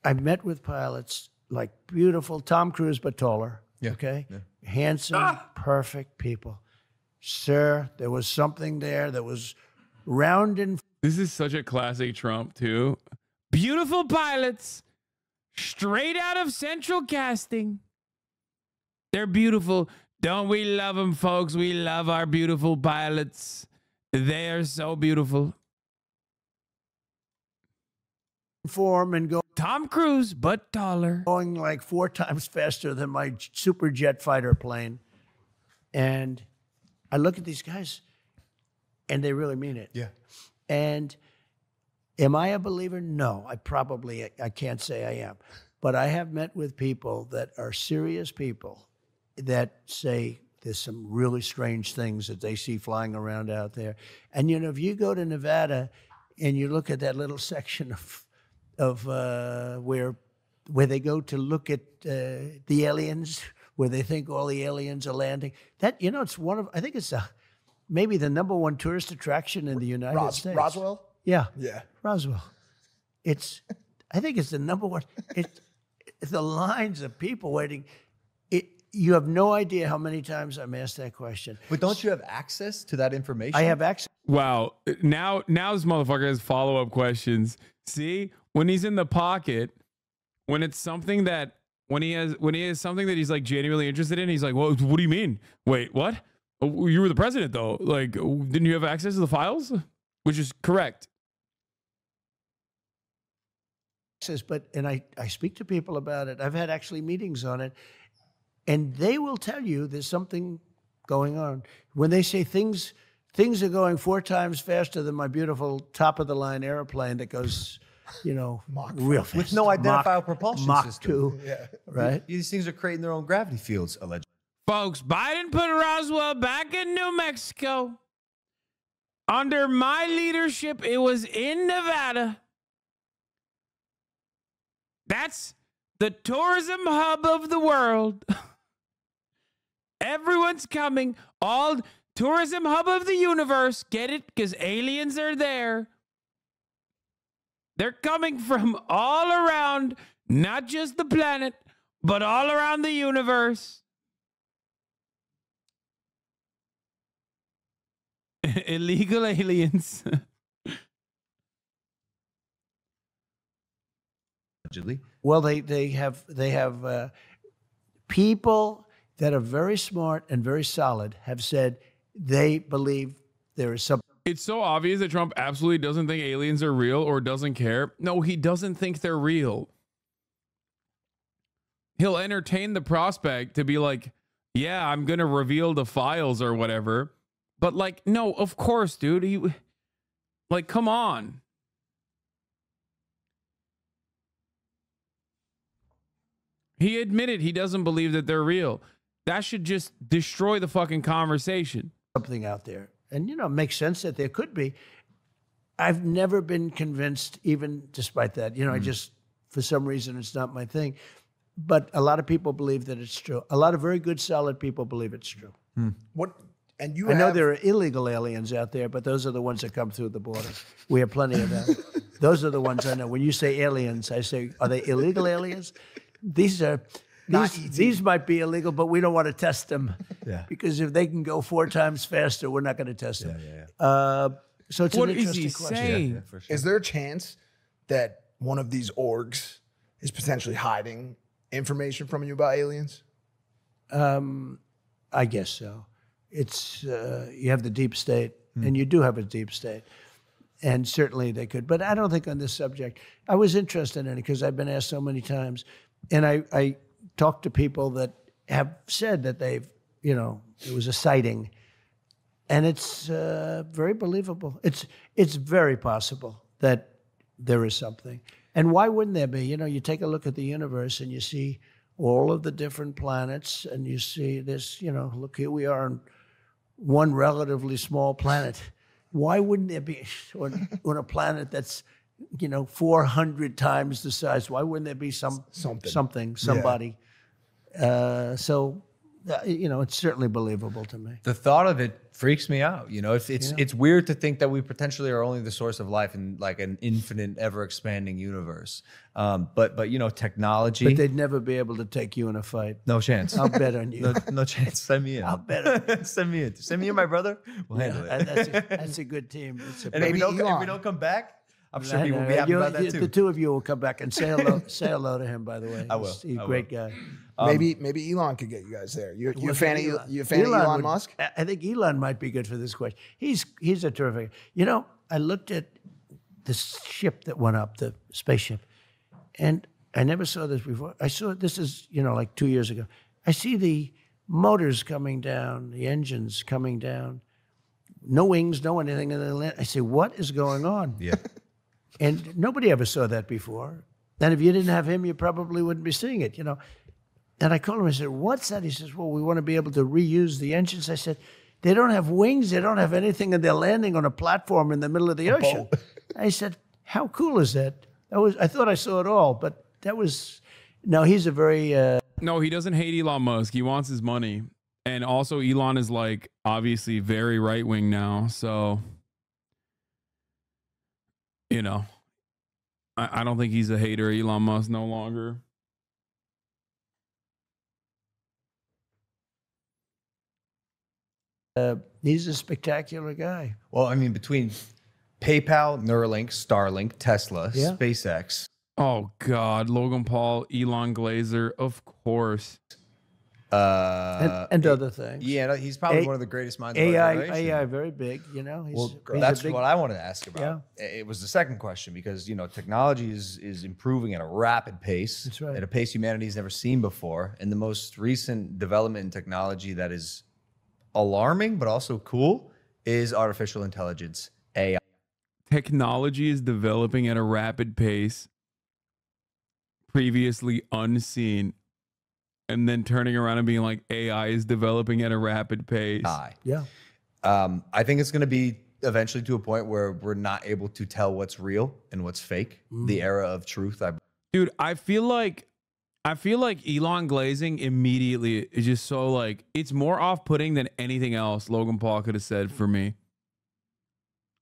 I've met with pilots like beautiful Tom Cruise, but taller. Yeah. Okay. Yeah. Handsome, perfect people. Sir, there was something there that was round and This is such a classic Trump, too. Beautiful pilots, straight out of Central Casting. They're beautiful. Don't we love them, folks? We love our beautiful pilots. They are so beautiful. form and Tom Cruise, but taller. going like 4 times faster than my super jet fighter plane. And I look at these guys and they really mean it. Yeah. And am I a believer? No, I can't say I am. But I have met with people that are serious people that say there's some really strange things that they see flying around out there. And, you know, if you go to Nevada and you look at that little section of where they go to look at the aliens, where they think all the aliens are landing, that, you know, it's I think it's maybe the #1 tourist attraction in the United States. Roswell? Yeah. Yeah. Roswell. I think it's the #1. It's the lines of people waiting. You have no idea how many times I'm asked that question. But don't you have access to that information? I have access. Wow. Now this motherfucker has follow-up questions. See, when he's in the pocket, when it's something that when he has something that he's like genuinely interested in, he's like, well, what do you mean? Wait, what? Oh, you were the president though. Like, didn't you have access to the files? Which is correct. But I speak to people about it. I've had actually meetings on it, and they will tell you there's something going on. When they say things are going 4 times faster than my beautiful top of the line airplane that goes, you know, real fast. With no identifiable propulsion Mach system. 2, right? These things are creating their own gravity fields, allegedly. Folks, Biden put Roswell back in New Mexico. Under my leadership, it was in Nevada. That's the tourism hub of the world. Everyone's coming. All tourism hub of the universe. Get it? Because aliens are there. They're coming from all around, not just the planet, but all around the universe. Illegal aliens. Allegedly. Well, they have people that are very smart and very solid have said they believe there is something. It's so obvious that Trump absolutely doesn't think aliens are real or doesn't care. No, he doesn't think they're real. He'll entertain the prospect to be like, yeah, I'm going to reveal the files or whatever. But like, no, of course, dude. Like, come on. He admitted he doesn't believe that they're real. that should just destroy the fucking conversation. Something out there. And, it makes sense that there could be. I've never been convinced, even despite that. I just, for some reason, it's not my thing. But a lot of people believe that it's true. A lot of very good, solid people believe it's true. What? And I know there are illegal aliens out there, but those are the ones that come through the border. We have plenty of them. Those are the ones I know. When you say aliens, I say, are they illegal aliens? These might be illegal, but we don't want to test them. Yeah. Because if they can go 4 times faster, we're not going to test them. So it's What an is he interesting question. saying? Yeah, for sure. Is there a chance that one of these orgs is potentially hiding information from you about aliens? I guess so. It's you have the deep state, and you do have a deep state, and certainly they could. But I don't think on this subject. I was interested in it because I've been asked so many times, and I talked to people that have said that they've, it was a sighting, and it's very believable. It's very possible that there is something, and why wouldn't there be? You take a look at the universe and you see all of the different planets, and you see this, look, here we are on one relatively small planet. Why wouldn't there be on a planet that's, 400 times the size? Why wouldn't there be somebody? It's certainly believable to me. The thought of it freaks me out. It's weird to think that we potentially are only the source of life in like an infinite, ever expanding universe. But technology. But they'd never be able to take you in a fight. No chance. I'll bet on you. No chance. Send me in. I'll bet on you. Send me in. Send me in, my brother. We'll handle it. And that's a good team. And if we don't come back, I'm sure people will be happy about that too. The two of you will come back and say hello. Say hello to him, by the way. I will. He's a great guy. Maybe Elon could get you guys there. You a fan of Elon Musk? I think Elon might be good for this question. He's a terrific. I looked at the ship that went up, the spaceship, and I never saw this before. I saw this is like 2 years ago. I see the motors coming down, the engines coming down, no wings, no anything, and then I say, what is going on? Yeah. And nobody ever saw that before. And if you didn't have him, you probably wouldn't be seeing it, And I called him, I said, what's that? He says, well, we want to be able to reuse the engines. I said, they don't have wings, they don't have anything, and they're landing on a platform in the middle of the ocean. I said, how cool is that? I thought I saw it all, but no, he's a very... No, he doesn't hate Elon Musk. He wants his money. And also Elon is like obviously very right-wing now. So, I don't think he's a hater of Elon Musk no longer. He's a spectacular guy. Well, I mean, between PayPal, Neuralink, Starlink, Tesla, Yeah. SpaceX. Oh God, Logan Paul, Elon Glazer, of course. And other things. Yeah, he's probably one of the greatest minds of our generation. AI, very big, He's That's a big, what I wanted to ask about. It was the second question because technology is improving at a rapid pace. That's right. At a pace humanity's never seen before. And the most recent development in technology that is alarming but also cool is artificial intelligence, AI. Technology is developing at a rapid pace, previously unseen, and then turning around and being like, AI is developing at a rapid pace. Yeah. I think it's going to be eventually to a point where we're not able to tell what's real and what's fake. The era of truth. Dude, I feel like Elon glazing immediately is just so like, it's more off-putting than anything else Logan Paul could have said for me.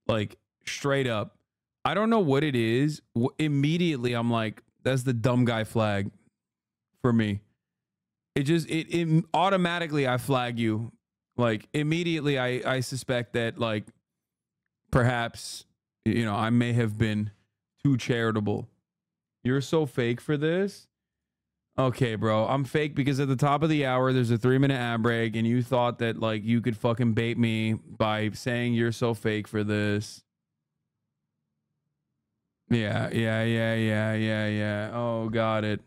Like, straight up. I don't know what it is. Immediately, I'm like, that's the dumb guy flag for me. It automatically, I flag you. Like, immediately, I suspect that, like, perhaps, I may have been too charitable. You're so fake for this? Okay, bro, I'm fake because at the top of the hour, there's a 3-minute ad break, and you thought that, like, you could fucking bait me by saying you're so fake for this. Yeah. Oh, got it.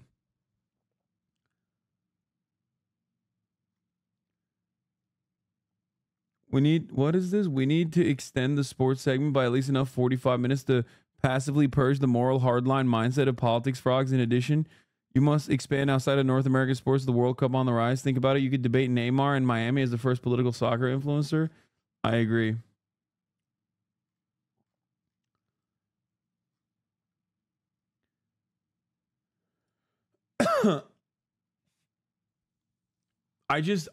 What is this? We need to extend the sports segment by at least enough 45 minutes to passively purge the moral hardline mindset of politics frogs. In addition, You must expand outside of North American sports. The World Cup on the rise. Think about it. You could debate Neymar in Miami as the first political soccer influencer. I agree.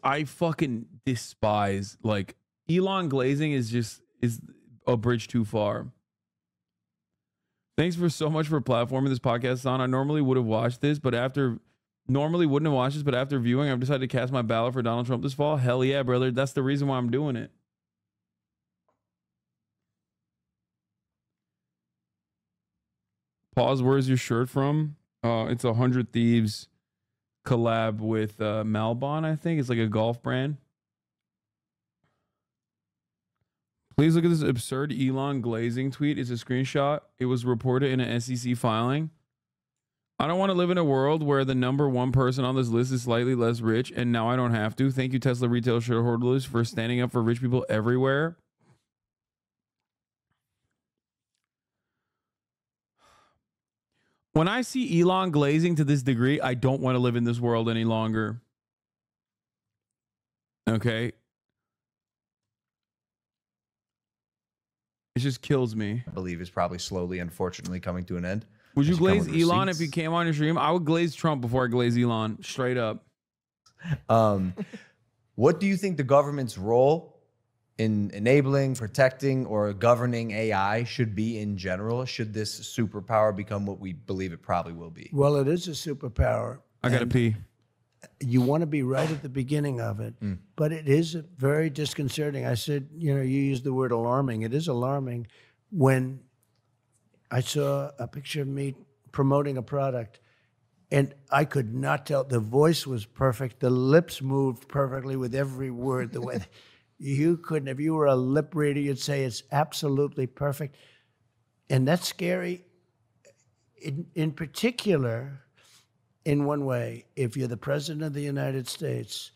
I fucking despise, like, Elon glazing is a bridge too far. Thanks for so much for platforming this podcast on. I normally would have watched this, but after viewing, I've decided to cast my ballot for Donald Trump this fall. Hell yeah, brother. That's the reason why I'm doing it. Pause, where's your shirt from? It's 100 Thieves collab with Malbon, I think. It's like a golf brand. Please look at this absurd Elon glazing tweet. It's a screenshot. It was reported in an SEC filing. I don't want to live in a world where the number one person on this list is slightly less rich, and now I don't have to. Thank you, Tesla retail shareholders, for standing up for rich people everywhere. When I see Elon glazing to this degree, I don't want to live in this world any longer. Okay? It just kills me. I believe is probably slowly, unfortunately, coming to an end. Would you glaze Elon if you came on your stream? I would glaze Trump before I glaze Elon, straight up. What do you think the government's role in enabling, protecting, or governing AI should be in general? Should this superpower become what we believe it probably will be? Well, it is a superpower. I gotta pee. You want to be right at the beginning of it, but it is very disconcerting. I said, you used the word alarming. It is alarming when I saw a picture of me promoting a product, and I could not tell. The voice was perfect. The lips moved perfectly with every word. The way you couldn't, if you were a lip reader, you'd say it's absolutely perfect. And that's scary. In particular, in one way, if you're the president of the United States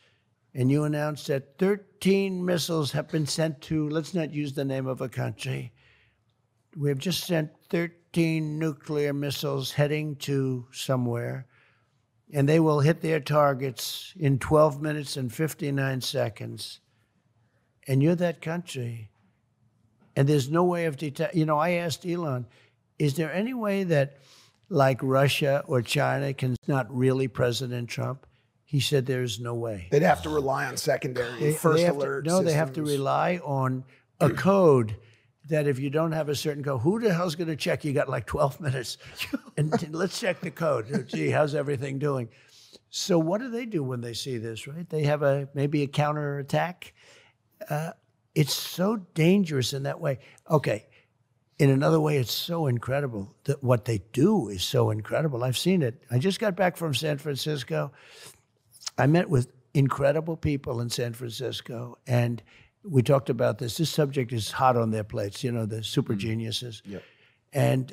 and you announce that 13 missiles have been sent to, let's not use the name of a country, we have just sent 13 nuclear missiles heading to somewhere, and they will hit their targets in 12 minutes and 59 seconds. And you're that country. And there's no way of detecting. I asked Elon, is there any way that, like Russia or China, can not really President Trump? He said there's no way. They'd have to rely on secondary first alert systems. They have to rely on a code that if you don't have a certain code, who the hell's going to check? You got like 12 minutes. And let's check the code. Gee, how's everything doing? So what do they do when they see this, right? They have maybe a counterattack. It's so dangerous in that way. Okay. In another way, it's so incredible that what they do is so incredible. I've seen it. I just got back from San Francisco. I met with incredible people in San Francisco, and we talked about this. This subject is hot on their plates, the super geniuses. Yep. And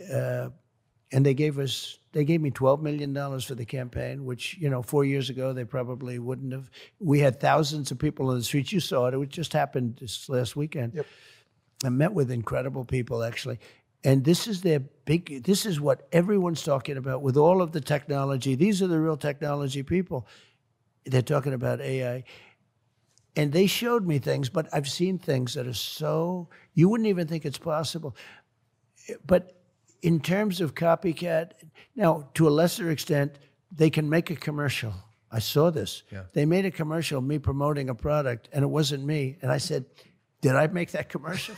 they gave me $12 million for the campaign, which, 4 years ago, they probably wouldn't have. We had thousands of people on the streets. You saw it. It just happened this last weekend. Yep. I met with incredible people, actually. And this is what everyone's talking about with all of the technology. These are the real technology people. They're talking about AI. And they showed me things, but I've seen things that are you wouldn't even think it's possible. But in terms of copycat, now, to a lesser extent, they can make a commercial. I saw this. Yeah. They made a commercial, me promoting a product, and it wasn't me. And I said, did I make that commercial?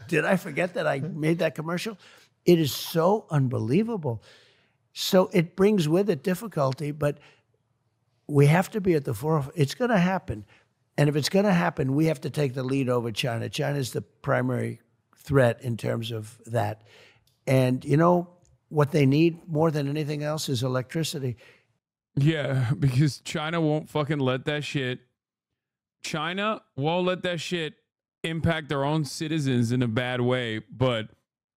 Did I forget that I made that commercial? It is so unbelievable. So it brings with it difficulty, but we have to be at the forefront. It's going to happen. And if it's going to happen, we have to take the lead over China. China is the primary threat in terms of that. And what they need more than anything else is electricity. Yeah, because China won't fucking let that shit. China won't let that shit impact their own citizens in a bad way, but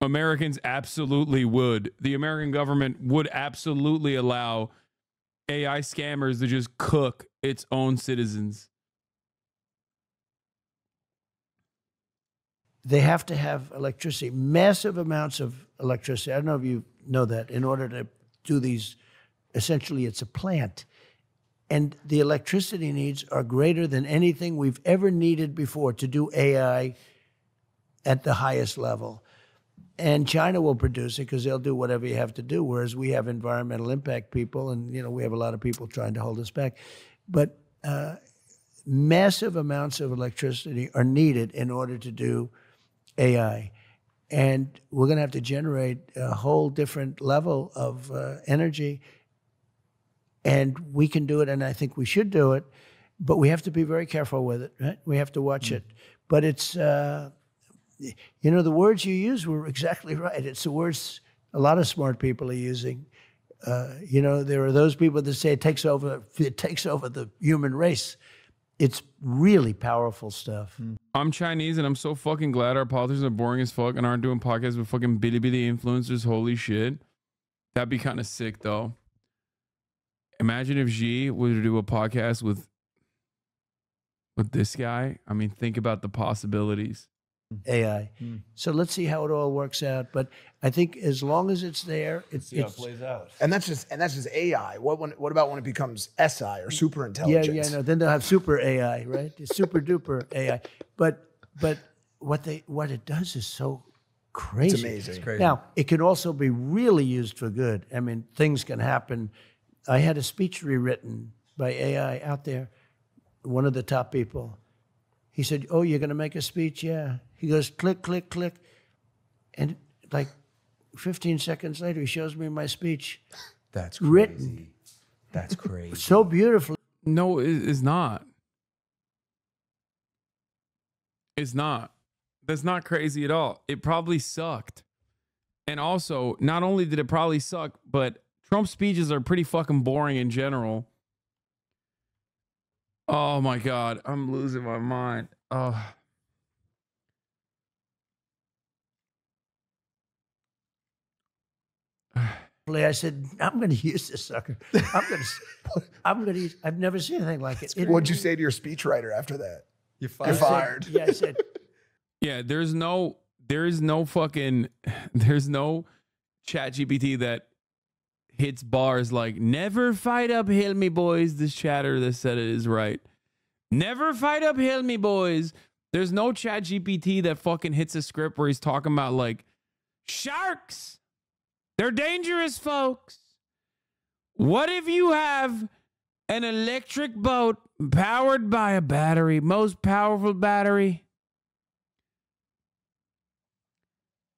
Americans absolutely would. The American government would absolutely allow AI scammers to just cook its own citizens. They have to have electricity, massive amounts of electricity. I don't know if you know that, in order to do these essentially it's a plant. And the electricity needs are greater than anything we've ever needed before to do AI at the highest level. And China will produce it because they'll do whatever you have to do, whereas we have environmental impact people, and we have a lot of people trying to hold us back. But massive amounts of electricity are needed in order to do AI. And we're going to have to generate a whole different level of energy. And we can do it, and I think we should do it, but we have to be very careful with it, right? We have to watch it. But it's, the words you use were exactly right. It's the words a lot of smart people are using. There are those people that say it takes over the human race. It's really powerful stuff. I'm Chinese, and I'm so fucking glad our politicians are boring as fuck and aren't doing podcasts with fucking bitty influencers. Holy shit. That'd be kind of sick, though. Imagine if Xi were to do a podcast with this guy. I mean, think about the possibilities. AI. So let's see how it all works out. But I think as long as it's there, how it plays out. And that's just AI. What about when it becomes SI or super intelligence? No. Then they'll have super AI, right? Super duper AI. But what it does is so crazy. It's amazing. It's crazy. Now, it can also be really used for good. I mean, things can happen. I had a speech rewritten by AI out there, one of the top people. He said, "Oh, you're going to make a speech?" Yeah. He goes, click, click, click. And like 15 seconds later, he shows me my speech. That's crazy. Written. That's crazy. So beautifully. No, it's not. It's not. That's not crazy at all. It probably sucked. And also, not only did it probably suck, but Trump's speeches are pretty fucking boring in general. Oh my God, I'm losing my mind. Oh. I said, I'm going to use this sucker. I'm going to use, I've never seen anything like it. What'd you say to your speechwriter after that? You're You're fired. Yeah, I said, Yeah, there's no chat GPT that hits bars like never fight uphill me boys. This chatter that said it is right. Never fight uphill me boys. There's no chat GPT that fucking hits a script where he's talking about like sharks. They're dangerous, folks. What if you have an electric boat powered by a battery, most powerful battery,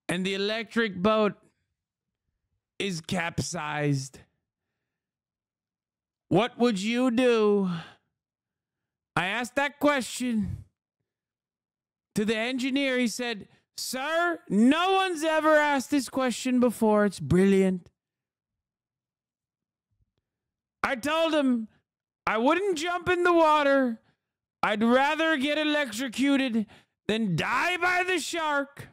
and the electric boat is capsized? What would you do? I asked that question to the engineer. He said, "Sir, no one's ever asked this question before. It's brilliant." I told him I wouldn't jump in the water. I'd rather get electrocuted than die by the shark.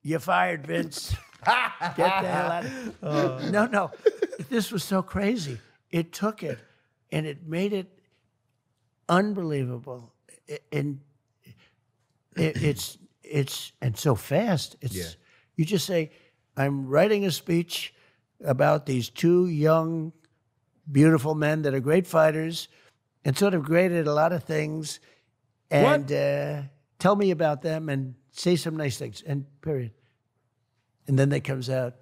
"You're fired, Vince. Get the hell out of here." No. This was so crazy. It took it, and it made it unbelievable. And it's so fast. You just say, "I'm writing a speech about these two young, beautiful men that are great fighters and sort of great at a lot of things. And tell me about them and say some nice things," and period. And then that comes out.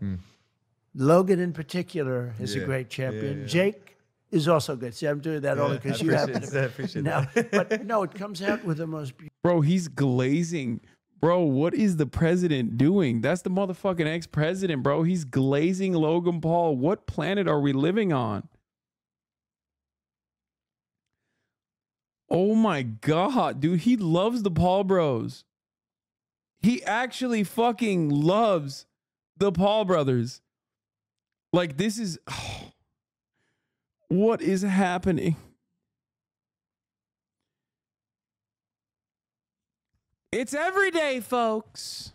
Logan in particular is a great champion. Yeah. Jake is also good. See, I'm doing that only because you happen to. I appreciate No, that. but no, it comes out with the most beautiful. Bro, he's glazing. Bro, what is the president doing? That's the motherfucking ex-president, bro. He's glazing Logan Paul. What planet are we living on? Oh my God, dude. He loves the Paul bros. He actually fucking loves the Paul brothers. Like, this is... Oh, what is happening? It's every day, folks.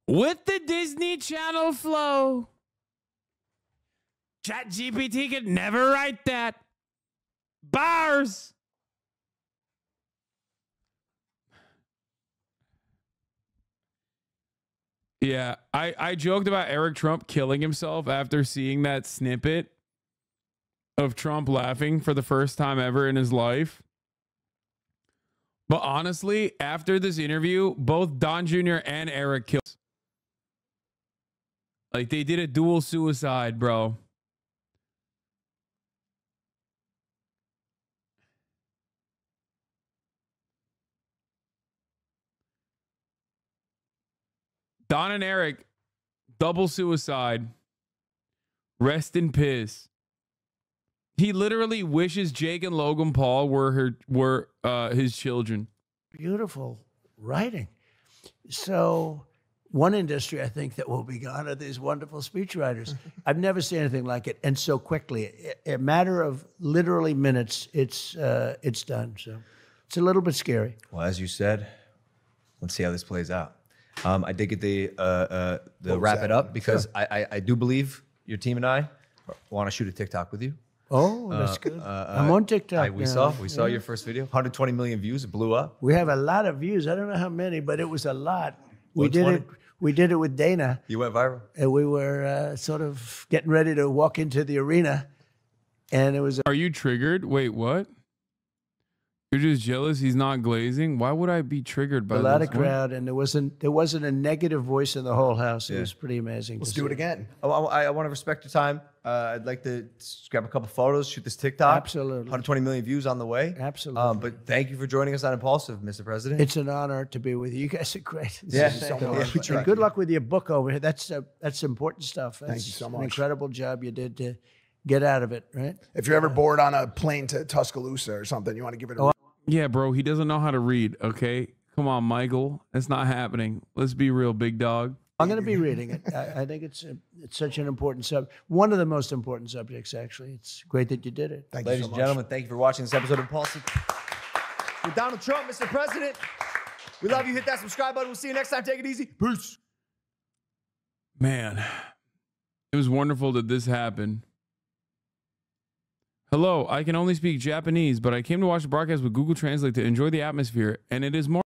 With the Disney Channel flow. ChatGPT could never write that. Bars. Yeah, I joked about Eric Trump killing himself after seeing that snippet of Trump laughing for the first time ever in his life. But honestly, after this interview, both Don Jr. and Eric killed. Like, they did a dual suicide, bro. Don and Eric, double suicide. Rest in piss. He literally wishes Jake and Logan Paul were his children. Beautiful writing. So one industry I think that will be gone are these wonderful speechwriters. I've never seen anything like it, and so quickly. A matter of literally minutes, it's done. So it's a little bit scary. Well, as you said, let's see how this plays out. I did get the wrap it up because I do believe your team and I want to shoot a TikTok with you. Oh, that's good. I'm on TikTok. We saw your first video, 120 million views. It blew up. We have a lot of views. I don't know how many, but it was a lot. We did it with Dana. You went viral. And we were sort of getting ready to walk into the arena, and it was. Are you triggered? Wait, what? You're just jealous he's not glazing? Why would I be triggered by a lot of What? crowd, and there wasn't a negative voice in the whole house. It was pretty amazing. Let's do it again. I want to respect your time. I'd like to grab a couple photos, shoot this TikTok. Absolutely. 120 million views on the way. Absolutely. But thank you for joining us on Impulsive, Mr. President. It's an honor to be with you. You guys are great. Yeah. Good luck with your book over here. That's important stuff. Thank you so much. An incredible job you did to get out of it, right? If you're ever bored on a plane to Tuscaloosa or something, you want to give it a Yeah, bro, he doesn't know how to read, okay? Come on, Michael. It's not happening. Let's be real, big dog. I'm going to be reading it. I think it's such an important subject. One of the most important subjects, actually. It's great that you did it. Thank you Ladies so and much. gentlemen, thank you for watching this episode of Impulsive. With Donald Trump, Mr. President. We love you. Hit that subscribe button. We'll see you next time. Take it easy. Peace. Man, it was wonderful that this happened. Hello, I can only speak Japanese, but I came to watch the broadcast with Google Translate to enjoy the atmosphere, and it is more